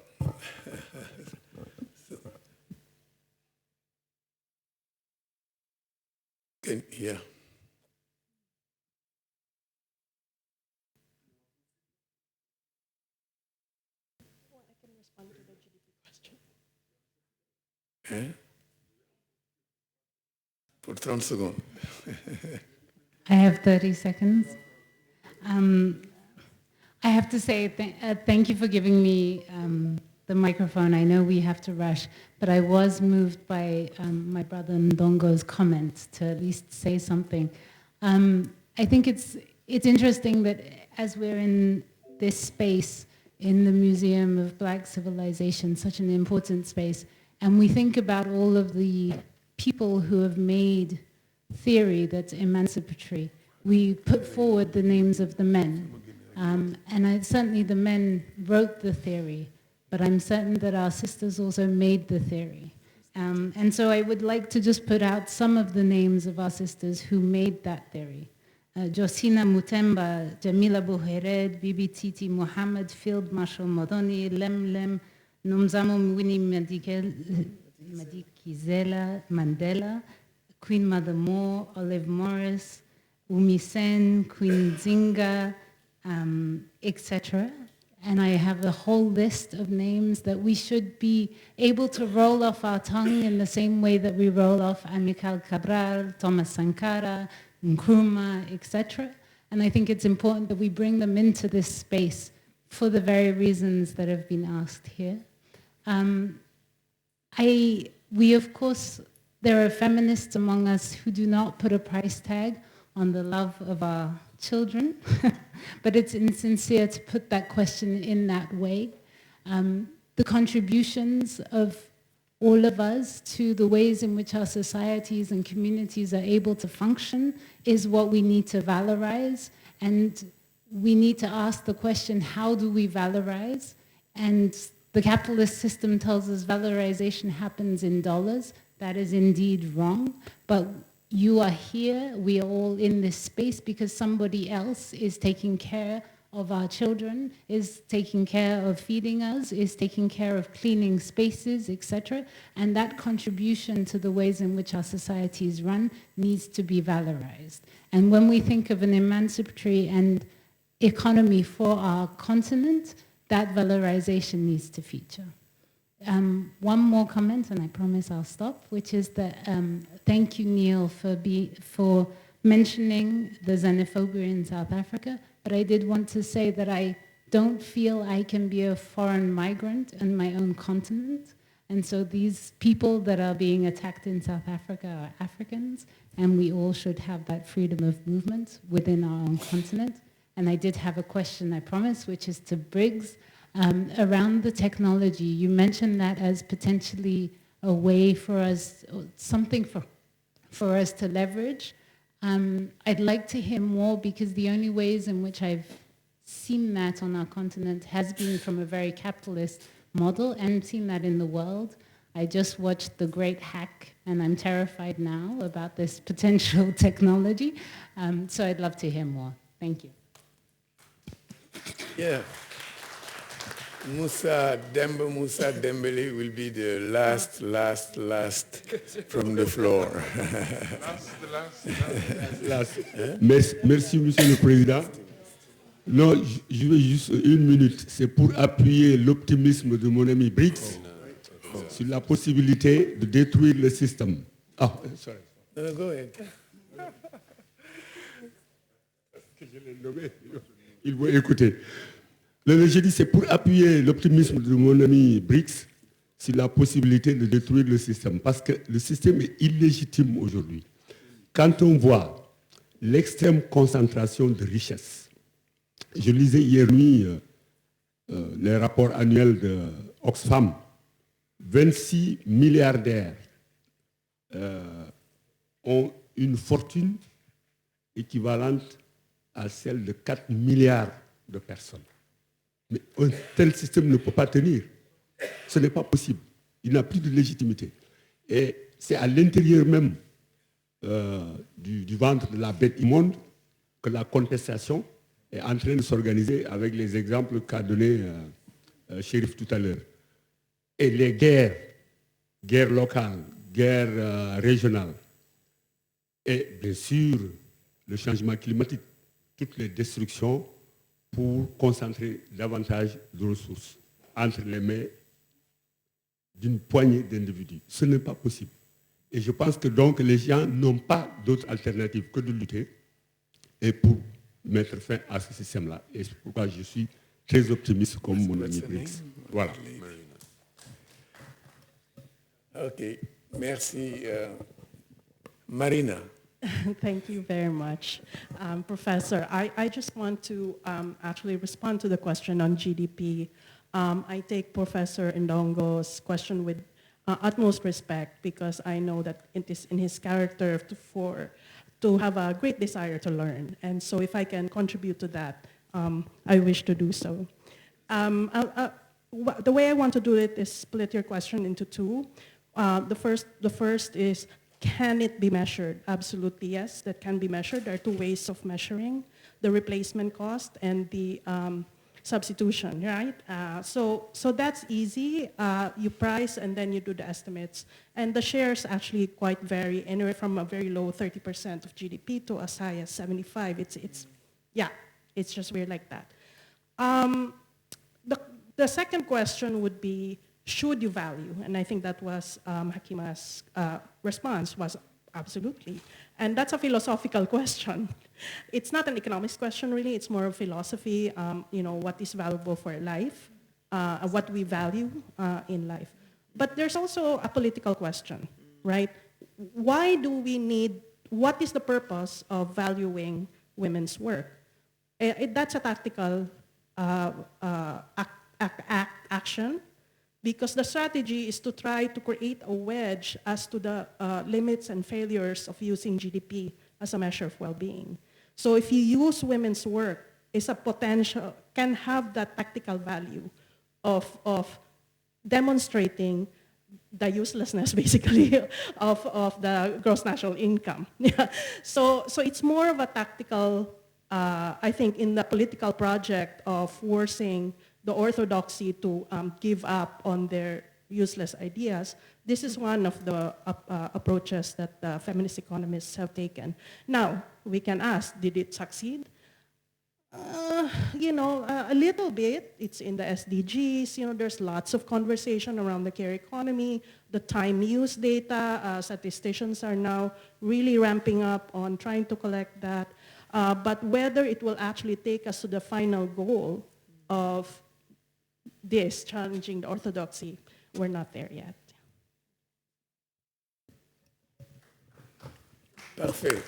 Yeah. Hein? Pour 30 secondes. I have 30 seconds. I have to say thank you for giving me the microphone. I know we have to rush, but I was moved by my brother Ndongo's comments to at least say something. I think it's interesting that as we're in this space in the Museum of Black Civilization, such an important space, and we think about all of the people who have made theory that's emancipatory, we put forward the names of the men. And certainly the men wrote the theory, but I'm certain that our sisters also made the theory. And so I would like to just put out some of the names of our sisters who made that theory. Josina Mutemba, Jamila Buhered, Bibi Titi Muhammad, Field Marshal Modoni, Lem, Nomzamo Mwini Madikizela Mandela, Queen Mother Moore, Olive Morris, Umi Sen, Queen Zinga, etc. And I have a whole list of names that we should be able to roll off our tongue in the same way that we roll off Amilcar Cabral, Thomas Sankara, Nkrumah, etc. And I think it's important that we bring them into this space for the very reasons that have been asked here. We of course, there are feminists among us who do not put a price tag on the love of our children, but it's insincere to put that question in that way. The contributions of all of us to the ways in which our societies and communities are able to function is what we need to valorize, and we need to ask the question, how do we valorize? And the capitalist system tells us valorization happens in dollars. That is indeed wrong, but you are here, we are all in this space because somebody else is taking care of our children, is taking care of feeding us, is taking care of cleaning spaces, etc. And that contribution to the ways in which our societies run needs to be valorized. And when we think of an emancipatory and economy for our continent, that valorization needs to feature. One more comment, and I promise I'll stop, which is that thank you, Neil, for mentioning the xenophobia in South Africa, but I did want to say that I don't feel I can be a foreign migrant on my own continent, and so these people that are being attacked in South Africa are Africans, and we all should have that freedom of movement within our own continent. And I did have a question, I promise, which is to Briggs. Around the technology, you mentioned that as potentially a way for us, something for us to leverage. I'd like to hear more because the only ways in which I've seen that on our continent has been from a very capitalist model and seen that in the world. I just watched The Great Hack and I'm terrified now about this potential technology. So I'd love to hear more. Thank you. Yeah. Moussa Dembele will be the last from the floor. Merci, Monsieur le Président. Non, je veux juste une minute. C'est pour appuyer l'optimisme de mon ami Briggs sur la possibilité de détruire le système. Ah, sorry. No, go ahead. Il va écouter. Je dis c'est pour appuyer l'optimisme de mon ami Briggs sur la possibilité de détruire le système. Parce que le système est illégitime aujourd'hui. Quand on voit l'extrême concentration de richesses, je lisais hier nuit les rapports annuels de Oxfam, 26 milliardaires ont une fortune équivalente à celle de 4 milliards de personnes. Mais un tel système ne peut pas tenir. Ce n'est pas possible. Il n'a plus de légitimité. Et c'est à l'intérieur même du ventre de la bête immonde que la contestation est en train de s'organiser avec les exemples qu'a donné Chérif tout à l'heure. Et les guerres locales, guerres régionales, et bien sûr le changement climatique, toutes les destructions pour concentrer davantage de ressources entre les mains d'une poignée d'individus. Ce n'est pas possible. Et je pense que donc les gens n'ont pas d'autre alternative que de lutter et pour mettre fin à ce système-là. Et c'est pourquoi je suis très optimiste comme mon ami Briggs. Voilà. Ok, merci. Marina. Thank you very much. Professor, I just want to actually respond to the question on GDP. I take Professor Ndongo's question with utmost respect because I know that it is in his character to have a great desire to learn. And so if I can contribute to that, I wish to do so. The way I want to do it is split your question into two. The first is, can it be measured? Absolutely, yes, that can be measured. There are two ways of measuring, the replacement cost and the substitution, right? So that's easy. You price and then you do the estimates. And the shares actually quite vary, anywhere from a very low 30% of GDP to as high as 75. It's just weird like that. The second question would be, should you value? And I think that was Hakima's response was absolutely. And that's a philosophical question. It's not an economics question really, it's more of philosophy, what is valuable for life, what we value in life. But there's also a political question, right? Why do we need, what is the purpose of valuing women's work? That's a tactical action, because the strategy is to try to create a wedge as to the limits and failures of using GDP as a measure of well-being. So if you use women's work, is a potential, can have that tactical value of demonstrating the uselessness, basically, of the gross national income. So it's more of a tactical, I think, in the political project of forcing the orthodoxy to give up on their useless ideas. This is one of the approaches that the feminist economists have taken. Now, we can ask, did it succeed? A little bit. It's in the SDGs. There's lots of conversation around the care economy. The time use data, statisticians are now really ramping up on trying to collect that. But whether it will actually take us to the final goal of this, challenging the orthodoxy, we're not there yet. Parfait.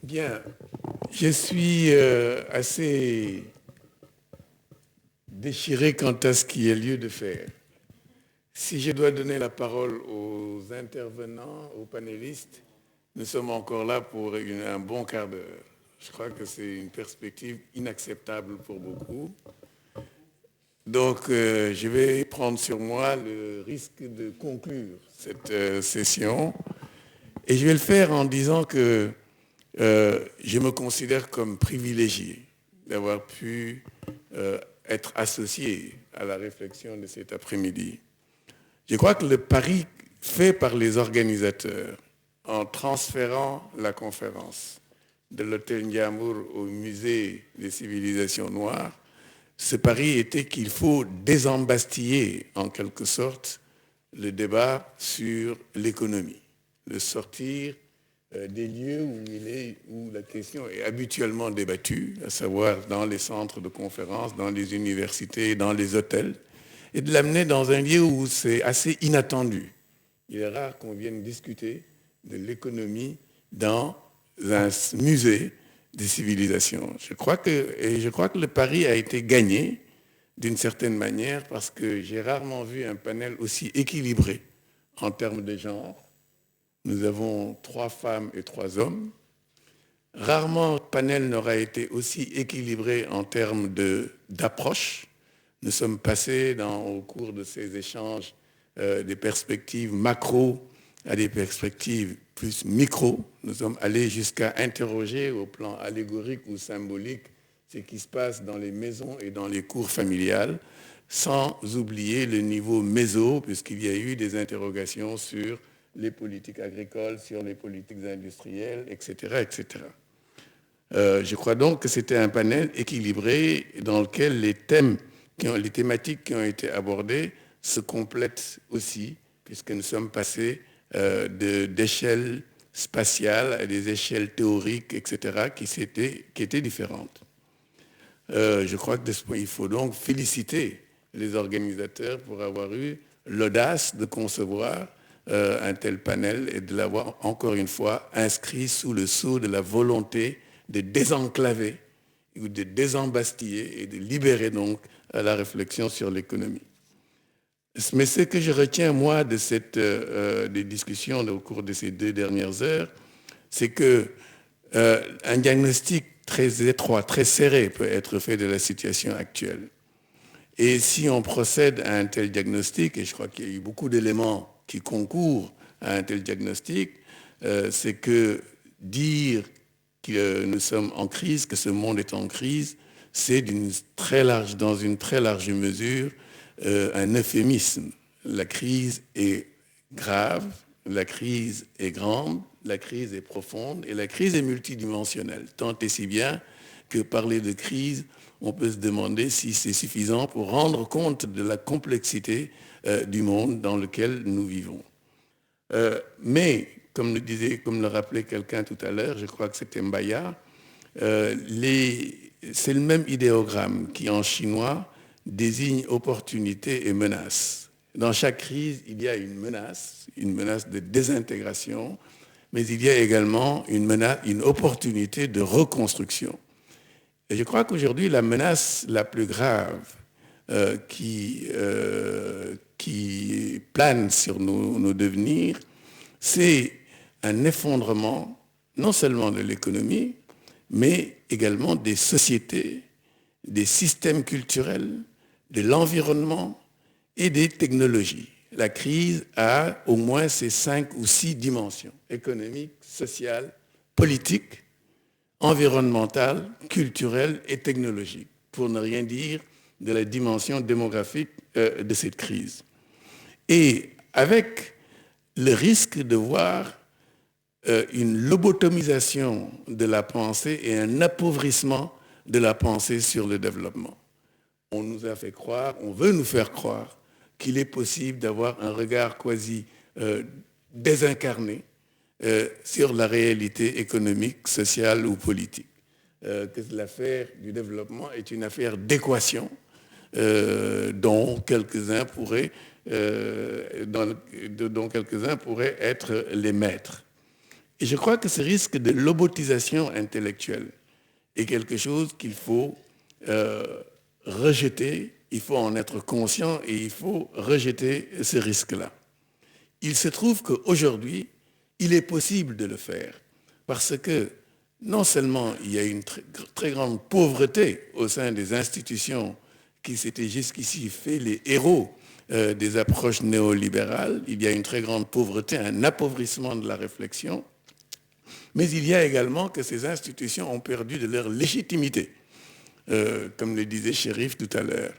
Bien. Je suis assez déchiré quant à ce qui est lieu de faire. Si je dois donner la parole aux intervenants, aux panélistes, nous sommes encore là pour un bon quart d'heure. Je crois que c'est une perspective inacceptable pour beaucoup. Donc, je vais prendre sur moi le risque de conclure cette session. Et je vais le faire en disant que je me considère comme privilégié d'avoir pu être associé à la réflexion de cet après-midi. Je crois que le pari fait par les organisateurs en transférant la conférence de l'hôtel Ndiambour au musée des civilisations noires, ce pari était qu'il faut désembastiller en quelque sorte le débat sur l'économie, le sortir des lieux où la question est habituellement débattue, à savoir dans les centres de conférences, dans les universités, dans les hôtels, et de l'amener dans un lieu où c'est assez inattendu. Il est rare qu'on vienne discuter de l'économie dans un musée des civilisations. Je crois que le pari a été gagné d'une certaine manière parce que j'ai rarement vu un panel aussi équilibré en termes de genre. Nous avons 3 femmes et 3 hommes. Rarement un panel n'aura été aussi équilibré en termes d'approche. Nous sommes passés au cours de ces échanges des perspectives macro à des perspectives plus micro. Nous sommes allés jusqu'à interroger au plan allégorique ou symbolique ce qui se passe dans les maisons et dans les cours familiales, sans oublier le niveau méso, puisqu'il y a eu des interrogations sur les politiques agricoles, sur les politiques industrielles, etc. etc. Je crois donc que c'était un panel équilibré dans lequel les thématiques qui ont été abordées se complètent aussi, puisque nous sommes passés d'échelles spatiales à des échelles théoriques, etc., qui étaient différentes. Je crois qu'il faut donc féliciter les organisateurs pour avoir eu l'audace de concevoir un tel panel et de l'avoir encore une fois inscrit sous le sceau de la volonté de désenclaver ou de désembastiller et de libérer donc la réflexion sur l'économie. Mais ce que je retiens, moi, des discussions au cours de ces 2 dernières heures, c'est qu'un diagnostic très étroit, très serré peut être fait de la situation actuelle. Et si on procède à un tel diagnostic, et je crois qu'il y a eu beaucoup d'éléments qui concourent à un tel diagnostic, c'est que dire que nous sommes en crise, que ce monde est en crise, c'est dans une très large mesure un euphémisme. La crise est grave, la crise est grande, la crise est profonde et la crise est multidimensionnelle, tant et si bien que parler de crise, on peut se demander si c'est suffisant pour rendre compte de la complexité du monde dans lequel nous vivons. Mais, comme le rappelait quelqu'un tout à l'heure, je crois que c'était Mbaya, c'est le même idéogramme qui, en chinois, désigne opportunité et menace. Dans chaque crise, il y a une menace de désintégration, mais il y a également une opportunité de reconstruction. Et je crois qu'aujourd'hui, la menace la plus grave qui plane sur nos devenirs, c'est un effondrement non seulement de l'économie, mais également des sociétés, des systèmes culturels, de l'environnement et des technologies. La crise a au moins ces 5 ou 6 dimensions, économique, sociale, politique, environnementale, culturelle et technologique, pour ne rien dire de la dimension démographique de cette crise. Et avec le risque de voir une lobotomisation de la pensée et un appauvrissement de la pensée sur le développement. On nous a fait croire, on veut nous faire croire qu'il est possible d'avoir un regard quasi désincarné sur la réalité économique, sociale ou politique. Que l'affaire du développement est une affaire d'équation dont quelques-uns pourraient être les maîtres. Et je crois que ce risque de lobotisation intellectuelle est quelque chose qu'il faut rejeter, il faut en être conscient et il faut rejeter ce risque-là. Il se trouve qu'aujourd'hui, il est possible de le faire parce que non seulement il y a une très grande pauvreté au sein des institutions qui s'étaient jusqu'ici fait les héros des approches néolibérales, il y a une très grande pauvreté, un appauvrissement de la réflexion, Mais il y a également que ces institutions ont perdu de leur légitimité, comme le disait Chérif tout à l'heure.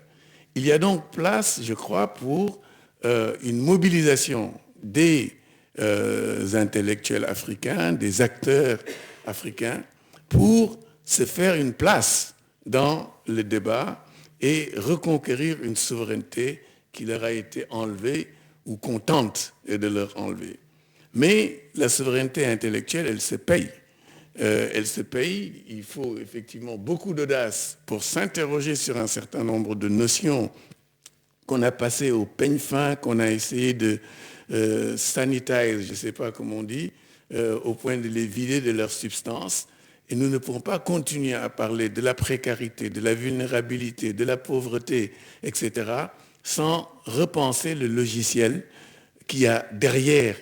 Il y a donc place, je crois, pour une mobilisation des intellectuels africains, des acteurs africains, pour se faire une place dans le débat et reconquérir une souveraineté qui leur a été enlevée ou qu'on tente de leur enlever. Mais la souveraineté intellectuelle, elle se paye. Elle se paye, il faut effectivement beaucoup d'audace pour s'interroger sur un certain nombre de notions qu'on a passées au peigne fin, qu'on a essayé de sanitize, je ne sais pas comment on dit, au point de les vider de leur substance. Et nous ne pouvons pas continuer à parler de la précarité, de la vulnérabilité, de la pauvreté, etc., sans repenser le logiciel qu'il y a derrière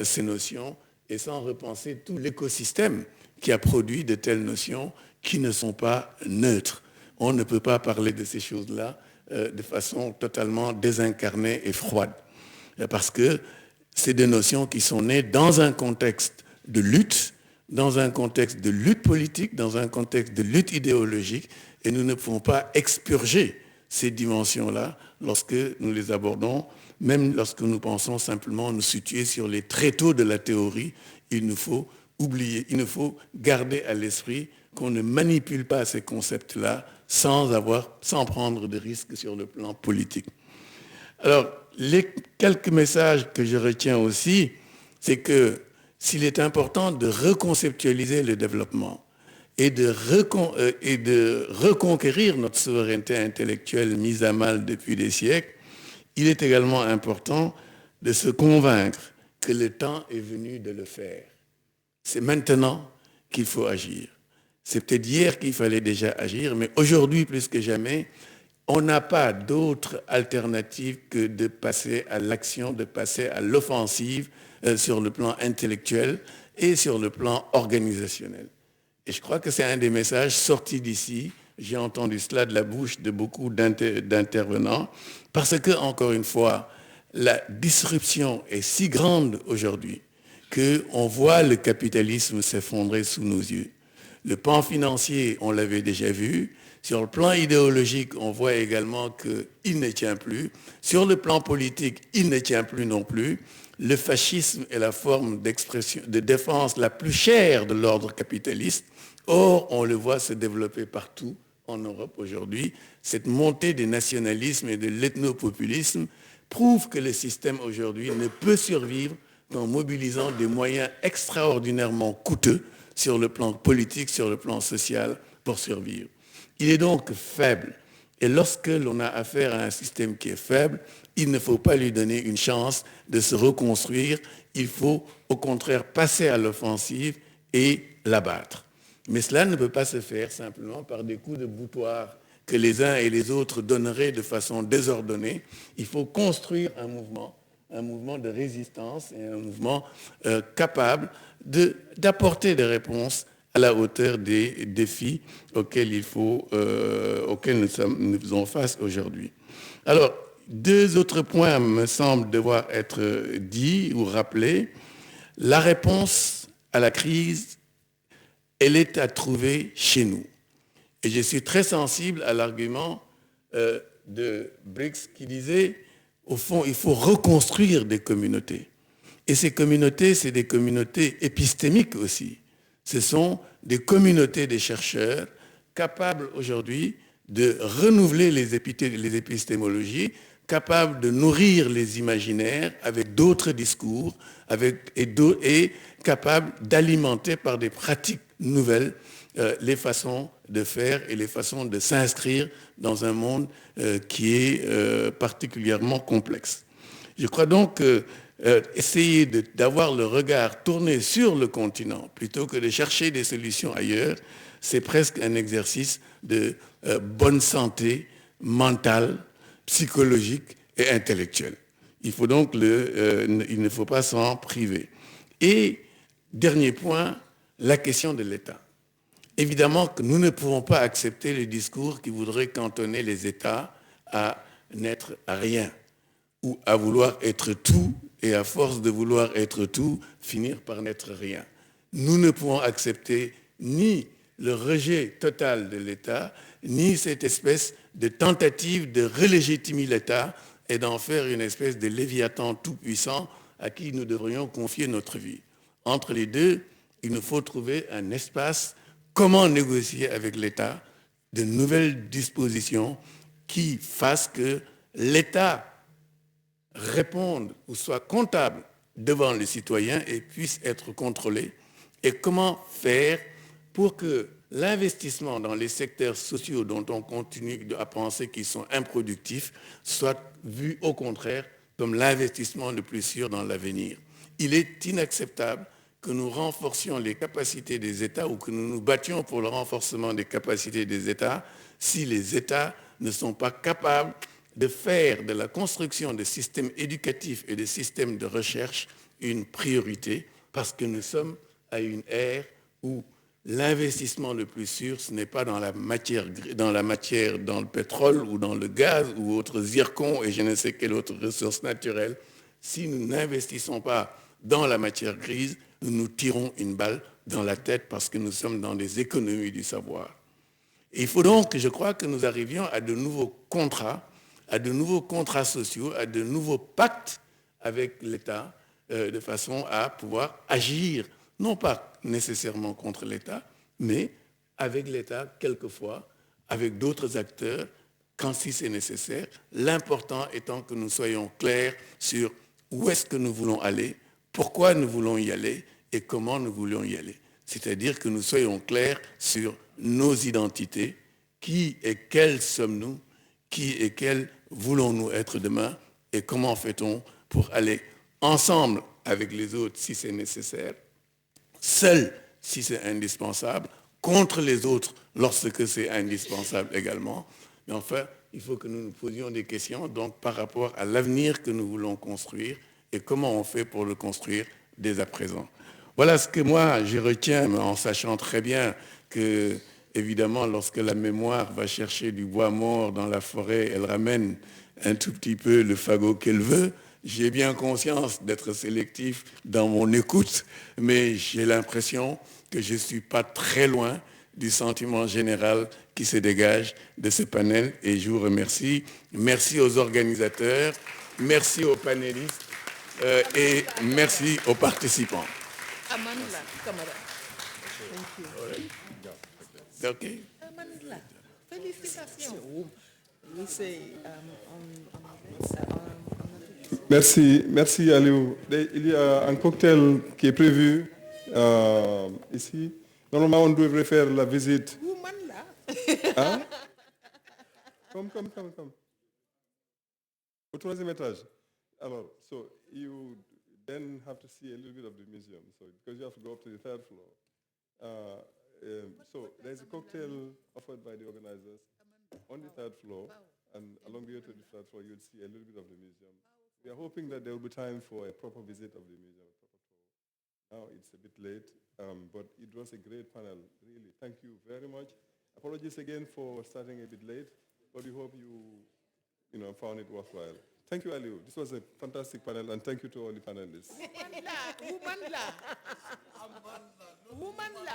ces notions et sans repenser tout l'écosystème qui a produit de telles notions qui ne sont pas neutres. On ne peut pas parler de ces choses-là de façon totalement désincarnée et froide, parce que c'est des notions qui sont nées dans un contexte de lutte, dans un contexte de lutte politique, dans un contexte de lutte idéologique, et nous ne pouvons pas expurger ces dimensions-là lorsque nous les abordons, même lorsque nous pensons simplement nous situer sur les tréteaux de la théorie. Il nous faut oublier, il nous faut garder à l'esprit qu'on ne manipule pas ces concepts-là sans prendre de risques sur le plan politique. Alors, les quelques messages que je retiens aussi, c'est que s'il est important de reconceptualiser le développement et de reconquérir notre souveraineté intellectuelle mise à mal depuis des siècles, il est également important de se convaincre que le temps est venu de le faire. C'est maintenant qu'il faut agir. C'est peut-être hier qu'il fallait déjà agir, mais aujourd'hui, plus que jamais, on n'a pas d'autre alternative que de passer à l'action, de passer à l'offensive sur le plan intellectuel et sur le plan organisationnel. Et je crois que c'est un des messages sortis d'ici. J'ai entendu cela de la bouche de beaucoup d'intervenants, parce que, encore une fois, la disruption est si grande aujourd'hui qu'on voit le capitalisme s'effondrer sous nos yeux. Le pan financier, on l'avait déjà vu. Sur le plan idéologique, on voit également qu'il ne tient plus. Sur le plan politique, il ne tient plus non plus. Le fascisme est la forme d'expression, de défense la plus chère de l'ordre capitaliste. Or, on le voit se développer partout en Europe aujourd'hui. Cette montée des nationalismes et de l'ethnopopulisme prouve que le système aujourd'hui ne peut survivre qu'en mobilisant des moyens extraordinairement coûteux sur le plan politique, sur le plan social, pour survivre. Il est donc faible. Et lorsque l'on a affaire à un système qui est faible, il ne faut pas lui donner une chance de se reconstruire. Il faut, au contraire, passer à l'offensive et l'abattre. Mais cela ne peut pas se faire simplement par des coups de boutoir que les uns et les autres donneraient de façon désordonnée. Il faut construire un mouvement de résistance et un mouvement capable d'apporter des réponses à la hauteur des défis auxquels nous faisons face aujourd'hui. Alors, deux autres points me semblent devoir être dits ou rappelés. La réponse à la crise, elle est à trouver chez nous. Et je suis très sensible à l'argument de Briggs qui disait, au fond, il faut reconstruire des communautés. Et ces communautés, c'est des communautés épistémiques aussi. Ce sont des communautés de chercheurs capables aujourd'hui de renouveler les épistémologies, capables de nourrir les imaginaires avec d'autres discours et capables d'alimenter par des pratiques nouvelles les façons de faire et les façons de s'inscrire dans un monde qui est particulièrement complexe. Je crois donc que essayer d'avoir le regard tourné sur le continent plutôt que de chercher des solutions ailleurs, c'est presque un exercice de bonne santé mentale, psychologique et intellectuelle. Il faut donc il ne faut pas s'en priver. Et dernier point, la question de l'État. Évidemment que nous ne pouvons pas accepter les discours qui voudraient cantonner les États à n'être à rien ou à vouloir être tout et à force de vouloir être tout, finir par n'être rien. nous ne pouvons accepter ni le rejet total de l'État, ni cette espèce de tentative de relégitimer l'État et d'en faire une espèce de léviathan tout-puissant à qui nous devrions confier notre vie. Entre les deux, il nous faut trouver un espace. Comment négocier avec l'État de nouvelles dispositions qui fassent que l'État réponde ou soit comptable devant les citoyens et puisse être contrôlé? Et comment faire pour que l'investissement dans les secteurs sociaux dont on continue à penser qu'ils sont improductifs soit vu au contraire comme l'investissement le plus sûr dans l'avenir? Il est inacceptable que nous renforcions les capacités des États ou que nous nous battions pour le renforcement des capacités des États si les États ne sont pas capables de faire de la construction de systèmes éducatifs et de systèmes de recherche une priorité, parce que nous sommes à une ère où l'investissement le plus sûr, ce n'est pas dans la matière, dans le pétrole ou dans le gaz ou autres zircons et je ne sais quelle autre ressource naturelle. Si nous n'investissons pas dans la matière grise, nous nous tirons une balle dans la tête parce que nous sommes dans des économies du savoir. Et il faut donc, je crois, que nous arrivions à de nouveaux contrats sociaux, à de nouveaux pactes avec l'État, de façon à pouvoir agir, non pas nécessairement contre l'État, mais avec l'État quelquefois, avec d'autres acteurs, quand si c'est nécessaire, l'important étant que nous soyons clairs sur où est-ce que nous voulons aller, pourquoi nous voulons y aller et comment nous voulons y aller. C'est-à-dire que nous soyons clairs sur nos identités, qui et quels sommes-nous, qui et quels voulons-nous être demain et comment fait-on pour aller ensemble avec les autres si c'est nécessaire, seul si c'est indispensable, contre les autres lorsque c'est indispensable également. Mais enfin, il faut que nous nous posions des questions donc, par rapport à l'avenir que nous voulons construire et comment on fait pour le construire dès à présent. Voilà ce que moi, je retiens, en sachant très bien que, évidemment, lorsque la mémoire va chercher du bois mort dans la forêt, elle ramène un tout petit peu le fagot qu'elle veut. J'ai bien conscience d'être sélectif dans mon écoute, mais j'ai l'impression que je ne suis pas très loin du sentiment général qui se dégage de ce panel. Et je vous remercie. Merci aux organisateurs, merci aux panélistes et merci aux participants. Amandla, camarade. Thank you. Okay. Amandla, félicitations. Merci Aliou. Il y a un cocktail qui est prévu ici. Normalement, on devrait faire la visite. Hein? Come. Au troisième étage. Alors, so you then have to see a little bit of the museum. So because you have to go up to the third floor. So there's a cocktail offered by the organizers on the third floor, and along the way to the third floor, you'll see a little bit of the museum. We are hoping that there will be time for a proper visit of the museum. Now it's a bit late, but it was a great panel, really. Thank you very much. Apologies again for starting a bit late, but we hope you found it worthwhile. Thank you, Aliou. This was a fantastic panel, and thank you to all the panelists. Woman la.